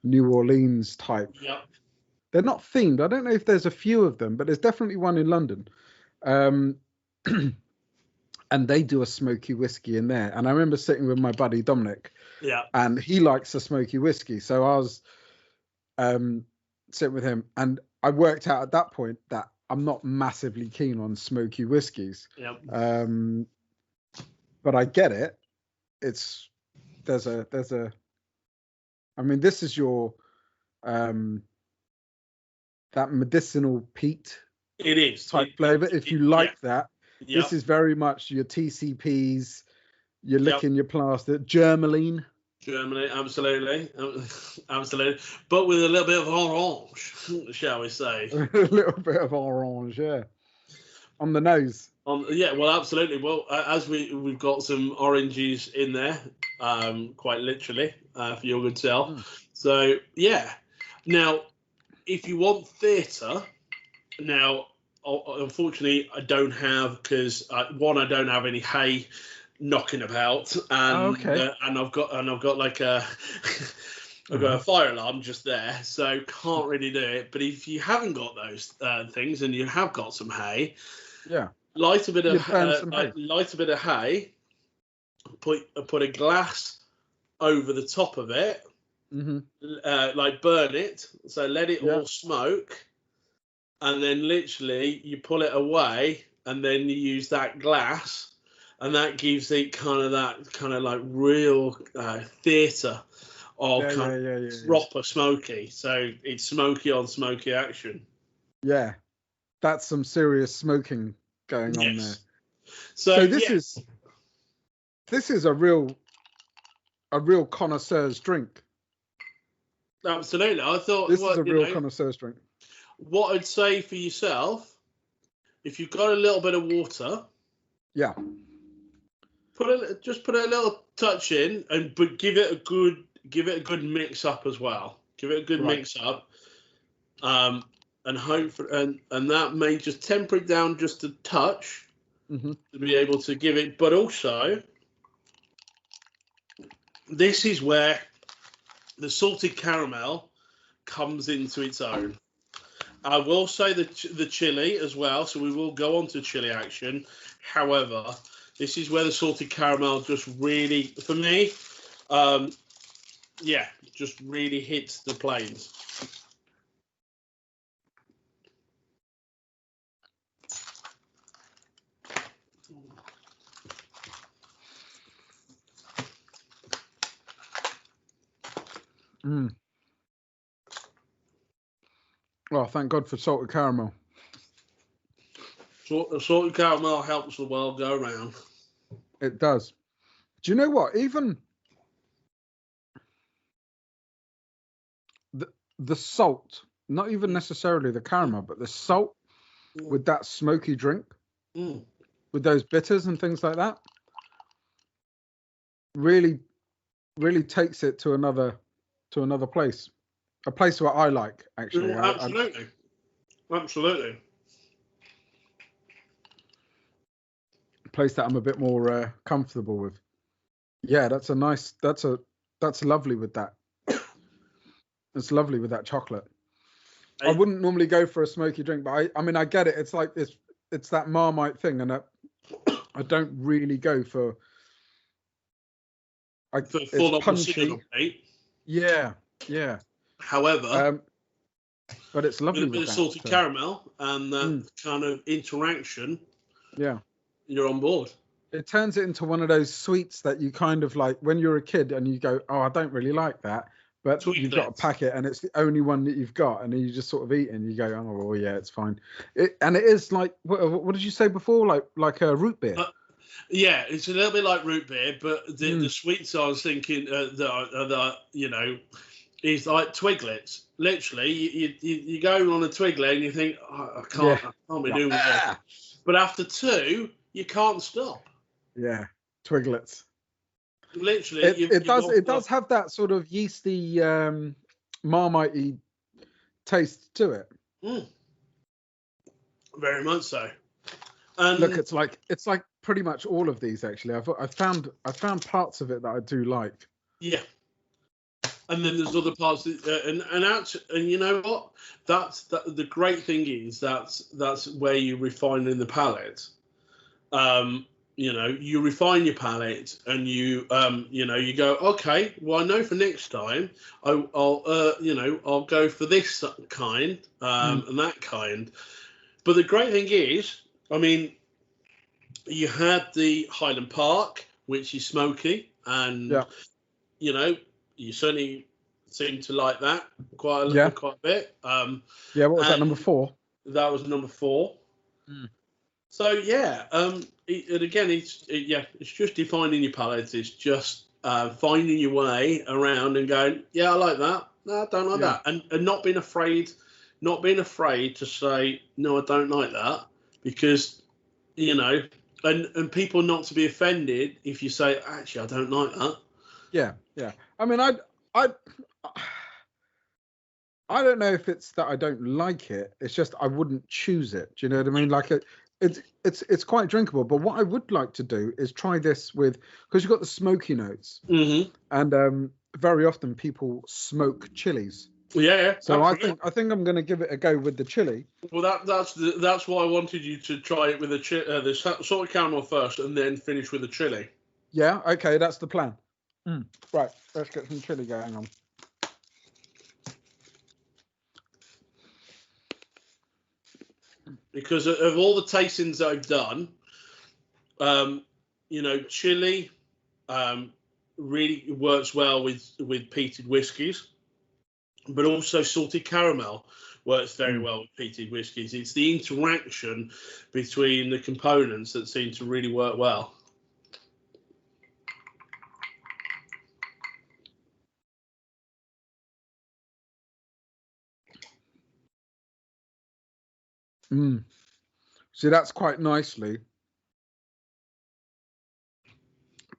New Orleans type. Yep. They're not themed. I don't know if there's a few of them, but there's definitely one in London. And they do a smoky whiskey in there. And I remember sitting with my buddy Dominic. Yeah. And he likes a smoky whiskey. So I was sitting with him, and I worked out at that point that I'm not massively keen on smoky whiskies. Yep. But I get it. There's a I mean, this is your that medicinal peat. It is type flavor. If you like that, this is very much your TCPs. You're licking your plaster. Germaline, absolutely, absolutely. But with a little bit of orange, shall we say? A little bit of orange, yeah, on the nose. Well, absolutely. Well, as we've got some oranges in there, quite literally, for your good self. So, yeah. Now, if you want theatre, now, unfortunately, I don't have, because I don't have any hay knocking about, and and I've got like a I've got a fire alarm just there, so can't really do it. But if you haven't got those things and you have got some hay, light a bit of hay, put a glass over the top of it, like burn it, so let it all smoke, and then literally you pull it away, and then you use that glass, and that gives it kind of like real theatre are proper smoky. So it's smoky on smoky action. Yeah, that's some serious smoking going on there. So this is a real connoisseur's drink. Absolutely. I thought this is a real connoisseur's drink. What I'd say for yourself, if you've got a little bit of water, put a little touch in, but give it a good mix up as well. Give it a good mix up, and hope for, and that may just temper it down just a touch to be able to give it. But also, this is where the salted caramel comes into its own. I will say the chili as well, so we will go on to chili action. However, this is where the salted caramel just really, for me, just really hits the planes. Well, thank God for salted caramel. Salted caramel helps the world go round. It does. Do you know what? Even the salt, not even necessarily the caramel, but the salt with that smoky drink, with those bitters and things like that, really, really takes it to another place. A place where I like, actually. Absolutely. Absolutely. A place that I'm a bit more comfortable with. Yeah, that's lovely with that. It's lovely with that chocolate. I wouldn't normally go for a smoky drink, but I mean, I get it. It's like it's that Marmite thing, and I don't really go for. Full punchy. Yeah. However, but it's lovely with a bit of salted caramel and that kind of interaction. Yeah, you're on board. It turns it into one of those sweets that you kind of like when you're a kid and you go, oh, I don't really like that, but you've got a packet and it's the only one that you've got, and you just sort of eat it and you go, oh, well, yeah, it's fine. And it is like, what did you say before? Like a root beer. Yeah, it's a little bit like root beer, but the sweets I was thinking that is like Twiglets. Literally, you go on a Twiglet and you think, oh, I can't be doing this. But after two, you can't stop. Yeah, Twiglets. Literally, it does have that sort of yeasty, Marmite-y taste to it. Very much so. Look, it's like pretty much all of these actually. I found parts of it that I do like. Yeah. And then there's other parts and you know what? The great thing is that's where you refine in the palate. You refine your palate and you go, okay, well, I know for next time I'll go for this kind and that kind. But the great thing is, I mean, you had the Highland Park, which is smoky, and you certainly seem to like that quite a bit. What was that, number 4? That was number 4. So it's just defining your palate. It's just finding your way around and going, yeah, I like that. No, I don't like that, and not being afraid to say no, I don't like that, because and people not to be offended if you say, actually, I don't like that. Yeah. I mean, I don't know if it's that I don't like it. It's just I wouldn't choose it. Do you know what I mean? Like it's quite drinkable. But what I would like to do is try this with, because you've got the smoky notes, and very often people smoke chilies. Yeah. So absolutely. I think I'm going to give it a go with the chili. Well, that's why I wanted you to try it with the salted caramel first, and then finish with the chili. Yeah. Okay, that's the plan. Right, let's get some chili going on. Because of all the tastings I've done, chili, really works well with peated whiskies, but also salted caramel works very well with peated whiskies. It's the interaction between the components that seem to really work well. See, that's quite nicely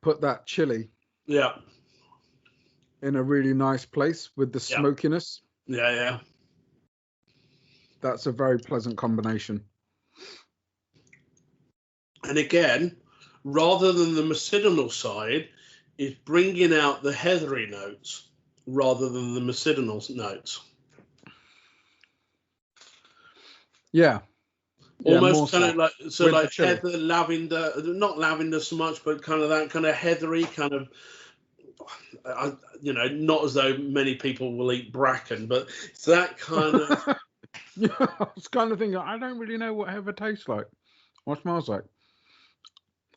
put that chili in a really nice place with the smokiness. Yeah. That's a very pleasant combination. And again, rather than the macedonal side, it's bringing out the heathery notes rather than the macedonal notes. Yeah. Almost kind of like heather, lavender, not lavender so much, but kind of that kind of heathery kind of, not as though many people will eat bracken, but it's that kind of. Yeah, I was kind of thinking, I don't really know what heather tastes like, what smells like.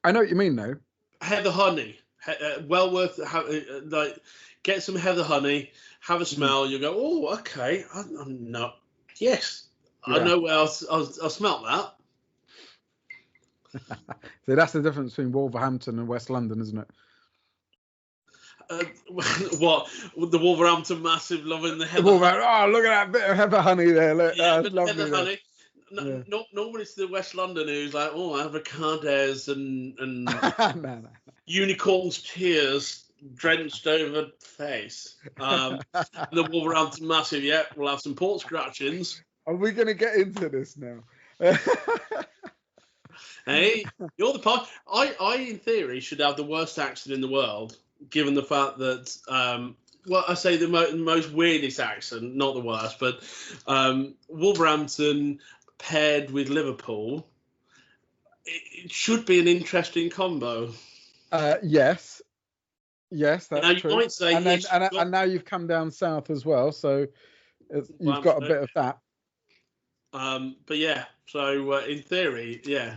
I know what you mean, though. Heather honey, well worth like get some heather honey, have a smell. You go, oh, okay, I'm not. Yes. Yeah. I know where I'll smell that. So that's the difference between Wolverhampton and West London, isn't it? What the Wolverhampton massive loving the heather? Oh, look at that bit of heather honey there! Look, heather honey. Normally it's the West London who's like, oh, avocados and no. Unicorn's tears drenched over face. The Wolverhampton massive, we'll have some port scratchings. Are we going to get into this now? Hey, you're the part. I, in theory, should have the worst accent in the world, given the fact that, I say the most weirdest accent, not the worst, but Wolverhampton paired with Liverpool, it should be an interesting combo. Yes, that's true. You might say, and now you've come down south as well, so you've got a bit of that. But yeah, so in theory, yeah.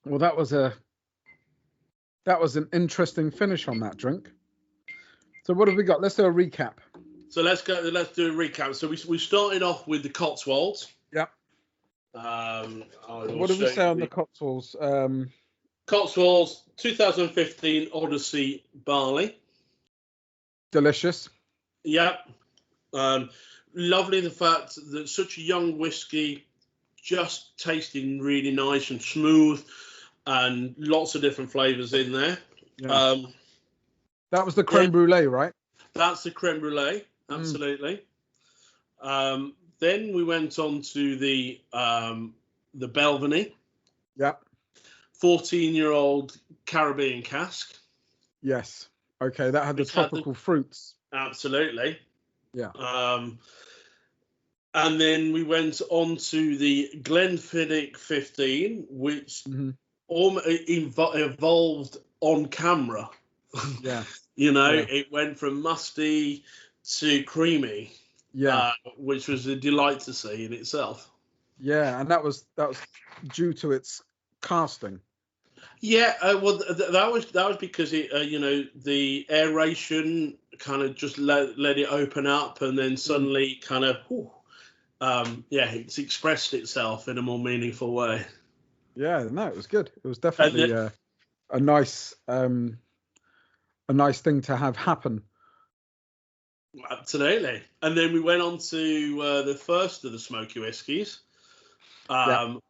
Well, that was an interesting finish on that drink. So what have we got? Let's do a recap. So let's do a recap. So we started off with the Cotswolds. Yeah. What did we say on the Cotswolds? Cotswolds 2015 Odyssey barley. Delicious. Yeah. Lovely the fact that such a young whiskey, just tasting really nice and smooth, and lots of different flavours in there. Yeah. That was the creme brulee, right? That's the creme brulee, absolutely. Then we went on to the Belvenie. Yeah. 14-year-old Caribbean cask. Yes. Okay, that had the tropical fruits. Absolutely. Yeah. And then we went on to the Glenfiddich 15, which evolved on camera. Yeah. It went from musty to creamy. Yeah. Which was a delight to see in itself. Yeah, and that was due to its casting. Yeah, well, that was because it, the aeration kind of just let it open up, and then suddenly kind of, it's expressed itself in a more meaningful way. Yeah, no, it was good. It was definitely a nice thing to have happen. Absolutely. And then we went on to the first of the Smokey whiskies,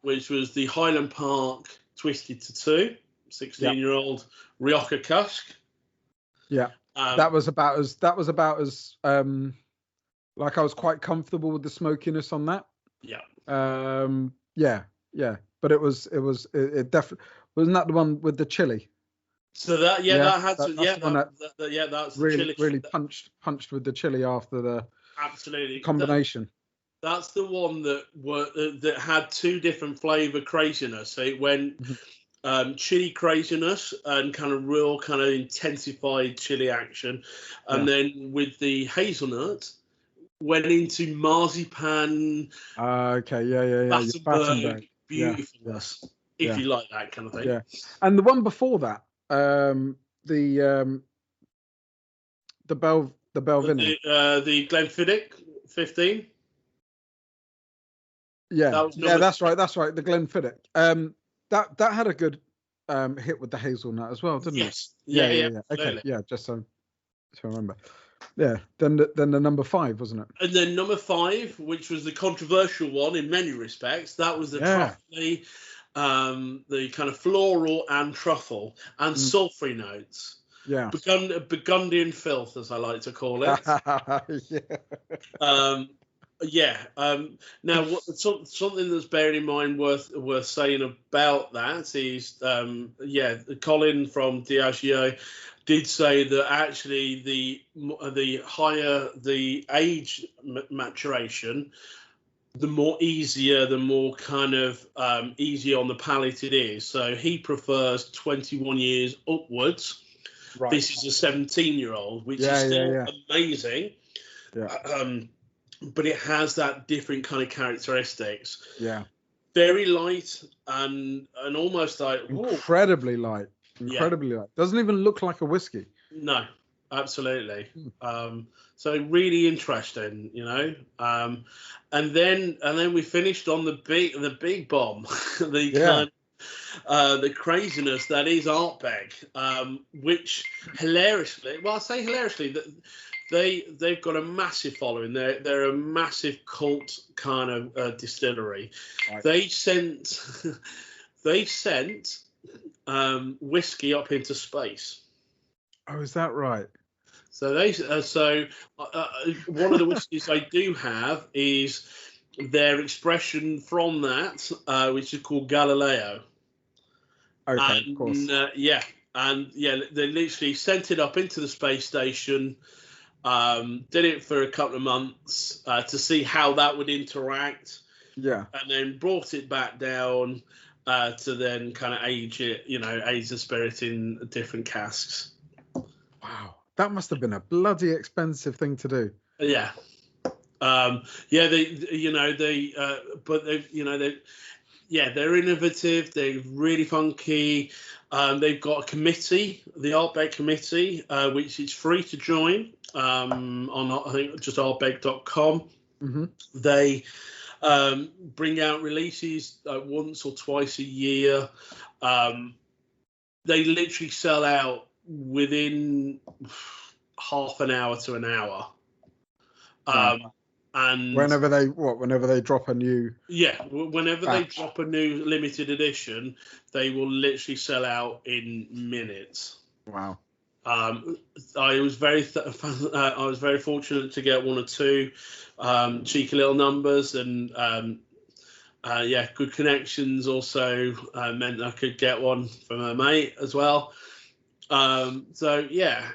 which was the Highland Park Twisted Tattoo, 16-year-old Rioja cask. Yeah, that was about as like I was quite comfortable with the smokiness on that. Yeah. But it definitely wasn't that the one with the chili. So that that's really punched with the chili after the combination. That's the one that had two different flavour craziness. So it went chili craziness and kind of real kind of intensified chili action, and then with the hazelnut, went into marzipan. Okay, yeah. Battenberg, Yeah. beautifulness, if you like that kind of thing. Yeah, and the one before that, the Belvenie. The Glenfiddich 15. Yeah, that's right. The Glenfiddich. That had a good hit with the hazelnut as well, didn't it? Yes. Yeah. Okay, yeah, just so to remember. Yeah, then the number 5, wasn't it? And then number 5, which was the controversial one in many respects, that was the truffle, the kind of floral and truffle and sulfury notes. Yeah. Burgundian filth, as I like to call it. Now, something that's bearing in mind worth saying about that is, Colin from Diageo did say that actually the higher the age maturation, the more kind of easier on the palate it is. So he prefers 21 years upwards. Right. This is a 17-year-old, which is still amazing. Yeah. But it has that different kind of characteristics. Yeah. Very light and almost like incredibly light. Incredibly light. Doesn't even look like a whiskey. No, absolutely. So really interesting, you know. And then we finished on the big bomb, the craziness that is Argbeg, which hilariously, well, I say hilariously, that they've got a massive following. They're a massive cult kind of distillery. Right. They sent whiskey up into space. Oh, is that right? So one of the whiskies they do have is their expression from that, which is called Galileo. Okay, of course. They literally sent it up into the space station. Did it for a couple of months to see how that would interact. Yeah. And then brought it back down to then kind of age the spirit in different casks. Wow. That must have been a bloody expensive thing to do. Yeah. They're innovative. They're really funky. They've got a committee, the Argbeg committee, which is free to join on, I think, just argbeg.com. Mm-hmm. They bring out releases once or twice a year. They literally sell out within half an hour to an hour. And whenever they drop a new they drop a new limited edition, they will literally sell out in minutes. Wow. I was very fortunate to get one or two cheeky little numbers, and good connections also meant I could get one from a mate as well.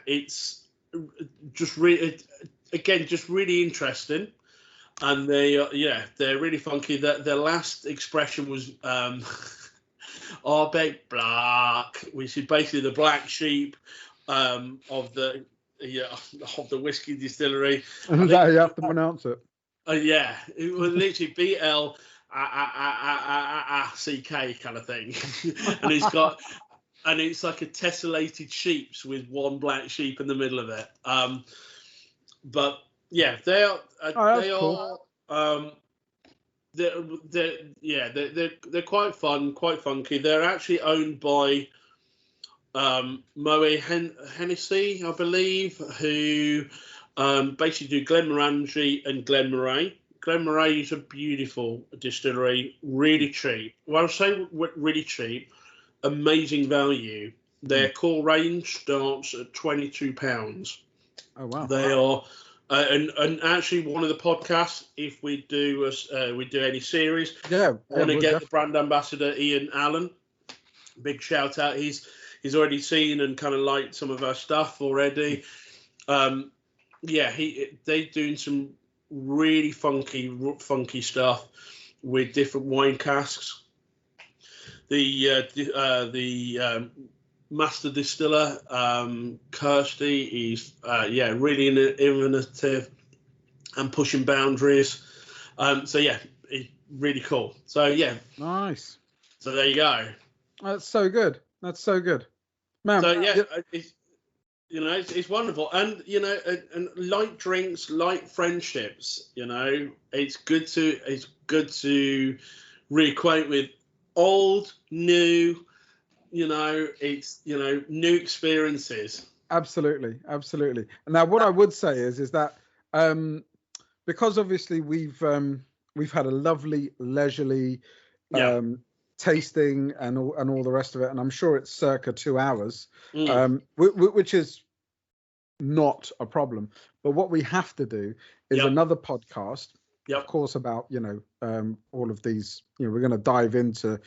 It's just really interesting. And they're really funky. Their last expression was Argbeg Black, which is basically the black sheep of the whiskey distillery. And that you have to pronounce it. It was literally BLCK kind of thing, and it's like a tessellated sheeps with one black sheep in the middle of it. But yeah, they are. Cool. They're quite fun, quite funky. They're actually owned by Moe Hennessy, I believe, who basically do Glenmorangie and Glenmorangie. Glenmorangie is a beautiful distillery, really cheap. Well, I say really cheap, amazing value. Their core range starts at £22. Oh wow! They are. And actually, one of the podcasts, if we do any series, I want to get the brand ambassador Ian Allen. Big shout out! He's already seen and kind of liked some of our stuff already. They're doing some really funky stuff with different wine casks. The master distiller Kirsty is really innovative. and pushing boundaries. So yeah, it's really cool. So yeah, nice. So there you go. That's so good. That's so good, man. So yeah, it's wonderful, and and light drinks, light friendships. It's good to reacquaint with old, new. It's new experiences. Absolutely. And now, what I would say is that because obviously we've had a lovely leisurely tasting and all the rest of it, and I'm sure it's circa 2 hours, which is not a problem. But what we have to do is another podcast, of course, about all of these. We're going to dive into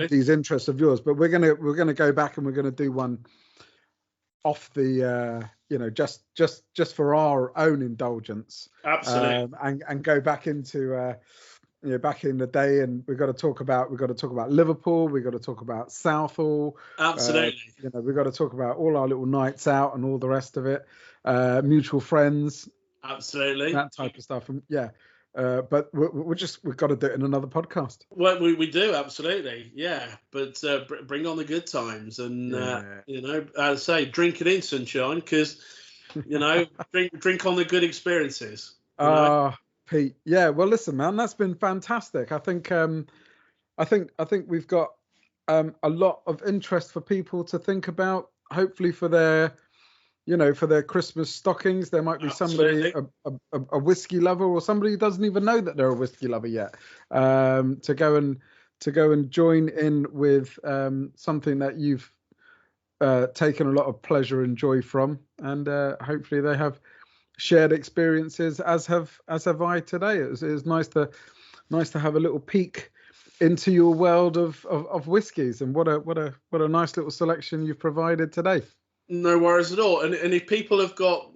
these interests of yours, but we're going to go back and we're going to do one off the just for our own indulgence. Absolutely. And go back into back in the day, and we've got to talk about Liverpool, we've got to talk about Southall. Absolutely. We've got to talk about all our little nights out and all the rest of it, mutual friends. Absolutely. That type of stuff. And but we've got to do it in another podcast. Well, we do, absolutely, yeah. But bring on the good times, and as I say, drink it in, sunshine, because drink on the good experiences. Pete, yeah. Well, listen, man, that's been fantastic. I think we've got a lot of interest for people to think about. Hopefully, for their Christmas stockings, there might be somebody, a whiskey lover, or somebody who doesn't even know that they're a whiskey lover yet, to go and join in with something that you've taken a lot of pleasure and joy from, and hopefully they have shared experiences, as have I today. It was nice to have a little peek into your world of whiskies, and what a nice little selection you've provided today. No worries at all. And if people have got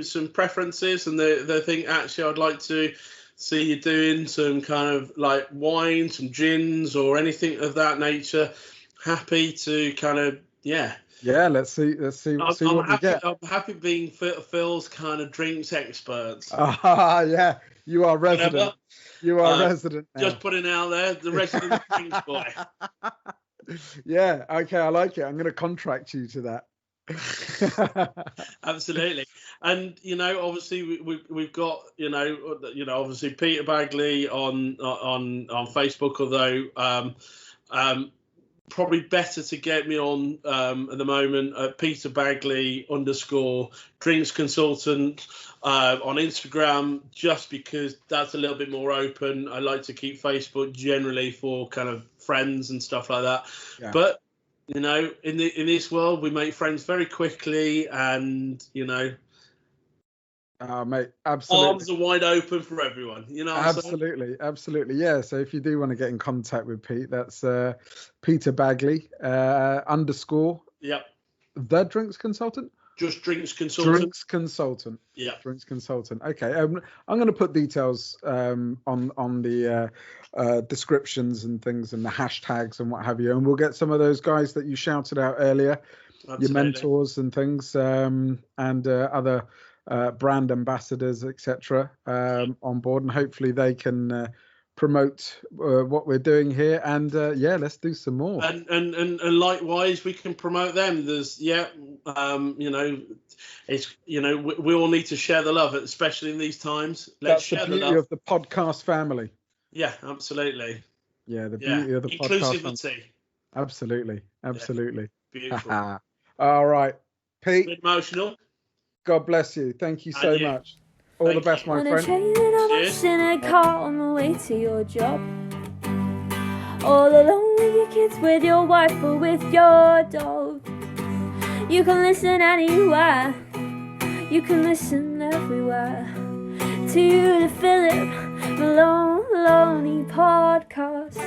some preferences, and they think, actually, I'd like to see you doing some kind of like wine, some gins, or anything of that nature, happy to kind of let's see what we get. I'm happy being Phil's kind of drinks experts. Yeah, you are resident. You are resident now. Just putting out there, the resident drinks boy. Yeah, okay, I like it. I'm going to contract you to that. Absolutely. And obviously we've got obviously Peter Bagley on Facebook, although probably better to get me on at the moment at Peter Bagley _ drinks consultant on Instagram, just because that's a little bit more open. I like to keep Facebook generally for kind of friends and stuff like that. Yeah. But in this world, we make friends very quickly, and mate, absolutely. Arms are wide open for everyone. Absolutely. Yeah. So if you do want to get in contact with Pete, that's Peter Bagley _ Yep. The Drinks Consultant. Just Drinks Consultant. Drinks Consultant. Yeah. Drinks Consultant. Okay. I'm going to put details on the descriptions and things, and the hashtags and what have you, and we'll get some of those guys that you shouted out earlier, your mentors and things, and other brand ambassadors, etc., on board, and hopefully they can promote what we're doing here, and let's do some more. And likewise, we can promote them. There's it's we all need to share the love, especially in these times. Let's share the beauty of the podcast family. Yeah, absolutely. Yeah, the beauty of the podcast family. Absolutely. Yeah. Beautiful. All right, Pete. Emotional. God bless you. Thank you so much. All the best, my friend. Cheers. In a car on the way to your job. All alone with your kids, with your wife, or with your dog. You can listen anywhere. You can listen everywhere. To the Philip Malowney podcast.